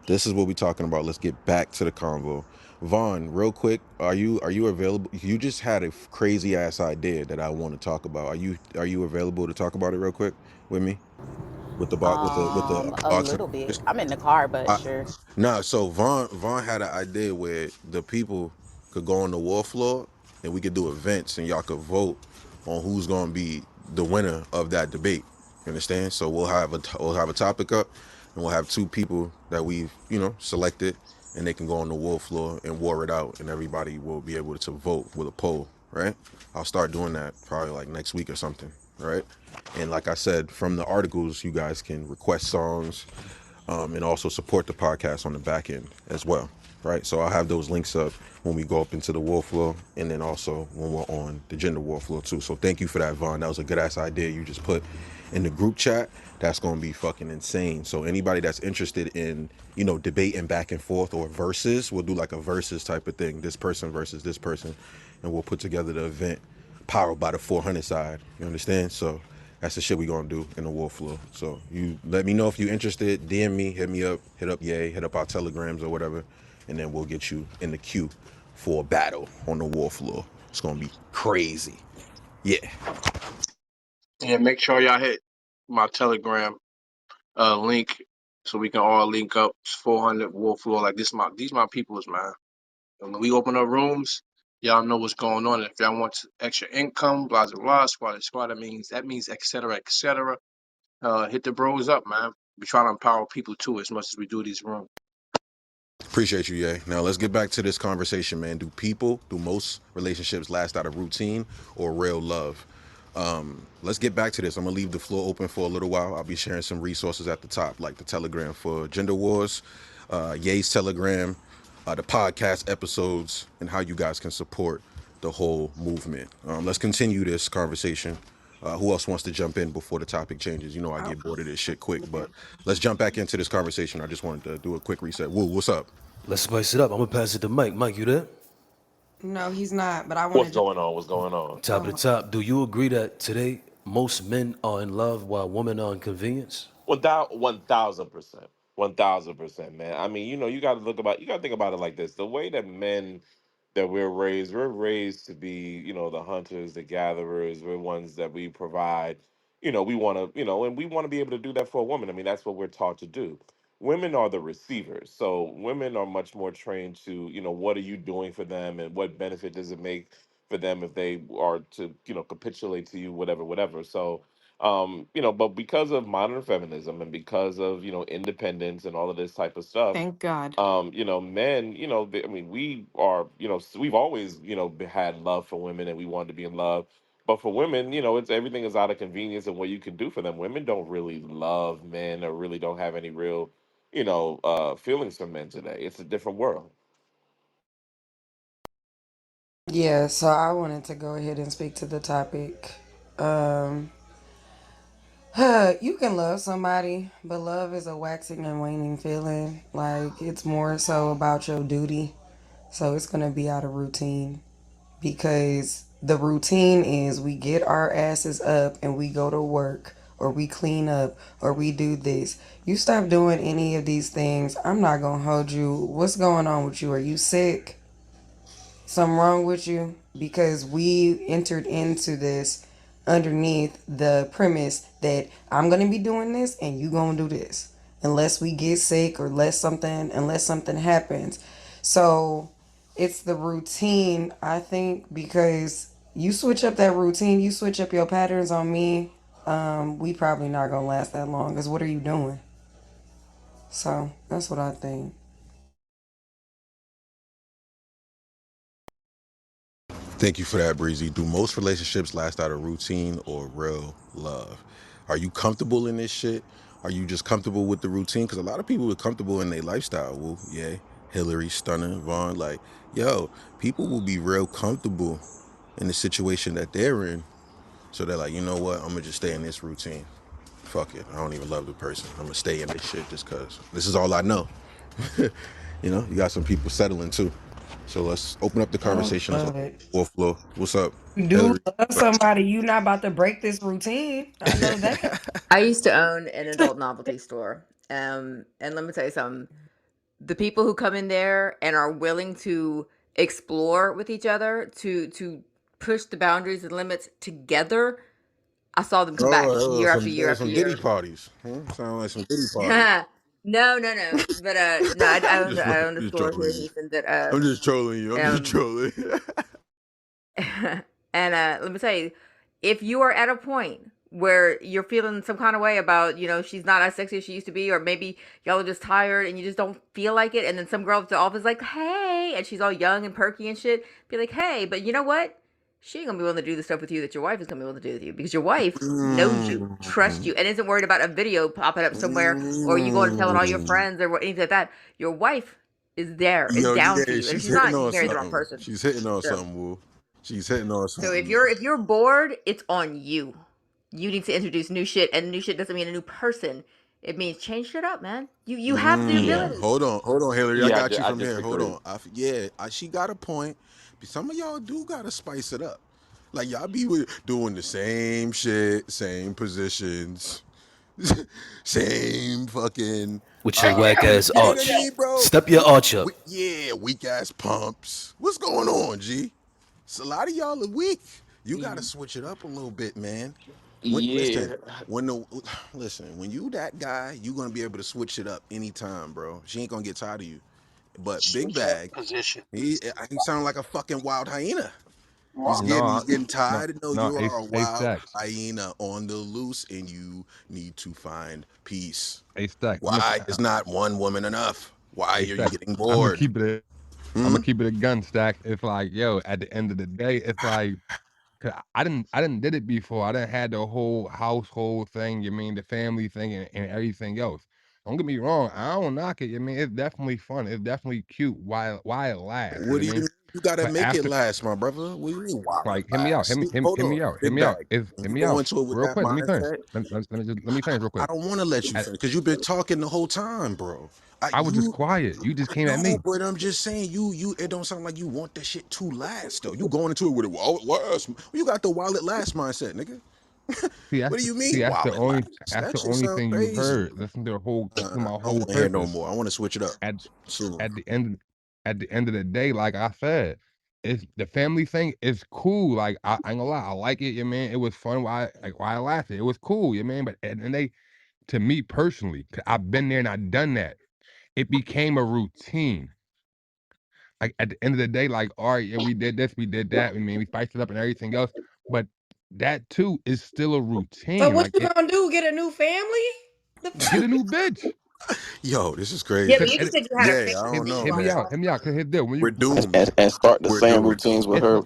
Speaker 2: This is what we're talking about. Let's get back to the convo. Vaughn, real quick, are you available? You just had a crazy ass idea that I want to talk about. Are you available to talk about it real quick with me? With the box with the
Speaker 15: A
Speaker 2: box.
Speaker 15: little bit. I'm in the car, but
Speaker 2: I,
Speaker 15: sure.
Speaker 2: no, so Vaughn had an idea where the people could go on the war floor and we could do events and y'all could vote on who's gonna be the winner of that debate. You understand? So we'll have a topic up and we'll have two people that we've selected and they can go on the war floor and war it out and everybody will be able to vote with a poll, right? I'll start doing that probably like next week or something, right? And like I said, from the articles, you guys can request songs, and also support the podcast on the back end as well, right? So I'll have those links up when we go up into the war floor, and then also when we're on the gender war floor too. So thank you for that, Vaughn. That was a good ass idea you just put in the group chat. That's going to be fucking insane. So anybody that's interested in debating back and forth or verses, we'll do like a versus type of thing. This person versus this person, and we'll put together the event powered by the 400 side. You understand? So that's the shit we gonna do in the war floor. So you let me know if you're interested. DM me, hit me up, hit up Yay, hit up our telegrams or whatever, and then we'll get you in the queue for a battle on the war floor. It's gonna be crazy. Yeah.
Speaker 6: Yeah, make sure y'all hit my Telegram link so we can all link up. It's 400 Wolf Floor. Like these my peoples, man. And when we open up rooms, y'all know what's going on. And if y'all want extra income, blah blah blah, squad, that means et cetera, et cetera. Hit the bros up, man. We try to empower people too as much as we do these rooms.
Speaker 2: Appreciate you, Yay. Now let's get back to this conversation, man. Do most relationships last out of routine or real love? Let's get back to this. I'm gonna leave the floor open for a little while. I'll be sharing some resources at the top, like the Telegram for Gender Wars, Yay's Telegram, the podcast episodes, and how you guys can support the whole movement. Let's continue this conversation. Who else wants to jump in before the topic changes? You know I
Speaker 18: I,
Speaker 2: get bored of this shit quick, but let's jump back into this conversation. I just wanted to do a quick reset. Woo, what's up?
Speaker 13: Let's spice it up. I'm gonna pass it to Mike. Mike, you there?
Speaker 18: no, he's not. But I want
Speaker 1: What's
Speaker 18: to jump.
Speaker 1: going on? What's going on?
Speaker 13: Top of the top. Do you agree that today most men are in love while women are in convenience?
Speaker 1: 1000%. 1000%, man. I mean, you gotta think about it like this. The way that men that we're raised to be, the hunters, the gatherers, we're ones that we provide, we wanna, and we wanna be able to do that for a woman. I mean, that's what we're taught to do. women are the receivers. So women are much more trained to, what are you doing for them and what benefit does it make for them if they are to, capitulate to you, whatever, whatever. So, but because of modern feminism and because of, independence and all of this type of stuff,
Speaker 16: Thank God.
Speaker 1: men, I mean, we are, we've always, had love for women and we wanted to be in love. But for women, it's everything is out of convenience and what you can do for them. Women don't really love men or really don't have any real, feelings for men today. It's a different world.
Speaker 18: Yeah, so I wanted to go ahead and speak to the topic. Um, you can love somebody, but love is a waxing and waning feeling. Like, it's more so about your duty. So it's going to be out of routine because the routine is we get our asses up and we go to work or we clean up or we do this. You stop doing any of these things, I'm not going to hold you. What's going on with you? Are you sick? Something wrong with you? Because we entered into this underneath the premise that I'm gonna be doing this and you gonna do this unless we get sick or unless something happens. So it's the routine, I think, because you switch up that routine, you switch up your patterns on me, we probably not gonna last that long because what are you doing? So that's what I think.
Speaker 2: Thank you for that, Breezy. Do most relationships last out of routine or real love? Are you comfortable in this shit? Are you just comfortable with the routine? Because a lot of people are comfortable in their lifestyle. Woo, yeah. Hillary, Stunner, Vaughn, like, yo, people will be real comfortable in the situation that they're in. So they're like, you know what? I'm gonna just stay in this routine. Fuck it. I don't even love the person. I'm gonna stay in this shit just cause this is all I know. You got some people settling too. So let's open up the
Speaker 18: Don't
Speaker 2: conversation. Let's open
Speaker 18: love
Speaker 2: up
Speaker 18: it.
Speaker 2: the fourth floor. What's up,
Speaker 18: You do
Speaker 2: Hillary?
Speaker 18: love somebody, you not about to break this routine. I know that.
Speaker 10: I used to own an adult novelty store. And let me tell you something. The people who come in there and are willing to explore with each other, to push the boundaries and limits together, I saw them come back
Speaker 2: Oh,
Speaker 10: year after
Speaker 2: some
Speaker 10: year after
Speaker 2: Diddy
Speaker 10: year.
Speaker 2: parties. Huh? Sound like some Diddy parties.
Speaker 10: No, no, no. But no,
Speaker 2: Just,
Speaker 10: I owned a
Speaker 2: just
Speaker 10: store here
Speaker 2: trolling
Speaker 10: in
Speaker 2: you.
Speaker 10: Houston that
Speaker 2: I'm just trolling you. I'm just
Speaker 10: um
Speaker 2: trolling.
Speaker 10: and let me tell you, if you are at a point where you're feeling some kind of way about, she's not as sexy as she used to be, or maybe y'all are just tired and you just don't feel like it, and then some girl at the office like, hey, and she's all young and perky and shit, be like, hey, but you know what? She ain't gonna be willing to do the stuff with you that your wife is gonna be willing to do with you because your wife knows you, trusts
Speaker 2: Mm,
Speaker 10: you, and isn't worried about a video popping up somewhere or you going and telling all your
Speaker 2: mm.
Speaker 10: friends or anything like that. Your wife is there, is
Speaker 2: Yo,
Speaker 10: down for
Speaker 2: yeah,
Speaker 10: you, and if
Speaker 2: she's
Speaker 10: she's
Speaker 2: hitting
Speaker 10: not, you
Speaker 2: on
Speaker 10: married the wrong
Speaker 2: something.
Speaker 10: person.
Speaker 2: She's hitting on
Speaker 10: So.
Speaker 2: something, Woo. She's hitting on
Speaker 10: So if
Speaker 2: something.
Speaker 10: you're bored, it's on you. You need to introduce new shit, and new shit doesn't mean a new person. It means change shit up, man. You have the
Speaker 1: Yeah.
Speaker 2: Mm.
Speaker 10: ability.
Speaker 2: Hold on, Hillary. I
Speaker 1: Yeah,
Speaker 2: got you
Speaker 1: I
Speaker 2: from here. Hold
Speaker 1: disagree.
Speaker 2: on. Yeah, she got a point. But some of y'all do gotta spice it up. Like y'all be doing the same shit, same positions, same fucking.
Speaker 13: With your whack
Speaker 2: You
Speaker 13: ass
Speaker 2: dig what I
Speaker 13: arch.
Speaker 2: mean, bro?
Speaker 13: Step your arch up.
Speaker 2: Yeah, weak ass pumps. What's going on, G? So a lot of y'all are weak. You gotta switch it up a little bit, man. Listen,
Speaker 1: Yeah.
Speaker 2: when the listen, when you that guy, you gonna be able to switch it up anytime, bro. She ain't gonna get tired of you. But Big
Speaker 6: Switch
Speaker 2: Bag,
Speaker 6: position.
Speaker 2: he sound like a fucking wild hyena.
Speaker 6: Wow.
Speaker 2: He's getting
Speaker 17: No,
Speaker 2: tired. No,
Speaker 17: no,
Speaker 2: you are a
Speaker 17: a
Speaker 2: wild
Speaker 17: stacks,
Speaker 2: hyena on the loose, and you need to find peace.
Speaker 17: a stacks.
Speaker 2: Why is not one woman enough? Why are
Speaker 17: A
Speaker 2: you
Speaker 17: stacks.
Speaker 2: getting
Speaker 17: I'm gonna
Speaker 2: bored?
Speaker 17: keep it. I'm
Speaker 2: Hmm?
Speaker 17: gonna keep it a gun stack. It's like, yo, at the end of the day, it's like, 'cause I didn't did it before. I didn't had the whole household thing. You mean the family thing and everything else. Don't get me wrong. I don't knock it. You mean it's definitely fun. It's definitely cute. Why it lasts.
Speaker 2: What
Speaker 17: You
Speaker 2: do you
Speaker 17: mean,
Speaker 2: mean? You gotta
Speaker 17: but
Speaker 2: make it
Speaker 17: after,
Speaker 2: last, my brother. What do you mean? Why it
Speaker 17: like, hear me out.
Speaker 2: last? See, hold
Speaker 17: Hear
Speaker 2: on,
Speaker 17: me out. Hear
Speaker 2: Big
Speaker 17: me out.
Speaker 2: bag. When
Speaker 17: Hear
Speaker 2: you
Speaker 17: me
Speaker 2: go
Speaker 17: out
Speaker 2: into it with
Speaker 17: real
Speaker 2: that
Speaker 17: quick. Let me finish.
Speaker 2: mindset,
Speaker 17: Let me finish real
Speaker 2: I
Speaker 17: quick.
Speaker 2: don't want to let you
Speaker 17: At,
Speaker 2: finish because you've been talking the whole time, bro.
Speaker 17: I was just
Speaker 2: You
Speaker 17: quiet. You just
Speaker 2: I
Speaker 17: came at
Speaker 2: know,
Speaker 17: me.
Speaker 2: but I'm just saying, it don't sound like you want that shit to last, though. You going into it with it while it lasts. You got the while it lasts mindset, nigga. What do you
Speaker 17: See,
Speaker 2: mean while it lasts?
Speaker 17: that's
Speaker 2: That
Speaker 17: the
Speaker 2: shit
Speaker 17: only
Speaker 2: sound
Speaker 17: thing you
Speaker 2: crazy.
Speaker 17: heard. Listen to my
Speaker 2: I don't
Speaker 17: whole
Speaker 2: want to hear no
Speaker 17: purpose.
Speaker 2: more. I want to switch it up
Speaker 17: At
Speaker 2: soon.
Speaker 17: at the end at the end of the day, like I said, it's the family thing is cool. Like I ain't gonna lie, I like it, yeah, man. It was fun while I lasted. It was cool, yeah, man. But and they To me personally, 'cause I've been there and I've done that. It became a routine. Like at the end of the day, like, all right, yeah, we did this, we did that. I mean, we spiced it up and everything else. But that too is still a
Speaker 18: So
Speaker 17: routine.
Speaker 18: what
Speaker 17: Like
Speaker 18: you
Speaker 17: it
Speaker 18: gonna do? Get a new family? The
Speaker 17: get a
Speaker 18: fuck?
Speaker 17: new bitch.
Speaker 2: Yo, this is
Speaker 10: Yeah,
Speaker 2: crazy.
Speaker 10: but
Speaker 17: Cause
Speaker 10: you just said you had a
Speaker 2: Yeah, I
Speaker 10: fixed
Speaker 2: don't know,
Speaker 17: hear me
Speaker 10: routine.
Speaker 2: man.
Speaker 17: out, hear me out. Cause here's the deal. When
Speaker 2: We're
Speaker 17: you
Speaker 2: doomed.
Speaker 21: And start the
Speaker 2: We're
Speaker 21: same
Speaker 2: doomed.
Speaker 21: routines with
Speaker 17: it's
Speaker 21: her.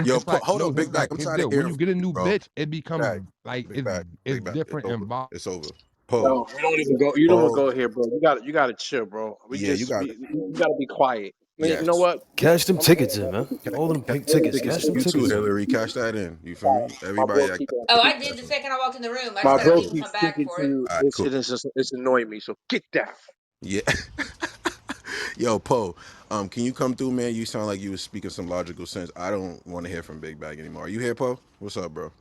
Speaker 2: Yo,
Speaker 17: it's like
Speaker 2: hold
Speaker 17: no,
Speaker 2: up,
Speaker 17: here's
Speaker 2: big bag.
Speaker 17: like
Speaker 2: I'm
Speaker 17: here's the
Speaker 2: trying to
Speaker 17: deal.
Speaker 2: hear
Speaker 17: When
Speaker 2: him,
Speaker 17: you get a new
Speaker 2: bro.
Speaker 17: bitch, it
Speaker 2: Bag,
Speaker 17: becomes like it's
Speaker 2: big bag. It's
Speaker 17: different
Speaker 2: over.
Speaker 17: involved.
Speaker 2: It's over. Poe,
Speaker 6: No, you don't even go. You don't even
Speaker 2: Poe.
Speaker 6: go here, bro. You got to chill, bro. We
Speaker 2: Yeah, you
Speaker 6: just
Speaker 2: got it.
Speaker 6: we got to be quiet. You know
Speaker 2: Yes.
Speaker 6: what?
Speaker 13: Cash them
Speaker 6: I'm
Speaker 13: tickets in, man. All them
Speaker 2: Cash
Speaker 13: pink
Speaker 2: them
Speaker 13: tickets.
Speaker 2: tickets.
Speaker 13: Cash them
Speaker 2: You too,
Speaker 13: tickets in.
Speaker 2: Hillary. Cash that in. You feel me?
Speaker 6: my
Speaker 2: Everybody,
Speaker 6: bro
Speaker 2: I
Speaker 6: keep
Speaker 2: got
Speaker 6: on
Speaker 10: Oh,
Speaker 2: cash
Speaker 10: I
Speaker 6: speaking.
Speaker 10: did the
Speaker 2: in.
Speaker 10: second I walked in the room. I just
Speaker 6: My
Speaker 2: All right,
Speaker 10: gotta
Speaker 6: bro
Speaker 10: leave and
Speaker 2: cool.
Speaker 10: come
Speaker 6: keeps
Speaker 10: back
Speaker 6: speaking to
Speaker 10: for it.
Speaker 6: you.
Speaker 2: All right, cool.
Speaker 6: It's annoying me. So get down.
Speaker 2: Yeah. Yo, Poe, can you come through, man? You sound like you was speaking some logical sense. I don't want to hear from Big Bag anymore. Are you here, Poe? What's up, bro?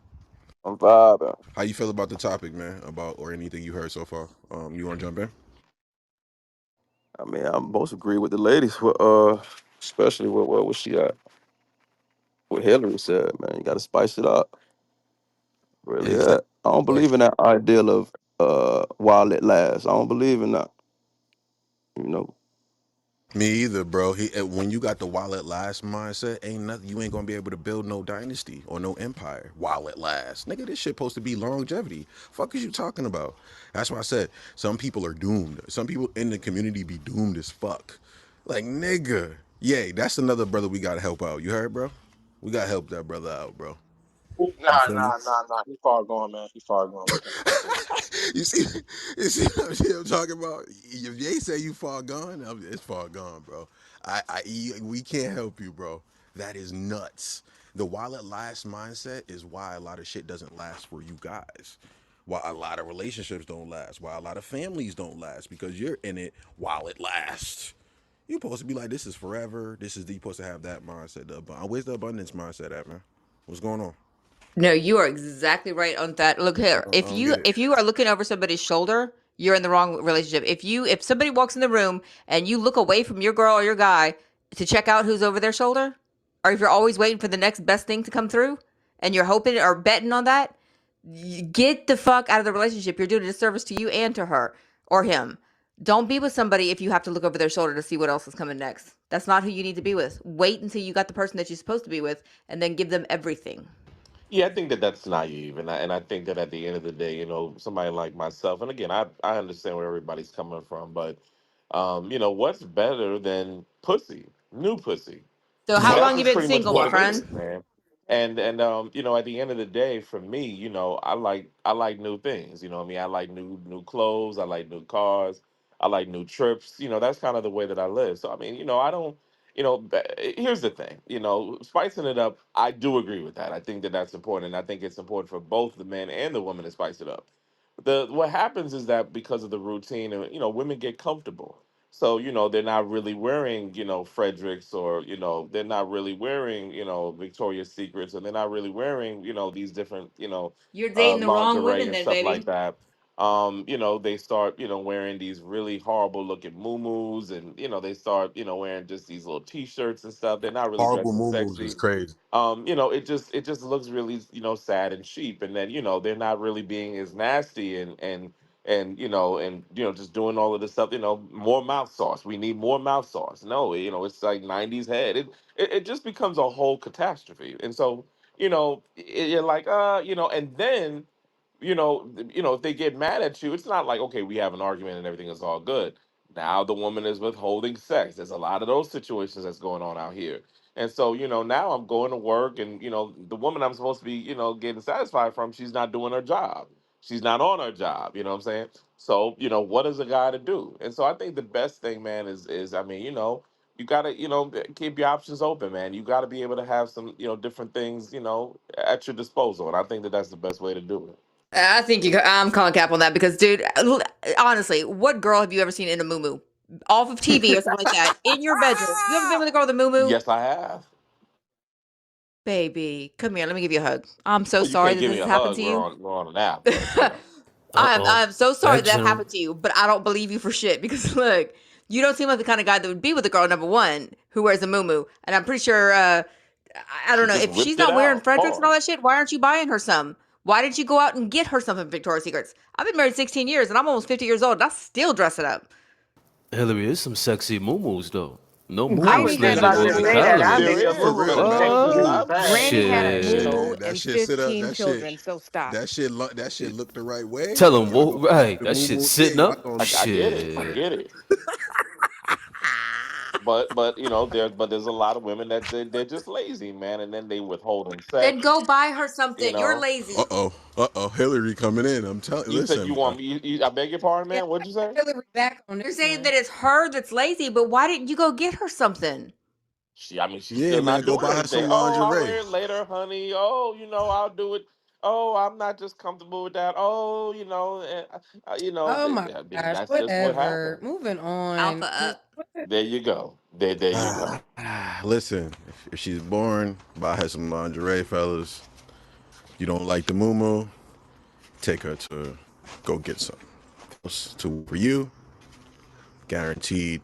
Speaker 21: I'm vibing.
Speaker 2: How you feel about the topic, man? About or anything you heard so far? You want to jump in?
Speaker 21: I mean, I most agree with the ladies. Especially with what she what Hillary said. Man, you got to spice it up. Really,
Speaker 2: Exactly.
Speaker 21: I don't believe in that ideal of while it lasts. I don't believe in that. You know,
Speaker 2: Me either, bro. When you got the wallet last mindset, ain't nothing. You ain't gonna be able to build no dynasty or no empire while it lasts. Nigga, this shit supposed to be longevity. Fuck is you talking about? That's why I said some people are doomed. Some people in the community be doomed as fuck. Like nigga, yeah, that's another brother we gotta help out. You heard, bro? We gotta help that brother out, bro.
Speaker 6: Nah,
Speaker 2: You feel me?
Speaker 6: nah. He far gone, man. He far gone. We can't.
Speaker 2: you see, what I'm talking about? If they say you far gone, it's far gone, bro. We can't help you, bro. That is nuts. The while it lasts mindset is why a lot of shit doesn't last for you guys. Why a lot of relationships don't last. Why a lot of families don't last because you're in it while it lasts. You're supposed to be like, this is forever. This is you're supposed to have that mindset. Where's the abundance mindset at, man? What's going on?
Speaker 10: No, you are exactly right on that. Look here,
Speaker 2: I don't get it.
Speaker 10: if you are looking over somebody's shoulder, you're in the wrong relationship. If somebody walks in the room and you look away from your girl or your guy to check out who's over their shoulder, or if you're always waiting for the next best thing to come through and you're hoping or betting on that, get the fuck out of the relationship. You're doing a disservice to you and to her or him. Don't be with somebody if you have to look over their shoulder to see what else is coming next. That's not who you need to be with. Wait until you got the person that you're supposed to be with and then give them everything.
Speaker 1: Yeah, I think that that's naive, and I think that at the end of the day, somebody like myself, and again, I understand where everybody's coming from, but what's better than pussy, new pussy?
Speaker 10: So how
Speaker 1: That's
Speaker 10: long you
Speaker 1: just
Speaker 10: been
Speaker 1: pretty much
Speaker 10: single,
Speaker 1: what
Speaker 10: my
Speaker 1: it is,
Speaker 10: friend?
Speaker 1: man. And at the end of the day, for me, I like new things. You know what I mean? I like new clothes. I like new cars. I like new trips. That's kind of the way that I live. So I mean, I don't. Here's the thing. Spicing it up. I do agree with that. I think that that's important, and I think it's important for both the men and the women to spice it up. The What happens is that because of the routine, and women get comfortable. So, they're not really wearing, Fredericks, or, they're not really wearing, Victoria's Secrets, and they're not really wearing, these different,
Speaker 10: You're dating the wrong
Speaker 1: lingerie
Speaker 10: women
Speaker 1: and
Speaker 10: then,
Speaker 1: stuff like
Speaker 10: baby.
Speaker 1: that. They start, wearing these really horrible looking muumuus, and, they start, wearing just these little t-shirts and stuff. They're not really
Speaker 2: Horrible
Speaker 1: dressing
Speaker 2: moo is
Speaker 1: sexy.
Speaker 2: crazy.
Speaker 1: It just looks really, sad and cheap. And then, they're not really being as nasty and just doing all of this stuff. More mouth sauce. We need more mouth sauce. No, it's like '90s head. It just becomes a whole catastrophe. And so, you're like, and then if they get mad at you, it's not like, okay, we have an argument and everything is all good. Now the woman is withholding sex. There's a lot of those situations that's going on out here. And so, now I'm going to work, and, the woman I'm supposed to be, getting satisfied from, she's not doing her job. She's not on her job. You know what I'm saying? So, what is a guy to do? And so I think the best thing, man, is I mean, you gotta, keep your options open, man. You gotta be able to have some, different things, at your disposal. And I think that that's the best way to do it.
Speaker 10: I think I'm calling cap on that because, dude, honestly, what girl have you ever seen in a muumuu? Off of TV or something like that in your bedroom? You ever been with a girl with a muumuu?
Speaker 1: Yes, I have.
Speaker 10: Baby, come here. Let me give you a hug. I'm so
Speaker 1: Well, you
Speaker 10: sorry
Speaker 1: can't
Speaker 10: that
Speaker 1: give
Speaker 10: this
Speaker 1: me
Speaker 10: has
Speaker 1: a
Speaker 10: happened
Speaker 1: hug.
Speaker 10: to
Speaker 1: We're
Speaker 10: you.
Speaker 1: on we're on an app, but.
Speaker 13: Uh oh.
Speaker 10: I'm so sorry
Speaker 13: Back
Speaker 10: that
Speaker 13: channel.
Speaker 10: happened to you, but I don't believe you for shit because look, you don't seem like the kind of guy that would be with a girl number one who wears a muumuu, and I'm pretty sure I don't
Speaker 1: She
Speaker 10: know
Speaker 1: just
Speaker 10: if she's
Speaker 1: whipped it
Speaker 10: not wearing
Speaker 1: out.
Speaker 10: Fredericks and all that
Speaker 1: Pause.
Speaker 10: shit. Why aren't you buying her some? Why did you go out and get her something from Victoria's Secrets? I've been married 16 years and I'm almost 50 years old and I still dress it up.
Speaker 13: Hillary, is some sexy moo though. No
Speaker 16: I
Speaker 13: moo
Speaker 16: was
Speaker 13: slays
Speaker 16: just
Speaker 13: the
Speaker 16: about to
Speaker 13: golden
Speaker 16: say that. I
Speaker 1: There
Speaker 13: calorie.
Speaker 16: make a
Speaker 1: is
Speaker 16: boo
Speaker 2: For
Speaker 16: boo
Speaker 2: real,
Speaker 16: and
Speaker 2: no,
Speaker 16: sexy
Speaker 2: for
Speaker 16: too.
Speaker 2: real.
Speaker 13: What?
Speaker 16: Facts.
Speaker 2: Hey,
Speaker 16: Granny had a
Speaker 2: hey,
Speaker 16: moo
Speaker 13: Shit.
Speaker 2: man, that
Speaker 16: and
Speaker 2: shit sit up.
Speaker 16: 15 children, so stop.
Speaker 2: That shit look the right way.
Speaker 13: Tell him,
Speaker 2: Y'all gonna
Speaker 13: right,
Speaker 2: the
Speaker 13: that
Speaker 2: moo
Speaker 13: shit
Speaker 2: moo. Yeah,
Speaker 13: sitting
Speaker 2: y'all
Speaker 13: up.
Speaker 2: gonna.
Speaker 1: I get it. I
Speaker 13: Shit.
Speaker 1: get it. But there's a lot of women that they're just lazy, man, and then they withholding
Speaker 10: Then
Speaker 1: sex.
Speaker 10: go buy her
Speaker 1: You
Speaker 10: something. You're
Speaker 1: know,
Speaker 10: lazy.
Speaker 2: Hillary coming in. I'm telling.
Speaker 1: you said you
Speaker 2: Listen, bro.
Speaker 1: want me. I beg your pardon,
Speaker 18: Yeah,
Speaker 1: man. What'd you say?
Speaker 18: Hillary back on
Speaker 10: You're
Speaker 18: this
Speaker 10: saying
Speaker 18: one.
Speaker 10: that it's her that's lazy, but why didn't you go get her something?
Speaker 1: I mean, she's
Speaker 2: Yeah,
Speaker 1: still
Speaker 2: man,
Speaker 1: not
Speaker 2: go
Speaker 1: doing
Speaker 2: buy her
Speaker 1: anything.
Speaker 2: some
Speaker 1: Oh, I'll
Speaker 2: lingerie.
Speaker 1: wear it later, honey. Oh, I'll do it. Oh, I'm not just comfortable with that. Oh,
Speaker 18: Oh my
Speaker 1: I mean,
Speaker 18: gosh,
Speaker 1: that's just what
Speaker 18: whatever.
Speaker 1: happens.
Speaker 18: Moving on.
Speaker 10: Alpha
Speaker 18: 'Cause
Speaker 10: up.
Speaker 18: what?
Speaker 1: There you go. There you go.
Speaker 2: Listen, if she's boring, buy her some lingerie, fellas. You don't like the moo, take her to go get some. To for you, guaranteed,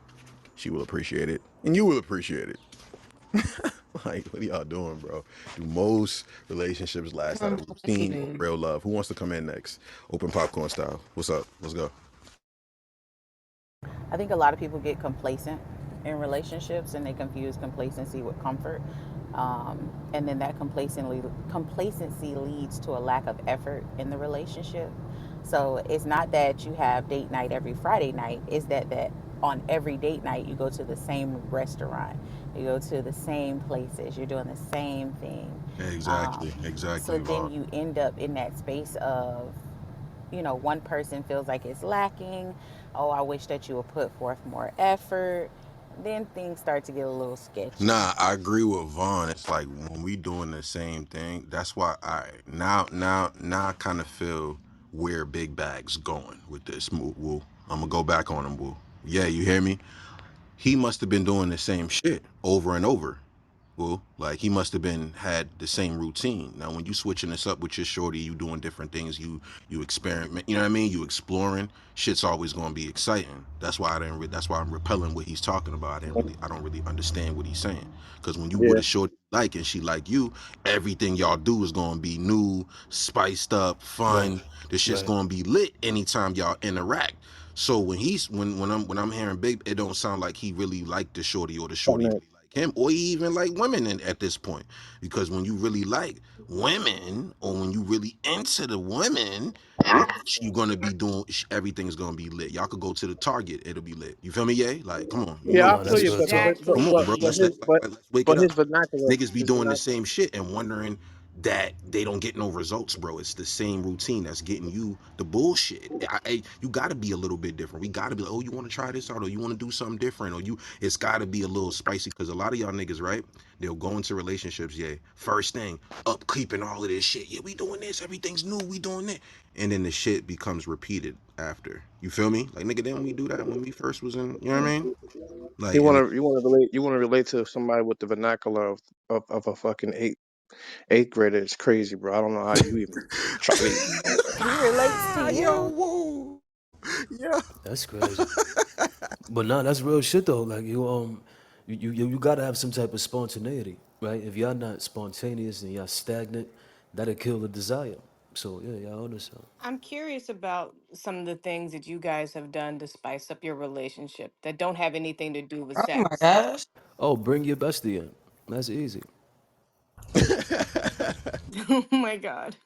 Speaker 2: she will appreciate it, and you will appreciate it. Like, what are y'all doing, bro? Do most relationships last out of routine or
Speaker 18: Complaining.
Speaker 2: real love? Who wants to come in next? Open popcorn style. What's up? Let's go.
Speaker 15: I think a lot of people get complacent in relationships and they confuse complacency with comfort. And then that complacency leads to a lack of effort in the relationship. So it's not that you have date night every Friday night, it's that on every date night you go to the same restaurant, you go to the same places, you're doing the same thing.
Speaker 2: Exactly,
Speaker 15: So
Speaker 2: exactly,
Speaker 15: then
Speaker 2: Vaughn.
Speaker 15: you end up in that space of, one person feels like it's lacking. Oh, I wish that you would put forth more effort. Then things start to get a little sketchy.
Speaker 2: Nah, I agree with Vaughn. It's like when we doing the same thing. That's why I now I kind of feel where Big Bag's going with this move. Woo. I'm gonna go back on him, Woo. Yeah, you hear me? He must have been doing the same shit over and over. Well, like he must have been had the same routine. Now, when you switching this up with your shorty, you doing different things. You experiment. You know what I mean? You exploring. Shit's always gonna be exciting. That's why I didn't. That's why I'm repelling what he's talking about. I don't really understand what he's saying. Because when you with
Speaker 6: Yeah,
Speaker 2: a shorty like and she like you, everything y'all do is gonna be new, spiced up,
Speaker 13: Right.
Speaker 2: fun. The shit's
Speaker 13: Right.
Speaker 2: gonna be lit anytime y'all interact. So when I'm hearing Big, it don't sound like he really liked the shorty or the
Speaker 6: I
Speaker 2: shorty
Speaker 6: mean,
Speaker 2: really like him or he even like women at this point. Because when you really like women or when you really into the women, you're gonna be doing everything's gonna be lit. Y'all could go to the Target, it'll be lit. You feel me, yay? Like, come on, you
Speaker 6: yeah,
Speaker 2: know
Speaker 6: I
Speaker 13: No,
Speaker 2: what
Speaker 6: feel
Speaker 2: I'm
Speaker 13: that's
Speaker 2: saying?
Speaker 6: you,
Speaker 13: real
Speaker 6: but
Speaker 2: So
Speaker 13: talk.
Speaker 6: but but
Speaker 2: come
Speaker 10: Exactly.
Speaker 6: but
Speaker 2: on, bro.
Speaker 6: but
Speaker 2: Let's
Speaker 6: his
Speaker 2: let's wake it
Speaker 6: but
Speaker 2: up.
Speaker 6: his vernacular,
Speaker 2: Niggas be
Speaker 6: his
Speaker 2: doing the
Speaker 6: vernacular.
Speaker 2: same shit and wondering that they don't get no results, bro. It's the same routine that's getting you the bullshit. You got to be a little bit different. We got to be like, oh, you want to try this out, or you want to do something different, or you. It's got to be a little spicy because a lot of y'all niggas, right? They'll go into relationships, yeah. First thing, upkeeping all of this shit. Yeah, we doing this. Everything's new. We doing that, and then the shit becomes repeated after. You feel me? Like nigga, didn't we do that when we first was in? You know what I mean? Like, and
Speaker 6: You want to relate to somebody with the vernacular of a fucking eighth grader. It's crazy, bro. I don't know how you even try to.
Speaker 15: He relates to
Speaker 2: yo,
Speaker 15: you.
Speaker 2: whoa, yeah.
Speaker 13: That's crazy. But nah, that's real shit though. Like you gotta have some type of spontaneity, right? If y'all not spontaneous and y'all stagnant, that'll kill the desire. So yeah, y'all understand.
Speaker 16: I'm curious about some of the things that you guys have done to spice up your relationship that don't have anything to do with
Speaker 18: Oh my
Speaker 16: sex.
Speaker 18: gosh.
Speaker 13: Oh, bring your bestie in. That's easy.
Speaker 16: Oh my God.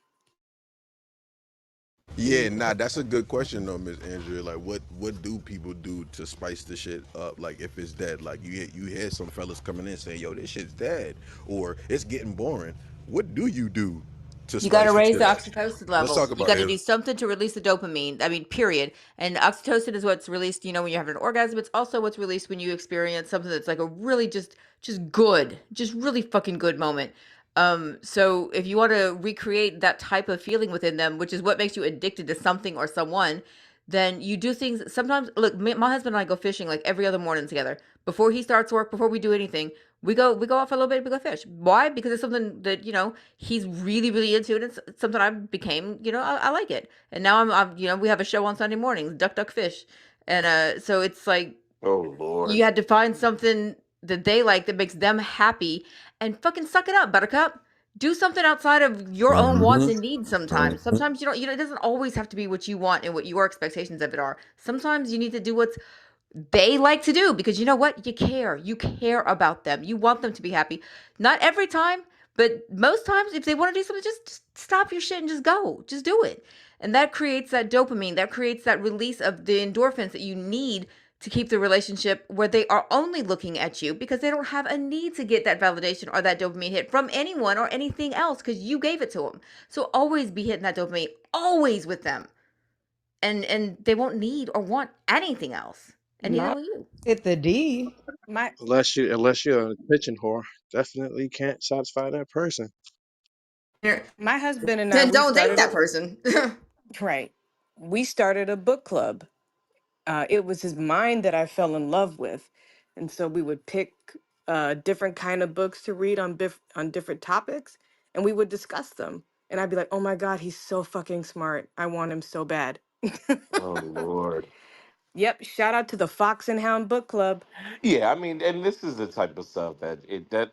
Speaker 2: Yeah, nah, that's a good question though, Miss Andrea. Like, what do people do to spice the shit up? Like, if it's dead, like you hear some fellas coming in saying, "Yo, this shit's dead," or "It's getting boring." What do you do to
Speaker 10: You got to
Speaker 2: spice the
Speaker 10: raise
Speaker 2: shit
Speaker 10: the
Speaker 2: up?
Speaker 10: oxytocin
Speaker 2: Let's talk
Speaker 10: levels. You
Speaker 2: about
Speaker 10: got to
Speaker 2: it.
Speaker 10: do something to release the dopamine. I mean, period. And oxytocin is what's released, when you have an orgasm. It's also what's released when you experience something that's like a really just good, just really fucking good moment. So if you want to recreate that type of feeling within them, which is what makes you addicted to something or someone, then you do things. Sometimes, look, my husband and I go fishing like every other morning together. Before he starts work, before we do anything, we go off a little bit. We go fish. Why? Because it's something that he's really really into, and it's something I became. I like it, and now I'm we have a show on Sunday mornings, Duck Duck Fish, and so it's like
Speaker 1: Oh
Speaker 10: you
Speaker 1: Lord.
Speaker 10: had to find something that they like that makes them happy, and fucking suck it up, Buttercup. Do something outside of your own wants
Speaker 2: Mm-hmm.
Speaker 10: and needs sometimes.
Speaker 2: Mm-hmm.
Speaker 10: Sometimes you don't, it doesn't always have to be what you want and what your expectations of it are. Sometimes you need to do what's they like to do because you know what? You care. You care about them. You want them to be happy. Not every time, but most times, if they want to do something, just stop your shit and just go. Just do it. And that creates that dopamine. That creates that release of the endorphins that you need to keep the relationship where they are only looking at you because they don't have a need to get that validation or that dopamine hit from anyone or anything else because you gave it to them. So always be hitting that dopamine, always with them, and they won't need or want anything else, and neither
Speaker 6: Not
Speaker 10: will you.
Speaker 18: Hit the D.
Speaker 16: My
Speaker 6: unless you're a attention whore. Definitely can't satisfy that person.
Speaker 16: my husband and I
Speaker 10: Then
Speaker 16: we
Speaker 10: don't date
Speaker 16: started
Speaker 10: that
Speaker 16: a
Speaker 10: person.
Speaker 16: right. We started a book club. It was his mind that I fell in love with, and so we would pick different kind of books to read on on different topics, and we would discuss them. And I'd be like, "Oh my God, he's so fucking smart. I want him so bad."
Speaker 1: Oh Lord.
Speaker 16: Yep. Shout out to the Fox and Hound Book Club.
Speaker 1: Yeah, I mean, and this is the type of stuff that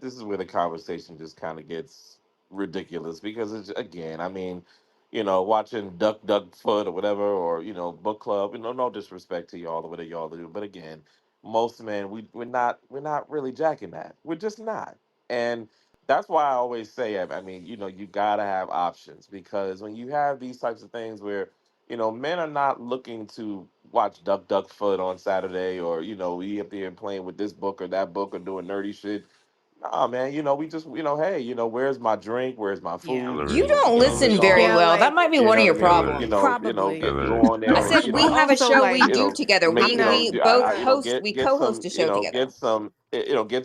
Speaker 1: this is where the conversation just kind of gets ridiculous because it's again, I mean, watching Duck Duck Foot or whatever, or book club. No disrespect to y'all the way that y'all do, but again, most men we're not really jacking that. We're just not, and that's why I always say, I mean, you gotta have options because when you have these types of things where men are not looking to watch Duck Duck Foot on Saturday, or we up there playing with this book or that book or doing nerdy shit. Nah, man, we just hey, where's my drink? Where's my
Speaker 16: Yeah.
Speaker 1: food?
Speaker 10: You
Speaker 3: Hillary,
Speaker 10: don't
Speaker 1: Get
Speaker 10: listen
Speaker 1: this
Speaker 3: Hillary,
Speaker 10: very
Speaker 16: Yeah,
Speaker 1: on.
Speaker 10: well. That
Speaker 16: like
Speaker 10: might be
Speaker 1: You
Speaker 10: one
Speaker 1: know
Speaker 10: of
Speaker 1: what I
Speaker 10: your
Speaker 1: mean?
Speaker 3: Hillary,
Speaker 10: problems.
Speaker 16: probably.
Speaker 3: Hillary.
Speaker 10: I
Speaker 1: Get
Speaker 10: said we
Speaker 16: But
Speaker 10: have a
Speaker 16: also
Speaker 10: show we
Speaker 16: like
Speaker 10: do together.
Speaker 1: make
Speaker 16: I'm not
Speaker 10: We
Speaker 16: I'm
Speaker 10: both
Speaker 16: not
Speaker 10: host. We co-host a show together.
Speaker 1: get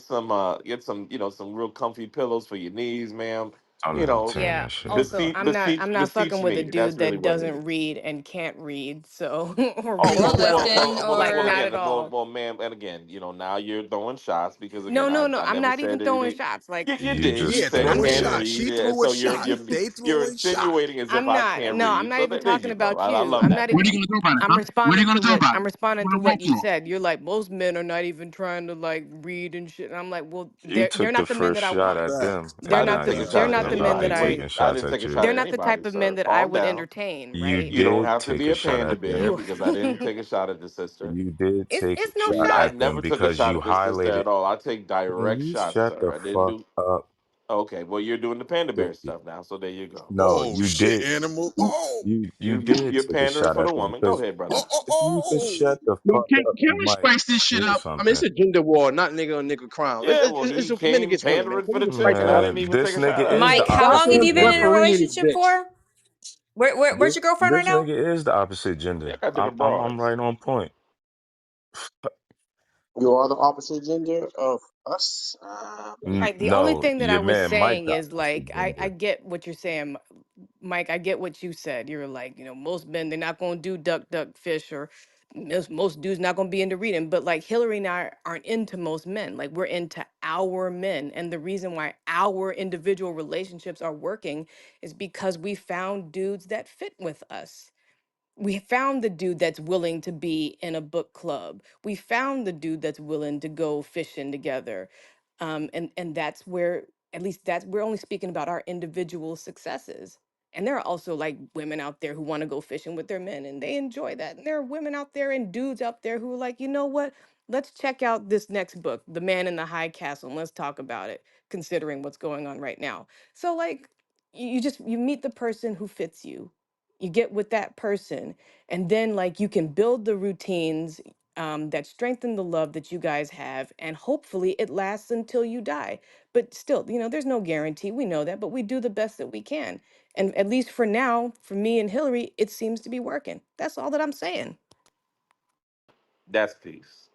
Speaker 1: some real comfy pillows for your knees, ma'am.
Speaker 3: Tell
Speaker 1: You
Speaker 3: her to
Speaker 1: know,
Speaker 3: turn
Speaker 16: yeah.
Speaker 3: that shit off.
Speaker 16: Also,
Speaker 1: beseech beseech
Speaker 16: I'm not
Speaker 1: beseech
Speaker 16: fucking with a
Speaker 1: me. That's
Speaker 16: dude
Speaker 1: really
Speaker 16: that
Speaker 1: what it
Speaker 16: doesn't
Speaker 1: is.
Speaker 16: read and can't read. So or
Speaker 1: Oh
Speaker 16: read
Speaker 10: Or
Speaker 16: well.
Speaker 10: listen,
Speaker 16: Like
Speaker 1: well
Speaker 10: or
Speaker 16: not
Speaker 1: again,
Speaker 16: at all.
Speaker 1: ma'am, and again, now you're throwing shots because
Speaker 16: No,
Speaker 1: again,
Speaker 16: no, no.
Speaker 1: I
Speaker 16: I'm
Speaker 1: never
Speaker 16: not
Speaker 1: said
Speaker 16: even throwing
Speaker 1: anything.
Speaker 16: shots. Like
Speaker 1: You
Speaker 3: You
Speaker 1: did. You
Speaker 3: just
Speaker 2: Yeah,
Speaker 1: said
Speaker 16: I'm
Speaker 2: throwing
Speaker 1: can't
Speaker 16: saying
Speaker 2: shots.
Speaker 1: read,
Speaker 2: She
Speaker 1: and
Speaker 2: threw a
Speaker 1: so
Speaker 2: shot. They
Speaker 1: you're
Speaker 2: throwing shots.
Speaker 1: insinuating as if
Speaker 16: I'm
Speaker 1: I
Speaker 16: not.
Speaker 1: can't
Speaker 16: No, I'm
Speaker 1: read.
Speaker 16: not
Speaker 1: So
Speaker 16: even
Speaker 1: there you
Speaker 16: talking
Speaker 1: go.
Speaker 16: about
Speaker 1: I
Speaker 16: you.
Speaker 1: love
Speaker 16: I'm
Speaker 1: that
Speaker 16: not
Speaker 1: for
Speaker 6: What are
Speaker 16: even
Speaker 6: you
Speaker 1: you.
Speaker 6: gonna do about it,
Speaker 16: I'm
Speaker 6: huh? What are you
Speaker 16: responding
Speaker 6: gonna
Speaker 16: to
Speaker 6: do
Speaker 16: what
Speaker 6: about it?
Speaker 16: I'm responding
Speaker 6: What
Speaker 16: to
Speaker 6: a vote
Speaker 16: what you
Speaker 6: for?
Speaker 16: said. You're like most men are not even trying to like read and shit. And I'm like, well,
Speaker 3: you
Speaker 16: they're
Speaker 3: took the
Speaker 16: not the men
Speaker 3: first
Speaker 16: that I
Speaker 3: shot
Speaker 16: want.
Speaker 3: at them,
Speaker 2: Facts.
Speaker 16: They're
Speaker 1: I
Speaker 3: and
Speaker 1: didn't
Speaker 16: not
Speaker 3: now
Speaker 1: take
Speaker 16: the
Speaker 1: a
Speaker 3: you
Speaker 16: they're
Speaker 1: shot at
Speaker 16: not
Speaker 3: talking
Speaker 16: the men
Speaker 3: about
Speaker 16: that
Speaker 3: they
Speaker 1: anybody.
Speaker 16: I
Speaker 3: taking
Speaker 1: Wait, I
Speaker 3: shots
Speaker 1: didn't take
Speaker 3: at
Speaker 1: a
Speaker 3: you.
Speaker 1: shot
Speaker 16: they're
Speaker 1: at
Speaker 16: not the type
Speaker 1: anybody,
Speaker 16: of men
Speaker 1: sir.
Speaker 16: that I
Speaker 1: Calm
Speaker 16: would
Speaker 1: down.
Speaker 16: entertain,
Speaker 3: You
Speaker 16: right?
Speaker 1: You don't
Speaker 3: did
Speaker 1: have to
Speaker 3: take
Speaker 1: be
Speaker 3: a
Speaker 1: a
Speaker 3: shot
Speaker 1: panda
Speaker 3: at
Speaker 1: bear
Speaker 3: them.
Speaker 16: You
Speaker 1: because I didn't take a shot at the sister.
Speaker 3: You did take a
Speaker 16: it's no
Speaker 3: shot
Speaker 1: I
Speaker 16: shot.
Speaker 3: at them
Speaker 1: never took a
Speaker 3: because
Speaker 1: shot
Speaker 3: you
Speaker 1: at the sister
Speaker 3: highlighted.
Speaker 1: at all. I take
Speaker 3: Can
Speaker 1: direct
Speaker 3: you
Speaker 1: shots,
Speaker 3: shut
Speaker 1: sir.
Speaker 3: the
Speaker 1: I didn't
Speaker 3: fuck
Speaker 1: do.
Speaker 3: up?
Speaker 1: Okay, well, you're doing the panda bear stuff now, so there you go.
Speaker 3: No,
Speaker 2: Oh
Speaker 3: you
Speaker 2: shit,
Speaker 3: did.
Speaker 2: animal. Oh,
Speaker 3: You
Speaker 1: You're
Speaker 3: did take a
Speaker 1: pandering
Speaker 3: shot
Speaker 1: for the
Speaker 3: at them
Speaker 1: woman. Go
Speaker 3: because
Speaker 1: ahead,
Speaker 2: oh,
Speaker 1: brother.
Speaker 2: oh,
Speaker 3: if you can
Speaker 2: oh.
Speaker 3: shut the
Speaker 6: Yo,
Speaker 3: fuck up,
Speaker 6: can
Speaker 3: you
Speaker 6: we
Speaker 3: might
Speaker 6: spice this shit
Speaker 3: hear
Speaker 6: up? I mean, it's
Speaker 3: something.
Speaker 6: a gender war, not nigga on nigga crime.
Speaker 1: Yeah, well,
Speaker 6: It's
Speaker 1: he
Speaker 6: a men
Speaker 1: came
Speaker 6: against women, man.
Speaker 1: pandering
Speaker 6: Can
Speaker 1: for
Speaker 6: we
Speaker 1: the
Speaker 6: just spice
Speaker 1: chick,
Speaker 6: it
Speaker 1: and I
Speaker 6: up?
Speaker 1: didn't
Speaker 3: Man,
Speaker 1: even take
Speaker 3: this
Speaker 1: a
Speaker 3: nigga
Speaker 1: shot at
Speaker 3: is
Speaker 1: her.
Speaker 3: the
Speaker 10: Mike, how long have
Speaker 3: opposite
Speaker 10: you been
Speaker 6: What
Speaker 10: in a
Speaker 3: gender.
Speaker 6: Perini
Speaker 10: relationship
Speaker 6: bitch?
Speaker 10: for? Where's
Speaker 3: This
Speaker 10: your girlfriend right
Speaker 3: this
Speaker 10: now?
Speaker 3: nigga is the opposite
Speaker 1: Yeah,
Speaker 3: gender.
Speaker 1: I got
Speaker 3: I'm
Speaker 1: different
Speaker 3: I'm I'm
Speaker 1: broads.
Speaker 3: right on point.
Speaker 6: You are the opposite gender of us.
Speaker 16: Right. The only
Speaker 3: No,
Speaker 16: thing that I
Speaker 3: your
Speaker 16: was
Speaker 3: man Mike
Speaker 16: saying
Speaker 3: the
Speaker 16: is like
Speaker 3: opposite
Speaker 16: I
Speaker 3: gender.
Speaker 16: get what you're saying, Mike. I get what you said. You're like, most men they're not gonna do duck duck fish or most dudes not gonna be into reading. But like Hillary and I aren't into most men. Like we're into our men. And the reason why our individual relationships are working is because we found dudes that fit with us. We found the dude that's willing to be in a book club. We found the dude that's willing to go fishing together. And that's where, at least that's, we're only speaking about our individual successes. And there are also like women out there who want to go fishing with their men and they enjoy that. And there are women out there and dudes out there who are like, you know what? Let's check out this next book, The Man in the High Castle, and let's talk about it, considering what's going on right now. So like you just you meet the person who fits you, you get with that person, and then like you can build the routines that strengthen the love that you guys have, and hopefully it lasts until you die. But still, there's no guarantee, we know that, but we do the best that we can. And at least for now, for me and Hillary, it seems to be working. That's all that I'm saying.
Speaker 1: That's peace.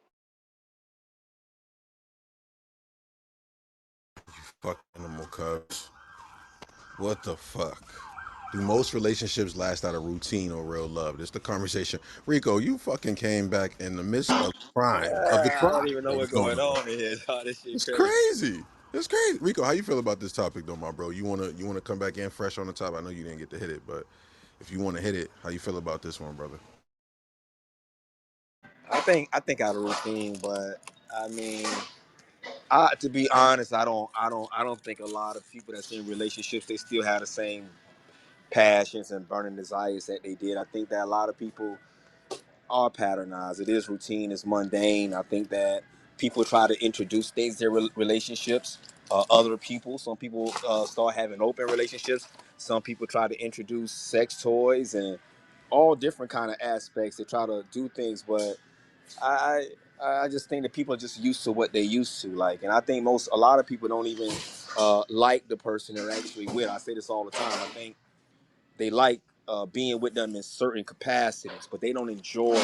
Speaker 2: Fuck animal cubs. What the fuck? Do most relationships last out of routine or real love? This is the conversation. Rico, you fucking came back in the midst of crime, of the
Speaker 9: I don't
Speaker 2: crime
Speaker 9: even know
Speaker 2: that was
Speaker 9: what's going
Speaker 2: going on.
Speaker 9: on in here. Dog. This shit
Speaker 2: It's
Speaker 9: crazy.
Speaker 2: crazy. It's crazy. Rico, how you feel about this topic though, my bro? You wanna come back in fresh on the top? I know you didn't get to hit it, but if you wanna hit it, how you feel about this one, brother?
Speaker 9: I think out of routine, but I mean, To be honest, I don't think a lot of people that's in relationships they still have the same passions and burning desires that they did. I think that a lot of people are patternized. It is routine. It's mundane. I think that people try to introduce things to their relationships. Other people, some people start having open relationships. Some people try to introduce sex toys and all different kind of aspects. They try to do things, but I I just think that people are just used to what they used to like, and I think a lot of people don't even like the person they're actually with. I say this all the time. I think they like being with them in certain capacities, but they don't enjoy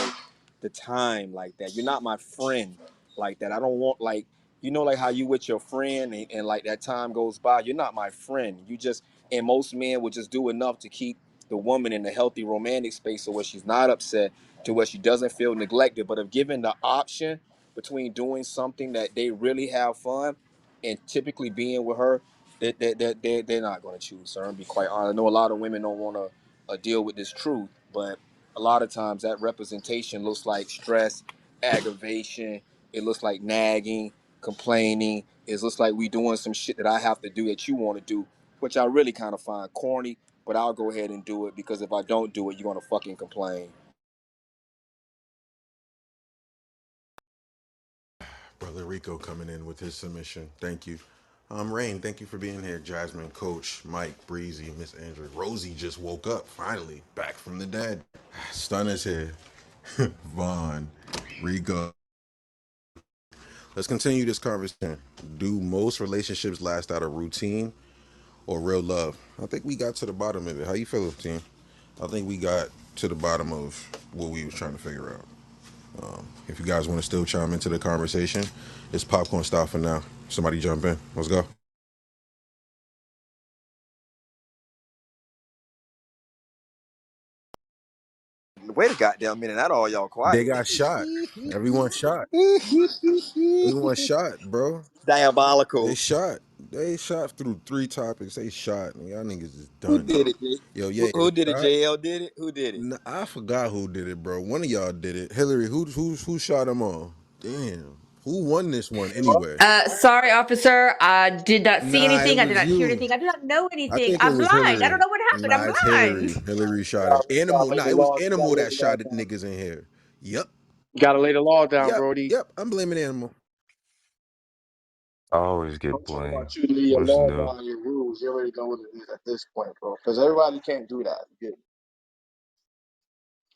Speaker 9: the time like that. You're not my friend like that. I don't want like like how you with your friend and like that time goes by. You're not my friend. You just and most men will just do enough to keep the woman in a healthy romantic space so where she's not upset, to where she doesn't feel neglected. But if given the option between doing something that they really have fun and typically being with her, they're not going to choose her. And be quite honest, I know a lot of women don't want to deal with this truth, but a lot of times that representation looks like stress, aggravation. It looks like nagging, complaining. It looks like we doing some shit that I have to do that you want to do, which I really kind of find corny. But I'll go ahead and do it because if I don't do it, you're gonna fucking complain.
Speaker 2: Brother Rico coming in with his submission. Thank you. Rain, thank you for being here. Jasmine, Coach, Mike, Breezy, Miss Andrew. Rosie just woke up, finally, back from the dead. Stun is here. Vaughn, Rico. Let's continue this conversation. Do most relationships last out of routine or real love? I think we got to the bottom of it. How you feel, team? I think we got to the bottom of what we was trying to figure out. If you guys want to still chime into the conversation, it's popcorn style for now. Somebody jump in. Let's go.
Speaker 9: Wait a goddamn minute! Not all y'all
Speaker 2: They
Speaker 9: quiet.
Speaker 2: got shot. Everyone shot. Everyone shot, bro. They
Speaker 9: Diabolical.
Speaker 2: shot. They shot through three topics. They shot. Y'all niggas is
Speaker 9: Who
Speaker 2: done.
Speaker 9: did it? Jay?
Speaker 2: Yo,
Speaker 9: Who,
Speaker 2: yeah, they
Speaker 9: who did it?
Speaker 2: shot.
Speaker 9: JL did it. Who did it?
Speaker 2: I forgot who did it, bro. One of y'all did it. Hillary, who shot them all? Damn. Who won this one anyway?
Speaker 10: Sorry, officer. I did not see
Speaker 2: Nah, it
Speaker 10: anything. I did
Speaker 2: was
Speaker 10: not hear
Speaker 2: you.
Speaker 10: anything. I do not know
Speaker 2: I
Speaker 10: anything.
Speaker 2: think it
Speaker 10: I'm
Speaker 2: was
Speaker 10: blind. I don't
Speaker 2: Hillary.
Speaker 10: know what happened. I'm
Speaker 2: Nah, it's
Speaker 10: blind.
Speaker 2: Hillary. Hillary shot him.
Speaker 6: Gotta
Speaker 2: Animal.
Speaker 6: lay
Speaker 2: Nah,
Speaker 6: the
Speaker 2: it was
Speaker 6: law. You gotta
Speaker 2: Animal
Speaker 6: lay
Speaker 2: that
Speaker 6: the law
Speaker 2: shot the
Speaker 6: down.
Speaker 2: niggas in here. Yep.
Speaker 6: Gotta lay the law down,
Speaker 2: Yep.
Speaker 6: Brody.
Speaker 2: Yep. I'm blaming Animal.
Speaker 3: I always
Speaker 6: I'm
Speaker 3: get
Speaker 6: talking about
Speaker 3: blamed.
Speaker 6: you lay your
Speaker 3: What's
Speaker 6: law
Speaker 3: new?
Speaker 6: down, your rules. You already know what it is at this point, bro. Because everybody can't do that.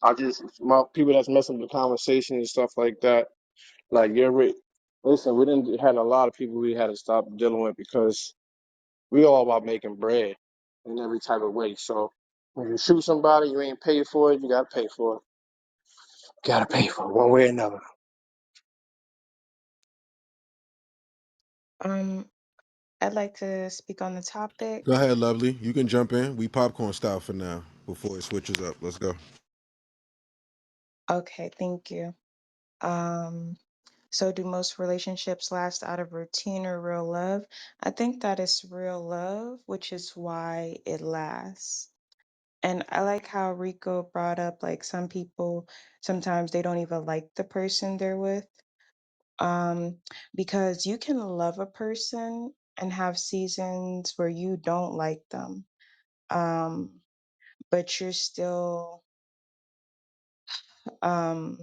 Speaker 6: I just my people that's messing with the conversation and stuff like that. Like you're right. Listen, we didn't had a lot of people we had to stop dealing with because we all about making bread in every type of way. So when you shoot somebody, you ain't paid for it. You gotta pay for it. Gotta pay for it one way or another.
Speaker 15: Um, I'd like to speak on the topic.
Speaker 2: Go ahead, lovely. You can jump in. We popcorn style for now before it switches up. Let's go.
Speaker 15: Okay, thank you. Um, so do most relationships last out of routine or real love? I think that is real love, which is why it lasts. And I like how Rico brought up like some people sometimes they don't even like the person they're with. Um, because you can love a person and have seasons where you don't like them. Um, but you're still um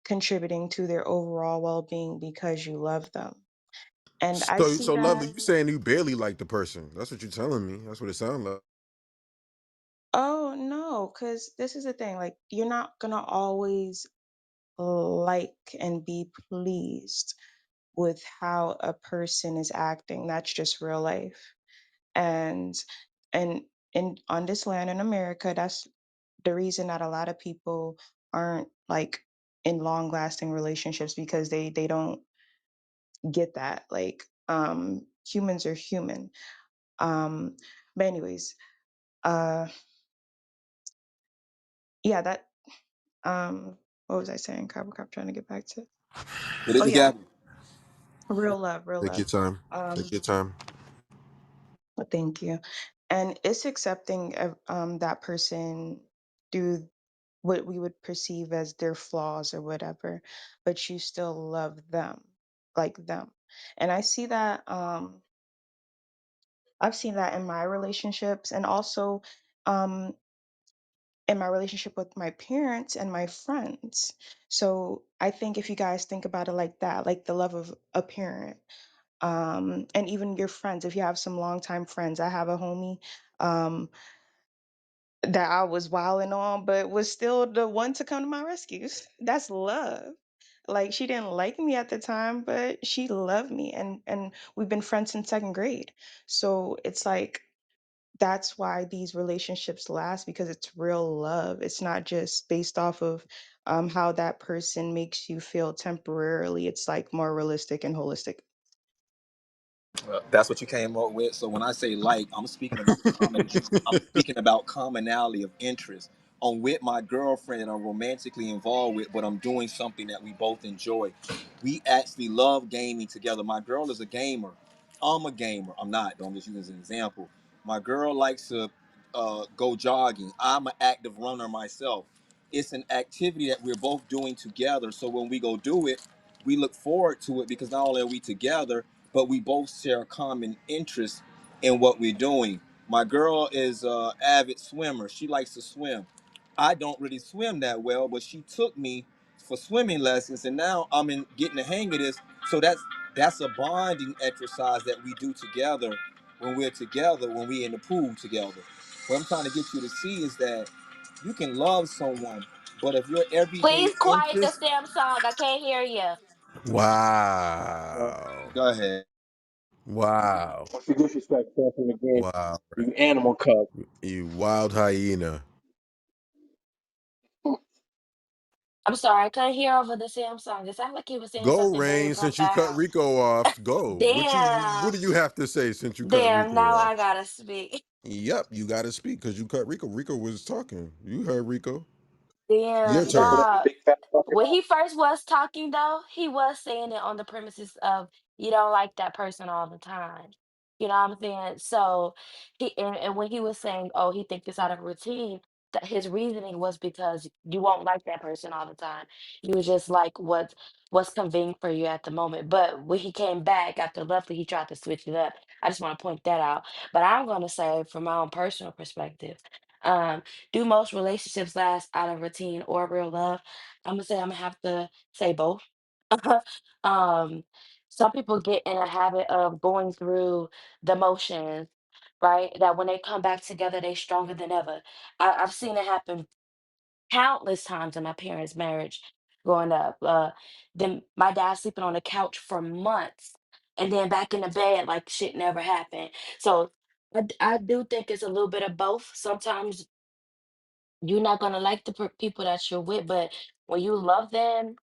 Speaker 15: contributing to their overall well-being because you love them. And I see
Speaker 2: So
Speaker 15: that.
Speaker 2: lovely. You saying you barely like the person? That's what you're telling me. That's what it sounds like.
Speaker 15: Oh no, because this is the thing. Like, you're not gonna always like and be pleased with how a person is acting. That's just real life. And and in on this land in America, that's the reason that a lot of people aren't like in long lasting relationships because they don't get that. Like, humans are human. Um, but anyways, uh, yeah, that what was I saying? Cop trying to get back to.
Speaker 9: It
Speaker 15: Oh
Speaker 9: is
Speaker 15: yeah,
Speaker 9: Gabby.
Speaker 15: real love, real
Speaker 2: Take
Speaker 15: love.
Speaker 2: your time. Take
Speaker 15: Um,
Speaker 2: your time.
Speaker 15: thank you. And it's accepting that person through what we would perceive as their flaws or whatever, but you still love them like them.
Speaker 7: And I see that I've seen that in my relationships, and also um in my relationship with my parents and my friends. So I think if you guys think about it like that, like the love of a parent, and even your friends, if you have some longtime friends. I have a homie um that I was wilding on, but was still the one to come to my rescues. That's love. Like, she didn't like me at the time, but she loved me, and we've been friends since second grade. So it's like that's why these relationships last, because it's real love. It's not just based off of how that person makes you feel temporarily. It's like more realistic and holistic.
Speaker 9: That's what you came up with. So when I say like, I'm speaking about common. I'm speaking about commonality of interest. I'm with my girlfriend and I'm romantically involved with, but I'm doing something that we both enjoy. We actually love gaming together. My girl is a gamer. I'm a gamer. I'm not. Don't just use as an example. My girl likes to go jogging. I'm an active runner myself. It's an activity that we're both doing together. So when we go do it, we look forward to it because not only are we together, but we both share a common interest in what we're doing. My girl is an avid swimmer. She likes to swim. I don't really swim that well, but she took me for swimming lessons, and now I'm in getting the hang of this. So that's a bonding exercise that we do together when we're together, when we're in the pool together. What I'm trying to get you to see is that you can love someone, but if your everyday
Speaker 22: Please quiet the
Speaker 9: interest,
Speaker 22: damn song. I can't hear you.
Speaker 2: Wow.
Speaker 9: go ahead.
Speaker 2: Wow.
Speaker 6: What's the disrespect from the game?
Speaker 2: Wow.
Speaker 6: You animal cub.
Speaker 2: You wild hyena.
Speaker 22: I'm sorry, I couldn't hear over the damn song. It sounded like he was saying
Speaker 2: Go,
Speaker 22: something very
Speaker 2: Rain, since you cut
Speaker 22: profound.
Speaker 2: Rico off. Go. What
Speaker 22: Damn.
Speaker 2: do you have to say since you cut
Speaker 22: Damn,
Speaker 2: Rico
Speaker 22: now
Speaker 2: off?
Speaker 22: I gotta speak.
Speaker 2: Yep, you gotta speak because you cut Rico. Rico was talking. You heard Rico. Your
Speaker 22: Damn,
Speaker 2: turn.
Speaker 6: Put up your
Speaker 22: nah.
Speaker 6: big fat fucking
Speaker 22: When
Speaker 6: mouth.
Speaker 22: he first was talking though, he was saying it on the premises of you don't like that person all the time. You know what I'm saying? So and when he was saying, oh, he think it's out of routine, that his reasoning was because you won't like that person all the time. You was just like what's convenient for you at the moment. But when he came back after Lovely, he tried to switch it up. I just want to point that out. But I'm gonna say from my own personal perspective, um, do most relationships last out of routine or real love? I'm gonna say I'm gonna have to say both. um, some people get in a habit of going through the motions, right? That when they come back together, they stronger than ever. I've seen it happen countless times in my parents' marriage growing up. Then my dad sleeping on the couch for months and then back in the bed like shit never happened. So I do think it's a little bit of both. Sometimes you're not gonna like the people that you're with, but when you love them,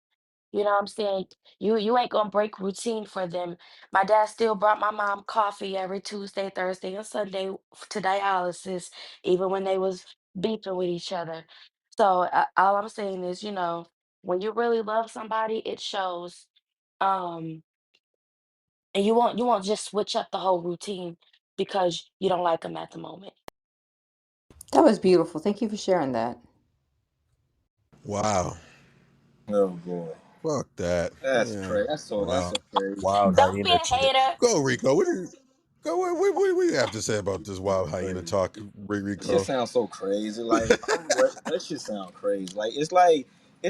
Speaker 22: you know what I'm saying? You ain't gonna break routine for them. My dad still brought my mom coffee every Tuesday, Thursday, and Sunday to dialysis, even when they was beefing with each other. So all I'm saying is, when you really love somebody, it shows. Um, and you won't just switch up the whole routine because you don't like them at the moment.
Speaker 10: That was beautiful. Thank you for sharing that.
Speaker 2: Wow.
Speaker 9: Oh boy.
Speaker 2: Fuck that.
Speaker 9: That's
Speaker 2: Yeah.
Speaker 9: crazy. That's
Speaker 2: Wow.
Speaker 9: so crazy.
Speaker 2: Wild
Speaker 22: Don't be
Speaker 2: hyena
Speaker 22: a
Speaker 2: shit.
Speaker 22: hater.
Speaker 2: Go, Rico. What do you go? What do you have to say about this wild hyena
Speaker 9: Crazy.
Speaker 2: talk,
Speaker 9: That shit
Speaker 2: Rico?
Speaker 9: sounds so crazy. Like that shit sound crazy. Like it's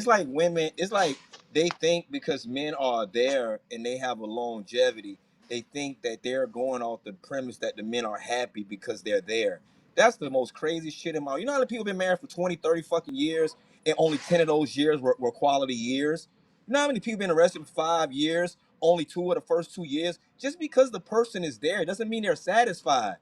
Speaker 9: like women. It's like they think because men are there and they have a longevity, they think that they're going off the premise that the men are happy because they're there. That's the most crazy shit in my. You know how many people been married for 20, 30 fucking years, and only 10 of those years were quality years. You know how many people been arrested for 5 years, only two of the first 2 years. Just because the person is there doesn't mean they're satisfied.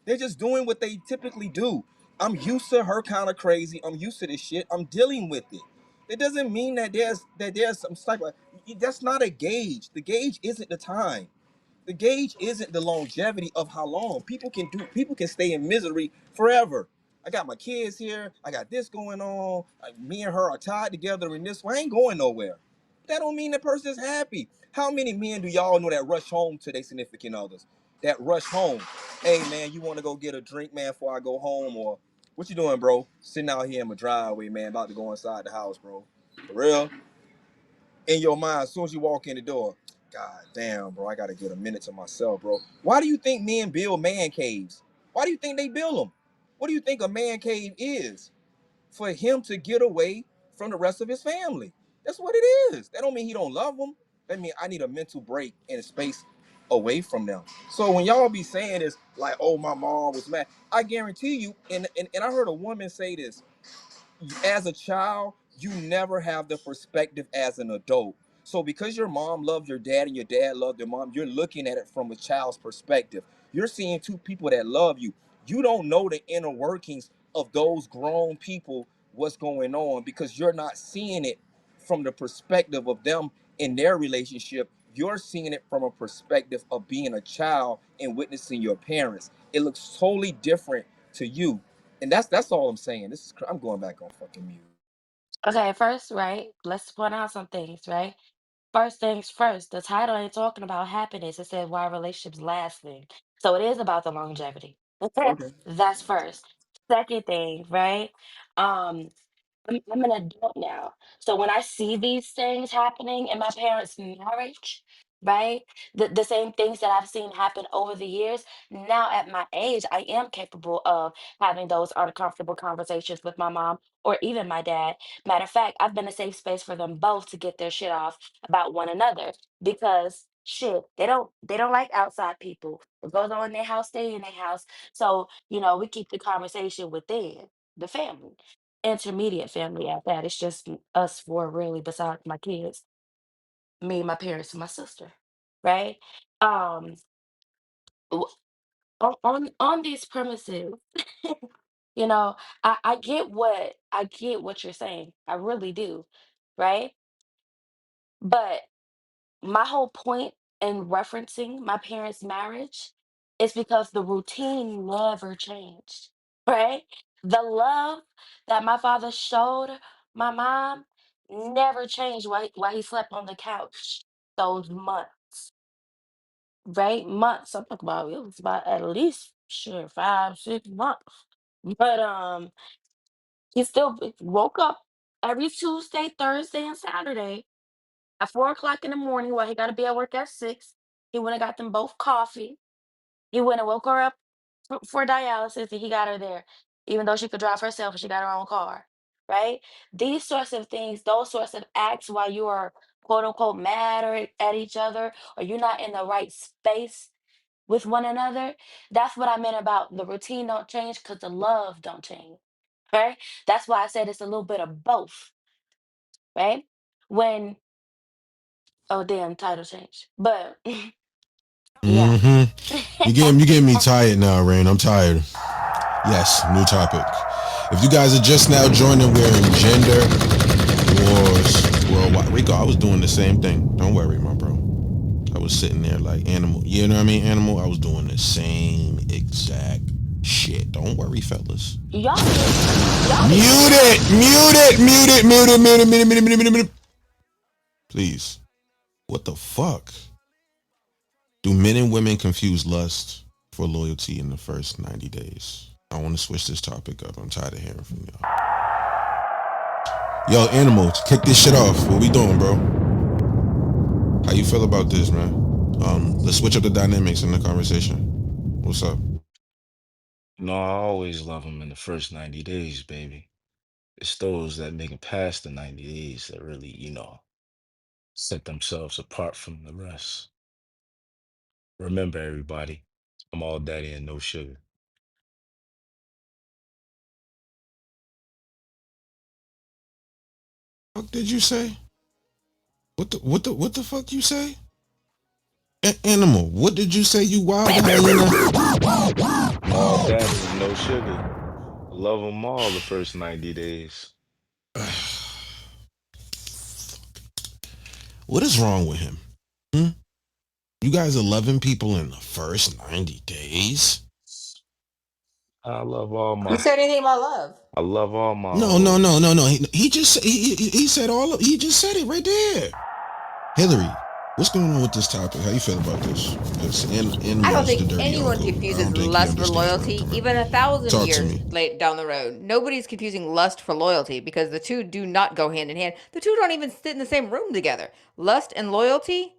Speaker 9: They're just doing what they typically do. I'm used to her kind of crazy. I'm used to this shit. I'm dealing with it. It doesn't mean that there's some type of that's not a gauge. The gauge isn't the time. The gauge isn't the longevity of how long people can stay in misery forever. I got my kids here. I got this going on. Me and her are tied together in this way. I ain't going nowhere. That don't mean that person is happy. How many men do y'all know that rush home to their significant others? That rush home. Hey man, you want to go get a drink, man, before I go home? Or what you doing, bro? Sitting out here in my driveway, man, about to go inside the house, bro. For real? In your mind, as soon as you walk in the door. God damn, bro, I gotta get a minute to myself, bro. Why do you think men build man caves? Why do you think they build them? What do you think a man cave is? For him to get away from the rest of his family. That's what it is. That don't mean he don't love them. That mean I need a mental break and a space away from them. So when y'all be saying this, like, oh, my mom was mad, I guarantee you, and I heard a woman say this, as a child, you never have the perspective as an adult. So because your mom loved your dad and your dad loved your mom, you're looking at it from a child's perspective. You're seeing two people that love you. You don't know the inner workings of those grown people, what's going on, because you're not seeing it from the perspective of them in their relationship. You're seeing it from a perspective of being a child and witnessing your parents. It looks totally different to you, and that's all I'm saying. I'm going back on fucking mute.
Speaker 22: Okay, first, right? Let's point out some things, right? First things first, the title ain't talking about happiness. It said why relationships lasting. So it is about the longevity.
Speaker 9: Okay.
Speaker 22: That's first. Second thing, right? Um, I'm an adult now. So when I see these things happening in my parents' marriage, right? The same things that I've seen happen over the years, now at my age, I am capable of having those uncomfortable conversations with my mom or even my dad. Matter of fact, I've been a safe space for them both to get their shit off about one another because shit, they don't like outside people. What goes on in their house, stay in their house. So, we keep the conversation within the family, intermediate family at that. It's just us four really, besides my kids, me, my parents, and my sister, right? Um, w- on these premises, you know, I get what you're saying. I really do, right? But my whole point in referencing my parents' marriage is because the routine never changed, right? The love that my father showed my mom never changed while he slept on the couch those months, right? Months. I'm talking about it was about at least sure 5, 6 months. But he still woke up every Tuesday, Thursday, and Saturday at 4 o'clock in the morning while he got to be at work at 6. He went and got them both coffee. He went and woke her up for dialysis and he got her there, even though she could drive herself and she got her own car. Right? These sorts of things, those sorts of acts while you are quote unquote mad or at each other or you're not in the right space with one another. That's what I meant about the routine don't change because the love don't change. Right? That's why I said it's a little bit of both. Right? When oh damn, title change. But yeah.
Speaker 2: Mm-hmm. You getting me tired now, Rain. I'm tired. Yes, new topic. If you guys are just now joining, we're in Gender Wars Worldwide. Rico, I was doing the same thing. Don't worry, my bro. I was sitting there like animal. You know what I mean? Animal. I was doing the same exact shit. Don't worry, fellas.
Speaker 22: Y'all be
Speaker 2: Mute
Speaker 22: doing
Speaker 2: it. Mute it. Mute it. Mute it. Mute it. Mute it. Mute it. Mute it. Mute it. Please. What the fuck? Do men and women confuse lust for loyalty in the first 90 days? I want to switch this topic up. I'm tired of hearing from y'all. Yo, animal, kick this shit off. What we doing, bro? How you feel about this, man? Let's switch up the dynamics in the conversation. What's up?
Speaker 3: No, I always love them in the first 90 days, baby. It's those that make it past the 90 days that really, set themselves apart from the rest. Remember, everybody, I'm all daddy and no sugar.
Speaker 2: What did you say? What the fuck you say? Animal, what did you say, you wild hyena?
Speaker 3: I'm all daddy and no sugar. I love them all the first 90 days.
Speaker 2: What is wrong with him? Hmm? You guys are loving people in the first 90 days?
Speaker 3: I love all
Speaker 10: Who
Speaker 3: my,
Speaker 10: said anything about love?
Speaker 3: I love all my
Speaker 2: No, no, no,
Speaker 3: hoes.
Speaker 2: no, no. He just he said all of, he just said it right there. Hillary, what's going on with this topic? How you feel about this? Because
Speaker 10: I don't
Speaker 2: Animal's the
Speaker 10: think
Speaker 2: dirty
Speaker 10: anyone
Speaker 2: uncle. I
Speaker 10: confuses
Speaker 2: don't think he
Speaker 10: lust for
Speaker 2: understands where I'm
Speaker 10: loyalty,
Speaker 2: coming
Speaker 10: even
Speaker 2: from.
Speaker 10: 1,000 years
Speaker 2: Talk to me.
Speaker 10: late down the road. Nobody's confusing lust for loyalty because the two do not go hand in hand. The two don't even sit in the same room together. Lust and loyalty,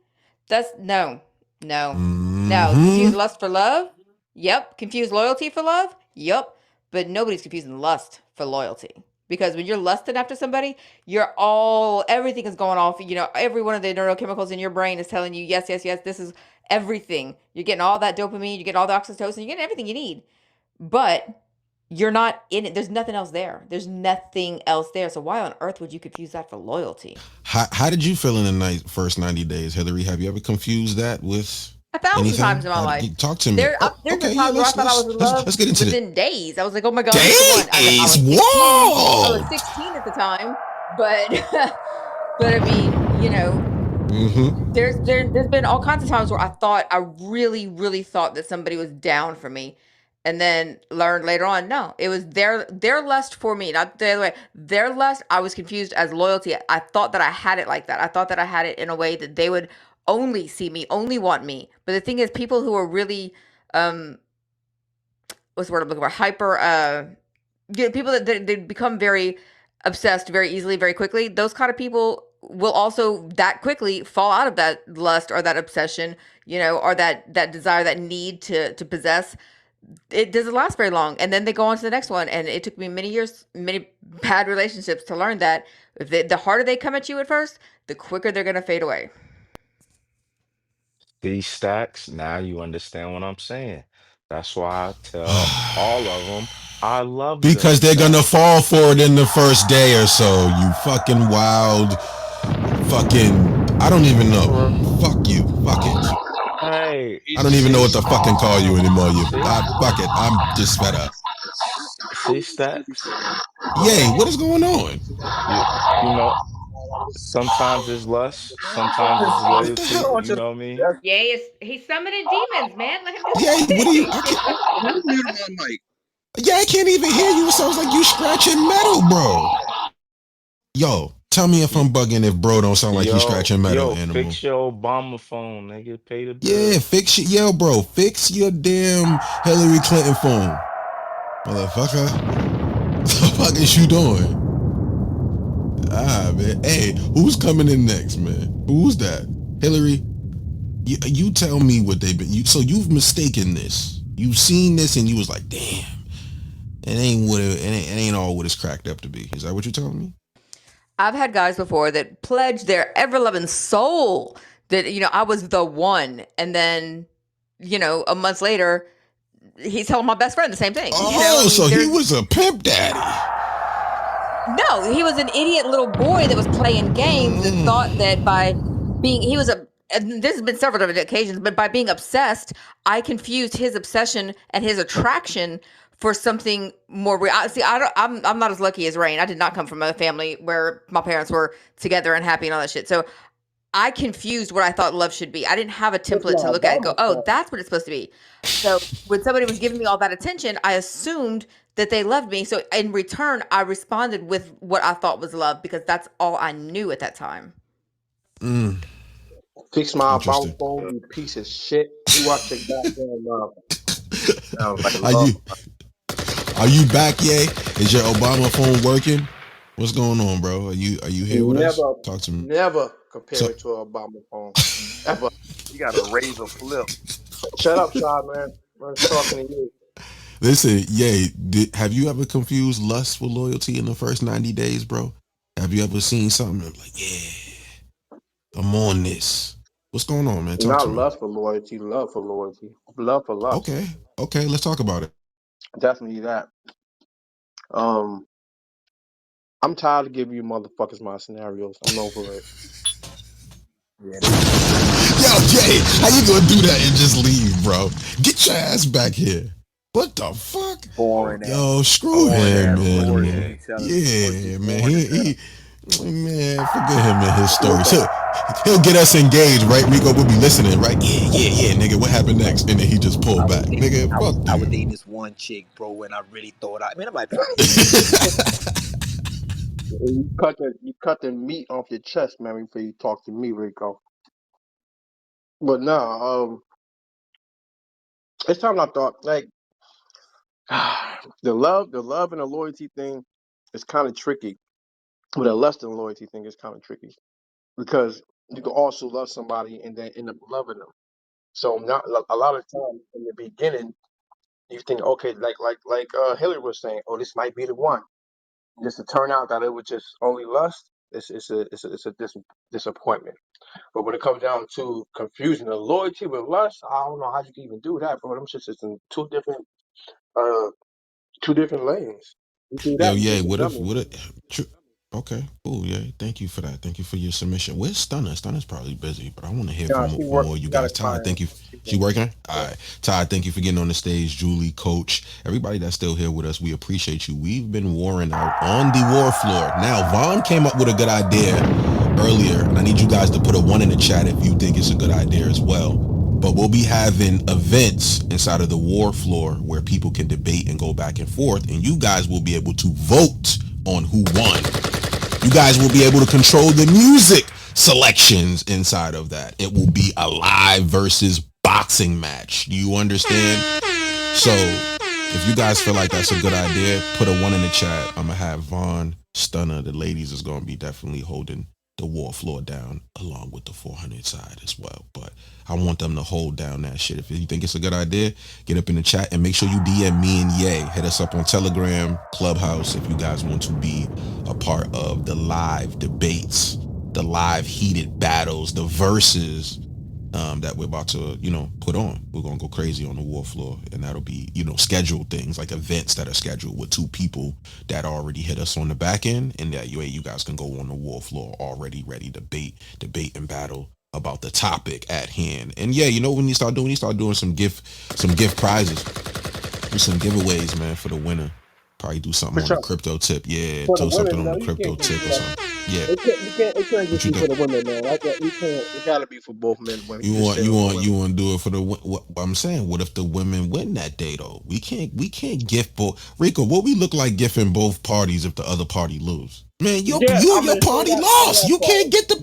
Speaker 10: That's no, no, no.
Speaker 2: Mm-hmm.
Speaker 10: Confuse lust for love? Yep. Confuse loyalty for love? Yep. But nobody's confusing lust for loyalty. Because when you're lusting after somebody, everything is going off. Every one of the neurochemicals in your brain is telling you, yes, yes, yes, this is everything. You're getting all that dopamine, you get all the oxytocin, you're getting everything you need. But you're not in it. There's nothing else there. There's nothing else there. So why on earth would you confuse that for loyalty?
Speaker 2: How did you feel in the first 90 days, Hillary? Have you ever confused that with
Speaker 10: 1,000 times
Speaker 2: anything?
Speaker 10: in my
Speaker 2: How did
Speaker 10: life.
Speaker 2: you talk to me? Oh,
Speaker 10: There's been
Speaker 2: okay, yeah,
Speaker 10: times where I
Speaker 2: let's
Speaker 10: thought I was in love
Speaker 2: let's get into it.
Speaker 10: within days. I was like, oh my god, he's the one. I
Speaker 2: Days.
Speaker 10: was 16. I was
Speaker 2: Whoa.
Speaker 10: 16 at the time, but but I mean,
Speaker 2: Mm-hmm.
Speaker 10: there's been all kinds of times where I really really thought that somebody was down for me, and then learned later on, no, it was their lust for me, not the other way. Their lust, I was confused as loyalty. I thought that I had it like that. I thought that I had it in a way that they would only see me, only want me. But the thing is, people who are really what's the word I'm looking for? Hyper people that they become very obsessed very easily, very quickly. Those kind of people will also that quickly fall out of that lust or that obsession, or that desire, that need to possess. It doesn't last very long, and then they go on to the next one. And it took me many years, many bad relationships to learn that if the harder they come at you at first, the quicker they're gonna fade away.
Speaker 3: These stacks, now you understand what I'm saying. That's why I tell all of them I love them,
Speaker 2: Because they're gonna
Speaker 3: stacks.
Speaker 2: fall for it in the first day or so. You fucking wild, fucking. I don't even know. Fuck you. Fuck it.
Speaker 3: Right.
Speaker 2: I don't even know
Speaker 3: See,
Speaker 2: what to fucking call you anymore. You.
Speaker 3: see,
Speaker 2: Fuck it. I'm just fed up.
Speaker 3: see, stacks.
Speaker 2: Yay. What is going on?
Speaker 3: You, you know, sometimes it's lust, sometimes it's
Speaker 2: What the
Speaker 3: loyalty.
Speaker 2: hell?
Speaker 3: You know what I mean?
Speaker 10: Yay, he's summoning demons, man. Let him do his
Speaker 2: Yay. What are you? I
Speaker 10: thing.
Speaker 2: can't.
Speaker 6: Who muted my mic?
Speaker 2: Yeah, I can't even hear you. It sounds like you scratching metal, bro. Yo, tell me if
Speaker 3: Y-
Speaker 2: I'm bugging if bro don't sound like he's scratching metal, animal.
Speaker 3: Fix your Obama phone, nigga. Pay the
Speaker 2: Yeah,
Speaker 3: bill.
Speaker 2: fix it. Yo, bro, fix your damn Hillary Clinton phone. Motherfucker. The fuck is you doing? Ah, man. Hey, who's coming in next, man? Who's that? Hillary, you tell me what they've been. So you've mistaken this. You've seen this and you was like, damn, it ain't all what it's cracked up to be. Is that what you're telling me?
Speaker 10: I've had guys before that pledged their ever loving soul that, I was the one. And then, a month later, he's telling my best friend the same thing. I
Speaker 2: Oh, so
Speaker 10: mean,
Speaker 2: he
Speaker 10: there's
Speaker 2: was a pimp daddy.
Speaker 10: no, he was an idiot little boy that was playing games that thought that by he was and this has been several different occasions, but by being obsessed, I confused his obsession and his attraction for something more real. See, I'm not as lucky as Rain. I did not come from a family where my parents were together and happy and all that shit. So I confused what I thought love should be. I didn't have a
Speaker 6: That's
Speaker 10: template to
Speaker 6: my
Speaker 10: look at and go,
Speaker 6: Obama
Speaker 10: oh,
Speaker 6: fault.
Speaker 10: that's what it's supposed to be. So when somebody was giving me all that attention, I assumed that they loved me. So in return, I responded with what I thought was love because that's all I knew at that time.
Speaker 2: Mm,
Speaker 6: Fix my Obama
Speaker 2: interesting.
Speaker 6: phone, you piece of shit. You watch your goddamn mouth.
Speaker 5: Sounds like
Speaker 2: Are
Speaker 5: love.
Speaker 2: you are you back, yay? Is your Obama phone working? What's going on, bro? Are you here with us?
Speaker 6: Never,
Speaker 2: Talk to me.
Speaker 6: never compare
Speaker 2: So
Speaker 6: it to an Obama phone. Ever.
Speaker 5: You got a razor flip.
Speaker 6: Shut up, Shy, man. I was talking to you.
Speaker 2: listen, yay. Have you ever confused lust with loyalty in the first 90 days, bro? Have you ever seen something and like, yeah, I'm on this? What's going on, man? Talk to
Speaker 6: Not
Speaker 2: me.
Speaker 6: lust for loyalty, love for loyalty. Love for lust.
Speaker 2: Okay, okay, let's talk about it.
Speaker 6: Definitely that. Um, I'm tired of giving you motherfuckers my scenarios. I'm over it.
Speaker 5: Yeah, this shit crazy.
Speaker 2: Yo, Jay, how you gonna do that and just leave, bro? Get your ass back here. What the fuck?
Speaker 3: Oh,
Speaker 5: Boring ass,
Speaker 2: Yo, screw
Speaker 3: oh
Speaker 5: boring
Speaker 2: him,
Speaker 5: ass
Speaker 3: damn.
Speaker 5: stories
Speaker 2: animal.
Speaker 5: you
Speaker 3: Okay.
Speaker 5: be telling me, pussy.
Speaker 2: Yeah, man.
Speaker 5: Boring as hell.
Speaker 2: Man, forget him and his stories.
Speaker 6: Listen,
Speaker 2: He'll get us engaged, right? Rico will be listening, right? Yeah, yeah, yeah, nigga. What happened next? And then he just pulled back, nigga. Fuck
Speaker 9: I was
Speaker 2: you.
Speaker 9: dating this one chick, bro, and I really thought I'm like 28.
Speaker 6: you cut the meat off your chest, man, before you talk to me, Rico. But no, it's time I thought like the love and the loyalty thing is kind of tricky. But the lust and loyalty thing is kind of tricky because You can also love somebody and then end up loving them. So not a lot of times in the beginning, you think, okay, like Hillary was saying, oh, this might be the one. Just to turn out that it was just only lust, it's a disappointment. But when it comes down to confusion and loyalty with lust, I don't know how you can even do that, bro. Them shits is in uh two different lanes. You do
Speaker 2: Yo,
Speaker 6: that, you
Speaker 2: yeah.
Speaker 6: just a
Speaker 2: What if?
Speaker 6: dummy.
Speaker 2: What if? Okay, cool. Yeah, thank you for that. Thank you for your submission. Where's Stunner? Stunner's probably busy, but I want to hear
Speaker 6: Nah,
Speaker 2: from more of you
Speaker 6: she got a
Speaker 2: guys. Todd,
Speaker 6: client.
Speaker 2: thank you.
Speaker 6: She
Speaker 2: She
Speaker 6: busy.
Speaker 2: working? All
Speaker 6: Yeah.
Speaker 2: right. Todd, thank you for getting on the stage. Julie, Coach, everybody that's still here with us, we appreciate you. We've been warring out on the war floor. Now, Vaughn came up with a good idea earlier, and I need you guys to put a one in the chat if you think it's a good idea as well. But we'll be having events inside of the war floor where people can debate and go back and forth, and you guys will be able to vote on who won. You guys will be able to control the music selections inside of that. It will be a live versus boxing match. Do you understand? So if you guys feel like that's a good idea, put a one in the chat. I'm gonna have Vaughn, Stunner, the ladies is gonna be definitely holding the war floor down along with the 400 side as well. But I want them to hold down that shit. If you think it's a good idea, get up in the chat and make sure you DM me and Ye. Hit us up on Telegram, Clubhouse if you guys want to be a part of the live debates, the live heated battles, the verses that we're about to, put on. We're gonna go crazy on the war floor, and that'll be, scheduled things like events that are scheduled with two people that already hit us on the back end, and that way you guys can go on the war floor already ready to debate and battle about the topic at hand. And yeah, when you start doing some gift prizes, do some giveaways, man, for the winner. Probably do
Speaker 6: For
Speaker 2: something on the
Speaker 6: sure.
Speaker 2: crypto tip. Yeah,
Speaker 6: For the
Speaker 2: throw something
Speaker 6: women,
Speaker 2: on
Speaker 6: no,
Speaker 2: the
Speaker 6: you
Speaker 2: crypto
Speaker 6: can't just
Speaker 2: tip
Speaker 6: do
Speaker 2: or
Speaker 6: that.
Speaker 2: something. Yeah.
Speaker 6: It can't
Speaker 2: What
Speaker 6: just
Speaker 2: you
Speaker 6: be
Speaker 2: think?
Speaker 6: for the women, man. It gotta be for both men and women.
Speaker 2: You
Speaker 6: You just
Speaker 2: want
Speaker 6: stand
Speaker 2: you
Speaker 6: on the
Speaker 2: want you
Speaker 6: women.
Speaker 2: want to do it for the what I'm saying? What if the women win that day though? We can't gift both. Rico, what we look like gifting both parties if the other party lose? Man,
Speaker 6: Yeah,
Speaker 2: you and
Speaker 6: I'm
Speaker 2: your
Speaker 6: gonna
Speaker 2: party
Speaker 6: say
Speaker 2: lost.
Speaker 6: that
Speaker 2: You
Speaker 6: part.
Speaker 2: can't get the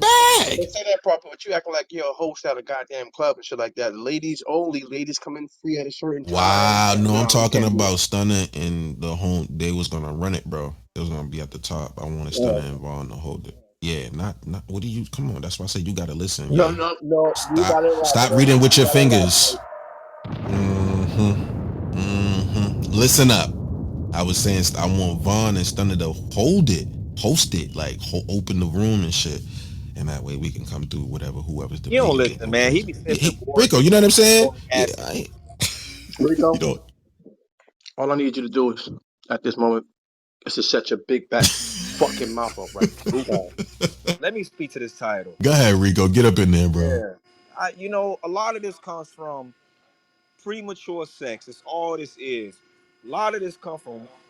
Speaker 6: I'm
Speaker 2: bag.
Speaker 6: gonna say that part, but you acting like you're a host at a goddamn club and shit like that. Ladies only. Ladies come in free at a certain time.
Speaker 2: Wow, no, I'm
Speaker 6: No, we
Speaker 2: talking
Speaker 6: can't do
Speaker 2: about Stunner and the home. They was gonna run it, bro. It was gonna be at the top. I wanted Stunner
Speaker 6: that.
Speaker 2: and Vaughn to hold it. Yeah, not. What do you? Come on, that's why I say you gotta listen.
Speaker 6: No,
Speaker 2: Yeah,
Speaker 6: no, no. You
Speaker 2: stop,
Speaker 6: got it right,
Speaker 2: stop
Speaker 6: bro.
Speaker 2: reading with
Speaker 6: You
Speaker 2: your
Speaker 6: got it right,
Speaker 2: fingers. Listen up. I was saying I want Vaughn and Stunner to host it, like open the room and shit, and that way we can come through whoever's
Speaker 9: You don't
Speaker 2: debating and
Speaker 9: listen,
Speaker 2: go
Speaker 9: man. He
Speaker 2: crazy.
Speaker 9: be
Speaker 2: Yeah,
Speaker 9: sending
Speaker 2: Rico, you know what I'm saying?
Speaker 9: boric
Speaker 2: Yeah,
Speaker 9: acid.
Speaker 2: you
Speaker 6: Rico.
Speaker 2: know.
Speaker 6: All I need you to do is, at this moment, is to shut your big back fucking mouth up right now.
Speaker 9: Let me speak to this title.
Speaker 2: Go ahead, Rico. Get up in there, bro.
Speaker 9: Yeah. A lot of this comes from premature sex. It's all this is.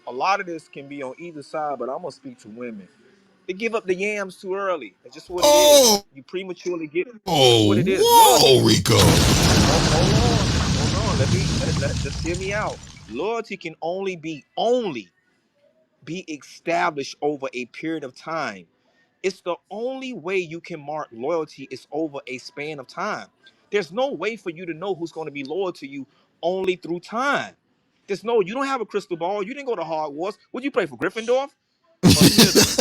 Speaker 9: A lot of this can be on either side, but I'm gonna speak to women. They give up the yams too early. That's just what it is.
Speaker 2: Oh,
Speaker 9: You prematurely get. That's what it is. Loyalty.
Speaker 2: whoa, Rico.
Speaker 9: Hold on. Just hear me out. Loyalty can only be established over a period of time. It's the only way you can mark loyalty is over a span of time. There's no way for you to know who's going to be loyal to you only through time. You don't have a crystal ball. You didn't go to Hogwarts. Would you play for Gryffindor or Slytherin?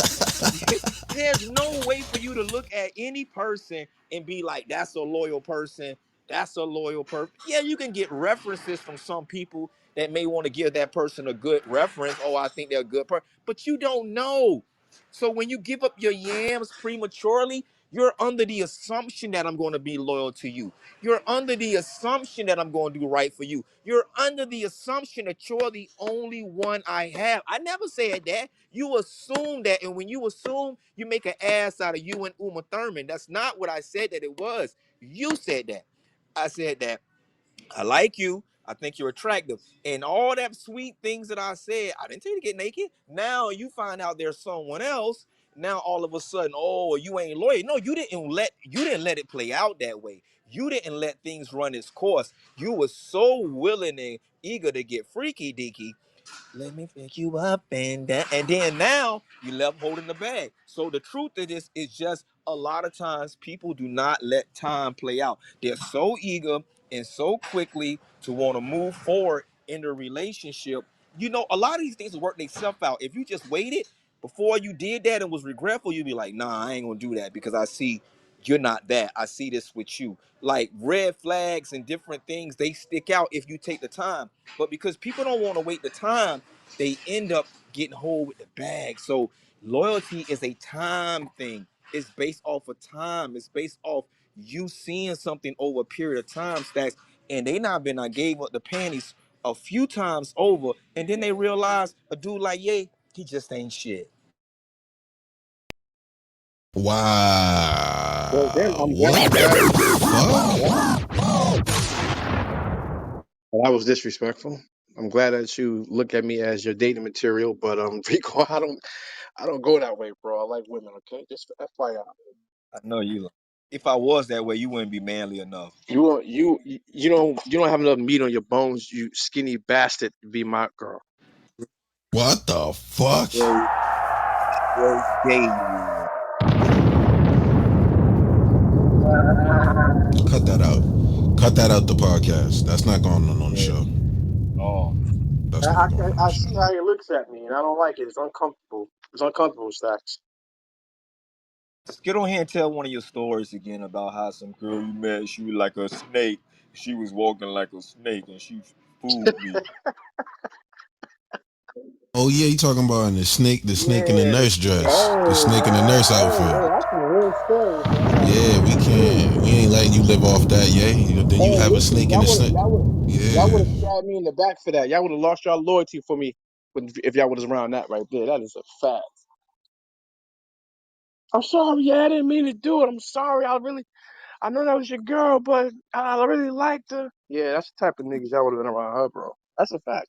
Speaker 9: There's no way for you to look at any person and be like, that's a loyal person. That's a loyal person. Yeah, you can get references from some people that may want to give that person a good reference. Oh, I think they're a good person. But you don't know. So when you give up your yams prematurely, you're under the assumption that I'm going to be loyal to you. You're under the assumption that I'm going to do right for you. You're under the assumption that you're the only one I have. I never said that. You assume that, and when you assume, you make an ass out of you and Uma Thurman. That's not what I said that it was. You said that. I said that I like you. I think you're attractive. And all that sweet things that I said, I didn't tell you to get naked. Now you find out there's someone else. Now all of a sudden, oh, you ain't loyal. No, you didn't let it play out that way. You didn't let things run its course. You were so willing and eager to get freaky deaky. Let me pick you up and down. And then now you left holding the bag. So the truth of this is just a lot of times people do not let time play out. They're so eager and so quickly to want to move forward in the relationship. A lot of these things will work themselves out. If you just waited before you did that and was regretful, you'd be like, nah, I ain't gonna do that because I see you're not that. I see this with you. Like red flags and different things, they stick out if you take the time. But because people don't want to wait the time, they end up getting hold with the bag. So loyalty is a time thing. It's based off of time. It's based off you seeing something over a period of time, Stacks. And they not been I gave up the panties a few times over, and then they realize a dude like Ye, he just ain't shit.
Speaker 6: Well, then
Speaker 2: Wow.
Speaker 6: I'm
Speaker 2: What
Speaker 6: glad
Speaker 2: the fuck?
Speaker 6: that was disrespectful. I'm glad that you look at me as your dating material, but Rico, I don't go that way, bro. I like women, okay? Just FYI.
Speaker 9: I know you. If I was that way, you wouldn't be manly enough.
Speaker 6: You don't have enough meat on your bones, you skinny bastard, to be my girl.
Speaker 2: What the fuck?
Speaker 9: Very, very gay.
Speaker 2: Cut that out. Cut that out the podcast. That's not going on the
Speaker 9: Yeah.
Speaker 2: show.
Speaker 9: Oh,
Speaker 2: That's not going on the
Speaker 6: I
Speaker 2: show.
Speaker 6: see how he looks at me, and I don't like it. It's uncomfortable. It's uncomfortable, Stacks.
Speaker 9: just get on here and tell one of your stories again about how some girl you met, she was like a snake. She was walking like a snake and she fooled me.
Speaker 2: Oh yeah, you talking about in the snake in the
Speaker 6: Yeah.
Speaker 2: nurse dress, the
Speaker 6: Oh
Speaker 2: snake in the
Speaker 6: man.
Speaker 2: nurse outfit.
Speaker 6: That's some real stories, man.
Speaker 2: Yeah, we can't. We ain't letting you live off that. Yeah, then you
Speaker 6: Hey,
Speaker 2: have a
Speaker 6: listen,
Speaker 2: snake in the snake.
Speaker 6: y'all would
Speaker 2: Yeah.
Speaker 6: have stabbed me in the back for that. Y'all would have lost y'all loyalty for me if y'all was around that right there. That is a fact. I'm sorry, yeah, I didn't mean to do it. I'm sorry. I know that was your girl, but I really liked her. Yeah, that's the type of niggas y'all would have been around her, bro. That's a fact.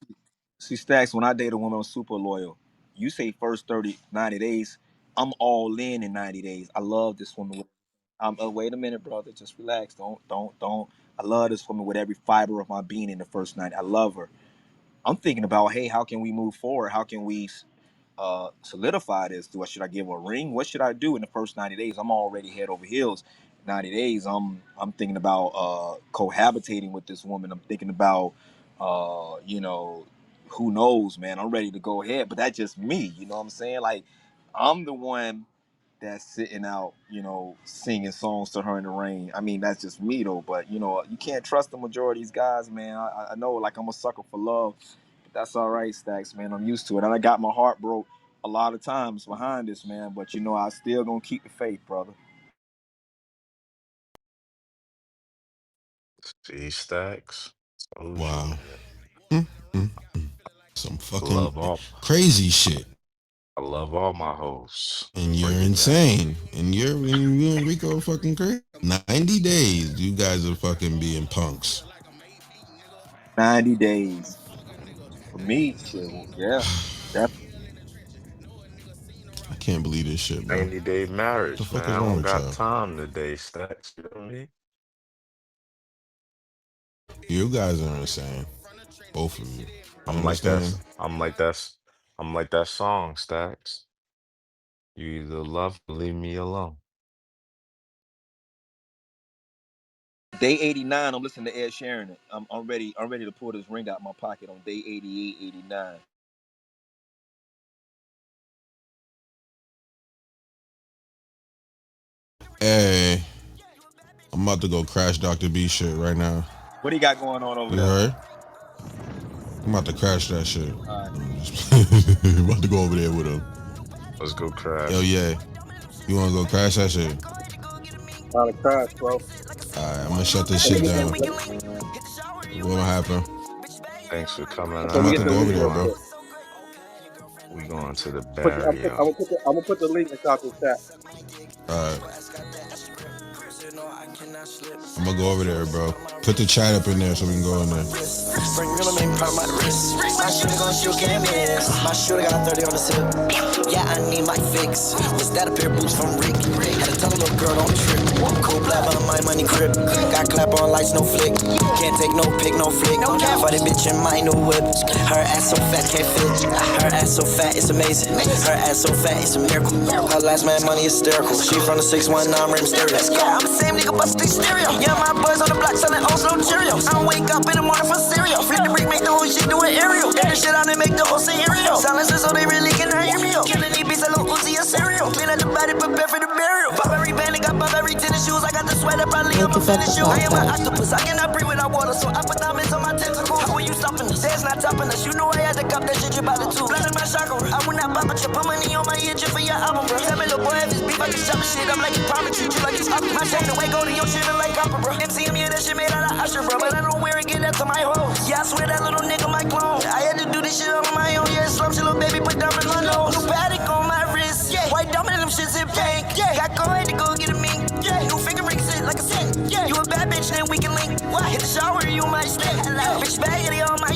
Speaker 9: See, Stacks, when I date a woman, I'm super loyal. You say first 30, 90 days, I'm all in 90 days. I love this woman. Wait a minute, brother. Just relax. Don't. I love this woman with every fiber of my being in the first night. I love her. I'm thinking about, hey, how can we move forward? How can we solidify this? Should I give her a ring? What should I do in the first 90 days? I'm already head over heels. 90 days, I'm thinking about cohabitating with this woman. I'm thinking about, who knows, man. I'm ready to go ahead, but that's just me. You know what I'm saying? Like, I'm the one that's sitting out, singing songs to her in the rain. I mean, that's just me though. But you can't trust the majority of these guys, man. I know, like I'm a sucker for love. But that's all right, Stacks, man. I'm used to it, and I got my heart broke a lot of times behind this, man. But I still gonna keep the faith, brother.
Speaker 3: See stacks. Told you,
Speaker 2: Wow.
Speaker 3: man.
Speaker 2: Mm, mm. Some
Speaker 3: I
Speaker 2: fucking
Speaker 3: love all.
Speaker 2: crazy shit.
Speaker 3: I love all my hoes.
Speaker 2: And you're
Speaker 3: Break it down.
Speaker 2: insane. And you and Rico are fucking crazy. 90 days. You guys are fucking being punks.
Speaker 9: 90 days for me, shit. Yeah, definitely.
Speaker 2: I can't believe this shit, bro. What
Speaker 3: 90-day
Speaker 2: the
Speaker 3: marriage,
Speaker 2: fuck
Speaker 3: man.
Speaker 2: is
Speaker 3: I
Speaker 2: wrong
Speaker 3: don't
Speaker 2: with
Speaker 3: got
Speaker 2: y'all?
Speaker 3: time today, stacks. You know what I mean?
Speaker 2: You guys are insane. Both of you. You
Speaker 3: I'm like that.
Speaker 2: understand?
Speaker 3: I'm like that. I'm like that song, stacks. You either love or leave me alone.
Speaker 9: Day 89, I'm listening to Ed Sheeran. I'm ready. I'm ready to pull this ring out of my pocket on day 88, 89.
Speaker 2: Hey, I'm about to go crash Dr. B shit right now.
Speaker 9: What do you got going on over
Speaker 2: You
Speaker 9: there?
Speaker 2: heard? I'm about to crash that shit.
Speaker 9: All right.
Speaker 2: I'm about to go over there with him.
Speaker 3: Let's go
Speaker 2: Yo,
Speaker 3: crash.
Speaker 2: yeah. You wanna go crash that shit?
Speaker 6: Not a crash, bro.
Speaker 2: Alright, I'm gonna shut this
Speaker 6: Let me
Speaker 2: shit
Speaker 6: get
Speaker 2: down.
Speaker 6: this.
Speaker 2: What gonna happen?
Speaker 3: Thanks for coming
Speaker 6: Let
Speaker 2: I'm
Speaker 6: me
Speaker 2: about
Speaker 3: out,
Speaker 2: to
Speaker 6: get the
Speaker 2: go
Speaker 3: man.
Speaker 2: over
Speaker 6: link
Speaker 3: We
Speaker 2: there,
Speaker 6: real
Speaker 3: going
Speaker 2: bro.
Speaker 6: quick.
Speaker 3: we going to the
Speaker 6: I'm
Speaker 3: barrio.
Speaker 6: gonna put the link inside the chat.
Speaker 2: Alright. I'm gonna go over there, bro. Put the chat up in there so we can go in there.
Speaker 11: Spring real main part of my wrist. My shooter gon' shoot cameras. My shooter got 30 on the tip. Yeah, I need my fix. Was that a pair of boots from Rick? Had to tell a little girl don't trip. Cool black on my money grip. Got clap on lights, no flick. Can't take no pic, no flick. For the bitch in my new whip. Her ass so fat, can't fit. Her ass so fat, it's amazing. Her ass so fat, it's a miracle. Her last man money hysterical. She from the 619 Rim Stereo. Yeah, I'm the same nigga, bust the stereo. Yeah, my boys on the block selling O's, no Cheerios. I wake up in the morning for cereal. Flip the brick, make the whole shit do an aerial. Get the shit out and make the whole scenario. Silences so they really cannot hear me. Killing these beats, I look Uzi a cereal. Clean up the body, prepare for the burial. Pop every band, got pop every tennis shoe. I'ma
Speaker 10: Get the
Speaker 11: finish
Speaker 10: fuck
Speaker 11: you. I
Speaker 10: off
Speaker 11: am an
Speaker 10: that.
Speaker 11: octopus, I cannot breathe without water, so I put diamonds on my tentacles. How are you stopping us? There's not topping us. You know I had to cop that shit, you about to two. Blessing my chakra. I will not pop at you. Put money on my ear just for your album, bro. Tell me, little boy, if it's beef, I can chop the shit up like you promised. Treat you like it's opera. My shame the way go to your shit like copper, bro. MCM, yeah, that shit made out of Usher, bro. But I don't wear it, get that to my hoes. Yeah, I swear that little nigga my clone. I had to do this shit on my own. Yeah, slump shit, little baby, put diamonds on my nose. New Patek on my wrist. Yeah. White diamond in them shits in pink. Yeah. Got go ahead to go get a mink. Yeah. New finger ring sit like a sink. Yeah. You a bad bitch, then we can link. What? Hit the shower, you might stink. Bitch, bag it, all my